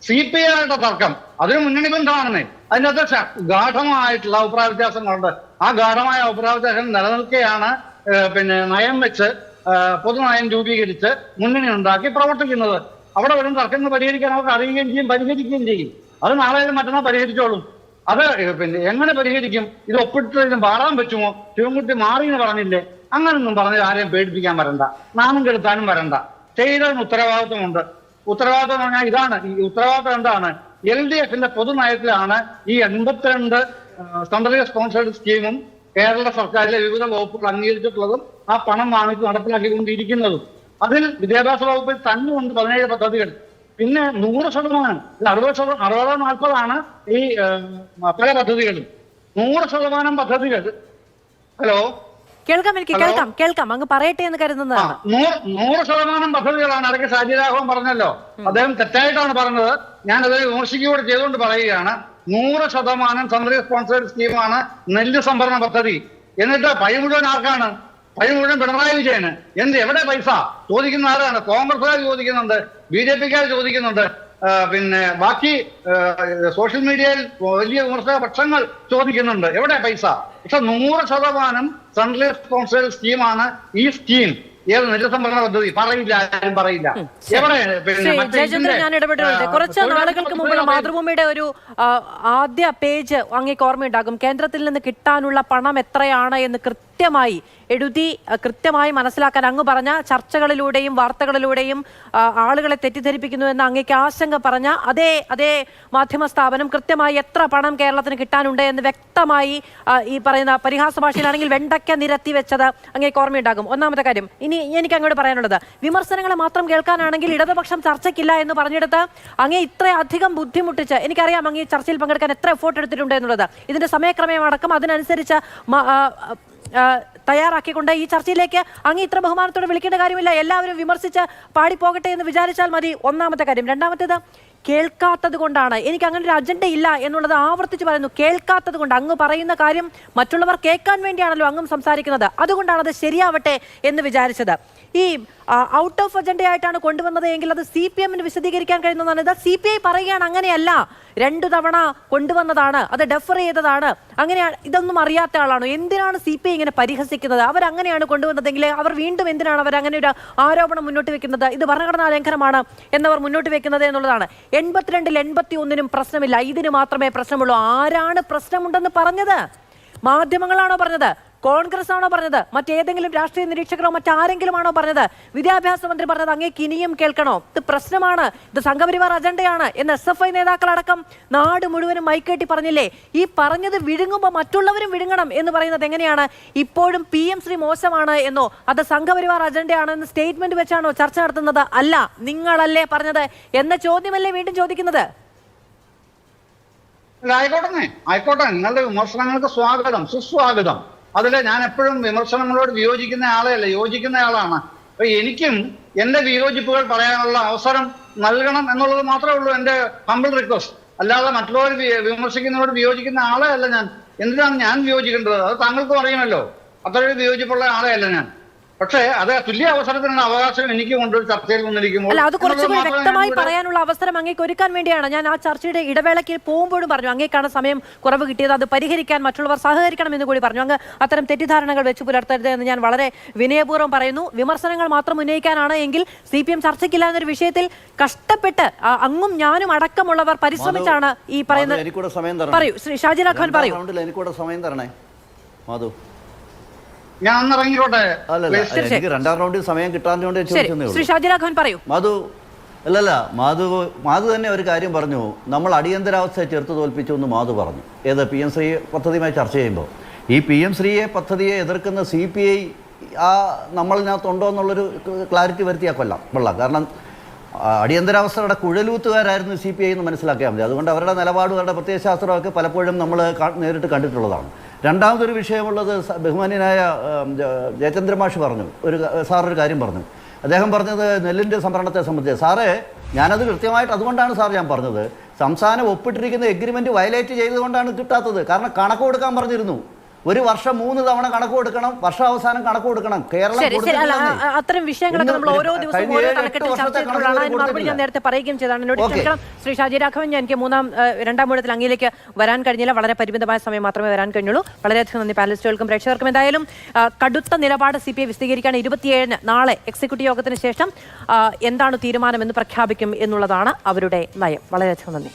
CPIയുടെ തർക്കം അതൊരു മുന്നണി ബന്ധമാണെന്നേ. അതിൻ്റെ അകത്ത് ഗാഠമായിട്ടുള്ള അഭിപ്രായ വ്യത്യാസങ്ങളുണ്ട്. ആ ഗാഠമായ അഭിപ്രായ വ്യത്യാസം നിലനിൽക്കെയാണ് പിന്നെ നയം വെച്ച് പൊതുനയം രൂപീകരിച്ച് മുന്നണി ഉണ്ടാക്കി പ്രവർത്തിക്കുന്നത്. അവിടെ വരുന്ന തർക്കങ്ങൾ പരിഹരിക്കാൻ അവർക്ക് അറിയുകയും ചെയ്യും, പരിഹരിക്കുകയും ചെയ്യും. അത് നാളെയും മറ്റന്നാൾ പരിഹരിച്ചോളും. അത് പിന്നെ എങ്ങനെ പരിഹരിക്കും? ഇത് ഒപ്പിട്ടതിന് പാടാൻ പറ്റുമോ? ശിവൻകുട്ടി മാറി എന്ന് പറഞ്ഞില്ലേ? അങ്ങനൊന്നും പറഞ്ഞ് ആരെയും പേടിപ്പിക്കാൻ വരണ്ട, നാമം കെടുത്താനും വരണ്ട. ചെയ്തതിന് ഉത്തരവാദിത്വമുണ്ട്. ഉത്തരവാദിത്വം എന്ന് പറഞ്ഞാൽ ഇതാണ്. ഈ ഉത്തരവാദിത്വം എന്താണ്? LDFന്റെ പൊതുനയത്തിലാണ് ഈ 82 സെൻട്രലൈസ് സ്പോൺസേർഡ് സ്കീമും കേരള സർക്കാരിലെ വിവിധ വകുപ്പുകൾ അംഗീകരിച്ചിട്ടുള്ളതും ആ പണം വാങ്ങിച്ച് നടപ്പിലാക്കിക്കൊണ്ടിരിക്കുന്നതും. അതിൽ വിദ്യാഭ്യാസ വകുപ്പിൽ തന്നെ ഉണ്ട് 17 പദ്ധതികൾ. പിന്നെ 100%, 60-40 ഈ പല പദ്ധതികളും. 100% പദ്ധതികൾ. ഹലോ, കേൾക്കാം, എനിക്ക് കേൾക്കാം. അങ്ങ് പറയട്ടെ എന്ന് കരുതുന്നതാണ്. 100% പദ്ധതികളാണ്. ഇടയ്ക്ക് ഷാജിരാഘവൻ പറഞ്ഞല്ലോ, അദ്ദേഹം തെറ്റായിട്ടാണ് പറഞ്ഞത്. ഞാനത് വിമർശിക്കുകയോടെ ചെയ്തുകൊണ്ട് പറയുകയാണ്. 100% സെൻട്രൽ സ്പോൺസേർഡ് സ്കീമാണ് നെല്ല് സംഭരണ പദ്ധതി. എന്നിട്ട് പൈ മുഴുവൻ ആർക്കാണ്? പൈ മുഴുവൻ പിണറായി വിജയന്. എവിടെ പൈസ ചോദിക്കുന്ന ആരാണ്? കോൺഗ്രസ്സുകാർ ചോദിക്കുന്നുണ്ട്, BJPക്കാർ ചോദിക്കുന്നുണ്ട്, പിന്നെ ബാക്കി സോഷ്യൽ മീഡിയയിൽ വലിയ വിമർശക പക്ഷങ്ങൾ ചോദിക്കുന്നുണ്ട്, എവിടെ പൈസ? പക്ഷെ 100% സെൻട്രൽ സ്പോൺസേർഡ് സ്കീമാണ് ഈ സ്കീം. ഏത് നെല്ലുസംഭരണ പദ്ധതി? പറയില്ല, ആരും പറയില്ല. എവിടെ? ജയചന്ദ്രൻ, ഞാൻ ഇടപെടുന്നത് കുറച്ച് നാളുകൾക്ക് മുമ്പ് മാതൃഭൂമിയുടെ ഒരു ആദ്യ പേജ് അങ്ങേക്ക് ഓർമ്മയുണ്ടാകും. കേന്ദ്രത്തിൽ നിന്ന് കിട്ടാനുള്ള പണം എത്രയാണ് എന്ന് കൃത്യമായി എഴുതി കൃത്യമായി മനസ്സിലാക്കാൻ അങ്ങ് പറഞ്ഞ ചർച്ചകളിലൂടെയും വാർത്തകളിലൂടെയും ആളുകളെ തെറ്റിദ്ധരിപ്പിക്കുന്നു എന്ന് അങ്ങേക്ക് ആശങ്ക പറഞ്ഞ അതേ മാധ്യമ സ്ഥാപനം കൃത്യമായി എത്ര പണം കേരളത്തിന് കിട്ടാനുണ്ട് എന്ന് വ്യക്തമായി ഈ പറയുന്ന പരിഹാസ ഭാഷയിലാണെങ്കിൽ വെണ്ടയ്ക്ക നിരത്തി വെച്ചത് അങ്ങേക്ക് ഓർമ്മയുണ്ടാകും. ഒന്നാമത്തെ കാര്യം. ഇനി എനിക്ക് അങ്ങോട്ട് പറയാനുള്ളത്, വിമർശനങ്ങളെ മാത്രം കേൾക്കാനാണെങ്കിൽ ഇടതുപക്ഷം ചർച്ചയ്ക്കില്ല എന്ന് പറഞ്ഞെടുത്ത് അങ്ങേ ഇത്രയധികം ബുദ്ധിമുട്ടിച്ച്, എനിക്കറിയാം അങ്ങ് ഈ ചർച്ചയിൽ പങ്കെടുക്കാൻ എത്ര എഫോർട്ട് എടുത്തിട്ടുണ്ട് എന്നുള്ളത്, ഇതിന്റെ സമയക്രമം അടക്കം അതിനനുസരിച്ച് തയ്യാറാക്കിക്കൊണ്ട് ഈ ചർച്ചയിലേക്ക് അങ്ങ് ഇത്ര ബഹുമാനത്തോടെ വിളിക്കേണ്ട കാര്യമില്ല. എല്ലാവരും വിമർശിച്ച് പാടിപ്പോകട്ടെ എന്ന് വിചാരിച്ചാൽ മതി. ഒന്നാമത്തെ കാര്യം. രണ്ടാമത്തേത്, കേൾക്കാത്തത് കൊണ്ടാണ്. എനിക്ക് അങ്ങനെ ഒരു അജണ്ട ഇല്ല എന്നുള്ളത് ആവർത്തിച്ച് പറയുന്നു. കേൾക്കാത്തത് കൊണ്ട്, അങ്ങ് പറയുന്ന കാര്യം മറ്റുള്ളവർ കേൾക്കാൻ വേണ്ടിയാണല്ലോ അങ്ങും സംസാരിക്കുന്നത്, അതുകൊണ്ടാണ് അത് ശരിയാവട്ടെ എന്ന് വിചാരിച്ചത്. ഈ ഔട്ട് ഓഫ് അജണ്ട ആയിട്ടാണ് കൊണ്ടുവന്നത് എങ്കിൽ അത് CPM-ന് വിശദീകരിക്കാൻ കഴിയുന്നതാണ്. ഇത് CPI പറയുകയാണ് അങ്ങനെയല്ല, 2 തവണ കൊണ്ടുവന്നതാണ്, അത് ഡെഫർ ചെയ്തതാണ്. അങ്ങനെയാണ്. ഇതൊന്നും അറിയാത്ത ആളാണോ? എന്തിനാണ് CPI ഇങ്ങനെ പരിഹസിക്കുന്നത്? അവരങ്ങനെയാണ് കൊണ്ടുവന്നതെങ്കിൽ അവർ വീണ്ടും എന്തിനാണ് അവർ അങ്ങനെ ഒരു ആരോപണം മുന്നോട്ട് വെക്കുന്നത്? ഇത് ഭരണഘടനാ ലംഘനമാണ് എന്നവർ മുന്നോട്ട് വെക്കുന്നത് എന്നുള്ളതാണ്. 82-ൽ 81-നും പ്രശ്നമില്ല, ഇതിന് മാത്രമേ പ്രശ്നമുള്ളൂ. ആരാണ് പ്രശ്നമുണ്ടെന്ന് പറഞ്ഞത്? മാധ്യമങ്ങളാണോ പറഞ്ഞത്? കോൺഗ്രസ് ആണോ പറഞ്ഞത്? മറ്റേതെങ്കിലും രാഷ്ട്രീയ നിരീക്ഷകരോ മറ്റാരെങ്കിലും ആണോ പറഞ്ഞത്? വിദ്യാഭ്യാസ മന്ത്രി പറഞ്ഞത് അങ്ങേക്ക് ഇനിയും കേൾക്കണോ? ഇത് പ്രശ്നമാണ്, ഇത് സംഘപരിവാർ അജണ്ടയാണ് എന്ന് SFI നേതാക്കളടക്കം നാട് മുഴുവനും മൈക്കേട്ടി പറഞ്ഞില്ലേ? ഈ പറഞ്ഞത് വിഴുങ്ങുമ്പോൾ മറ്റുള്ളവരും വിഴുങ്ങണം എന്ന് പറയുന്നത് എങ്ങനെയാണ്? ഇപ്പോഴും PM ശ്രീ മോശമാണ് എന്നോ അത് സംഘപരിവാർ അജണ്ടയാണ് എന്ന് സ്റ്റേറ്റ്മെന്റ് വെച്ചാണോ ചർച്ച നടത്തുന്നത്? അല്ല, നിങ്ങളല്ലേ പറഞ്ഞത് എന്ന ചോദ്യമല്ലേ വീണ്ടും ചോദിക്കുന്നത്? ആയിക്കോട്ടെ, നിങ്ങളുടെ വിമർശനങ്ങൾക്ക് സ്വാഗതം, സുസ്വാഗതം. അതിൽ ഞാൻ എപ്പോഴും വിമർശനങ്ങളോട് വിയോജിക്കുന്ന ആളെയല്ല, യോജിക്കുന്ന ആളാണ്. അപ്പൊ എനിക്കും എന്റെ വിയോജിപ്പുകൾ പറയാനുള്ള അവസരം നൽകണം എന്നുള്ളത് മാത്രമേ ഉള്ളൂ എൻ്റെ ഹംബിൾ റിക്വസ്റ്റ്. അല്ലാതെ മറ്റുള്ളവർ വിമർശിക്കുന്നവരോട് വിയോജിക്കുന്ന ആളെ അല്ല ഞാൻ. എന്തിനാണ് ഞാൻ വിയോജിക്കേണ്ടത്? അത് താങ്കൾക്കും അറിയണമല്ലോ. അത്രയൊരു വിയോജിപ്പുള്ള ആളെയല്ല ഞാൻ. പക്ഷേ അത് തുല്യ അവസരത്തിനുള്ള അവകാശം എനിക്ക് കൊണ്ടൊരു ചർച്ചയിൽ വന്നിരിക്കുമ്പോൾ അല്ല, അത് കുറച്ചുകൂടി വ്യക്തമായി പറയാനുള്ള അവസരം അങ്ങേക്ക് ഒരുക്കാൻ വേണ്ടിയാണ് ഞാൻ ആ ചർച്ചയുടെ ഇടവേളയ്ക്ക് പോകുമ്പോഴും പറഞ്ഞു അങ്ങേക്കാണ് സമയം കുറവ് കിട്ടിയത്, അത് പരിഹരിക്കാൻ മറ്റുള്ളവർ സഹകരിക്കണം എന്ന് കൂടി പറഞ്ഞു. അങ്ങ് അത്തരം തെറ്റിദ്ധാരണകൾ വെച്ച് പുലർത്തരുത് എന്ന് ഞാൻ വളരെ വിനയപൂർവ്വം പറയുന്നു. വിമർശനങ്ങൾ മാത്രം ഉന്നയിക്കാനാണ് എങ്കിൽ CPM ചർച്ചയ്ക്കില്ല എന്നൊരു വിഷയത്തിൽ കഷ്ടപ്പെട്ട് അങ്ങും ഞാനും അടക്കമുള്ളവർ പരിശ്രമിച്ചാണ് ഈ പറയുന്നത്. പറയൂ ശ്രീ ഷാജി രാഘവൻ, പറയൂ. സമയം തരണേ മാധു. ഞാൻ ഒന്നിറങ്ങിക്കോട്ടെ. എനിക്ക് 2ാം റൗണ്ടിൽ സമയം കിട്ടാത്തതുകൊണ്ട് ശ്രീ ഷാജി രാഘവൻ പറയൂ. മാധു തന്നെ ഒരു കാര്യം പറഞ്ഞു, നമ്മൾ അടിയന്തരാവസ്ഥയെ ചെറുത്ത് തോൽപ്പിച്ചു എന്ന് മാധു പറഞ്ഞു. ഏത് PM ശ്രീ പദ്ധതിയുമായി ചർച്ച ചെയ്യുമ്പോൾ ഈ PM ശ്രീയെ പദ്ധതിയെ എതിർക്കുന്ന CPI നമ്മളിനകത്തുണ്ടോ എന്നുള്ളൊരു ക്ലാരിറ്റി വരുത്തിയാൽ കൊള്ളാം. കാരണം അടിയന്തരാവസ്ഥയുടെ കുഴലൂത്തുകാരായിരുന്നു CPI എന്ന് മനസ്സിലാക്കിയാൽ മതി. അതുകൊണ്ട് അവരുടെ നിലപാടും അവരുടെ പ്രത്യയശാസ്ത്രമൊക്കെ പലപ്പോഴും നമ്മൾ നേരിട്ട് കണ്ടിട്ടുള്ളതാണ്. രണ്ടാമതൊരു വിഷയമുള്ളത്, ബഹുമാന്യനായ ജയചന്ദ്ര മാഷ് പറഞ്ഞു, സാറൊരു കാര്യം പറഞ്ഞു. അദ്ദേഹം പറഞ്ഞത് നെല്ലിൻ്റെ സംഭരണത്തെ സംബന്ധിച്ച്. സാറേ, ഞാനത് കൃത്യമായിട്ട് അതുകൊണ്ടാണ് സാർ ഞാൻ പറഞ്ഞത്, സംസ്ഥാനം ഒപ്പിട്ടിരിക്കുന്ന എഗ്രിമെൻറ്റ് വയലേറ്റ് ചെയ്തുകൊണ്ടാണ് കിട്ടാത്തത്. കാരണം കണക്ക് കൊടുക്കാൻ പറഞ്ഞിരുന്നു. ഒരു വർഷം 3 തവണ കണക്ക് കൊടുക്കണം, വർഷാവസാനം കണക്ക് കൊടുക്കണം. കേരളം അത്തരം വിഷയങ്ങളൊക്കെ നമ്മൾ ഓരോ ദിവസവും ഓരോ തലക്കെട്ടിൽ ചർച്ച ചെയ്തിട്ടുള്ളതാണ്. അതിന് മറുപടി ഞാൻ നേരത്തെ പറയുകയും ചെയ്താണ്. എന്നോട് ക്ഷമിക്കണം ശ്രീ ഷാജി രാഘവൻ, എനിക്ക് 2ാം ഊഴത്തിൽ അങ്ങയിലേക്ക് വരാൻ കഴിഞ്ഞില്ല. വളരെ പരിമിതമായ സമയം മാത്രമേ വരാൻ കഴിഞ്ഞുള്ളൂ. വളരെയധികം നന്ദി പാനലിസ്റ്റുകൾക്കും പ്രേക്ഷകർക്കും. എന്തായാലും കടുത്ത നിലപാട് CPI വിശദീകരിക്കുകയാണ്. 27-ന് നാളെ എക്സിക്യൂട്ടീവ് യോഗത്തിന് ശേഷം എന്താണ് തീരുമാനമെന്ന് പ്രഖ്യാപിക്കും എന്നുള്ളതാണ് അവരുടെ നയം. വളരെയധികം നന്ദി.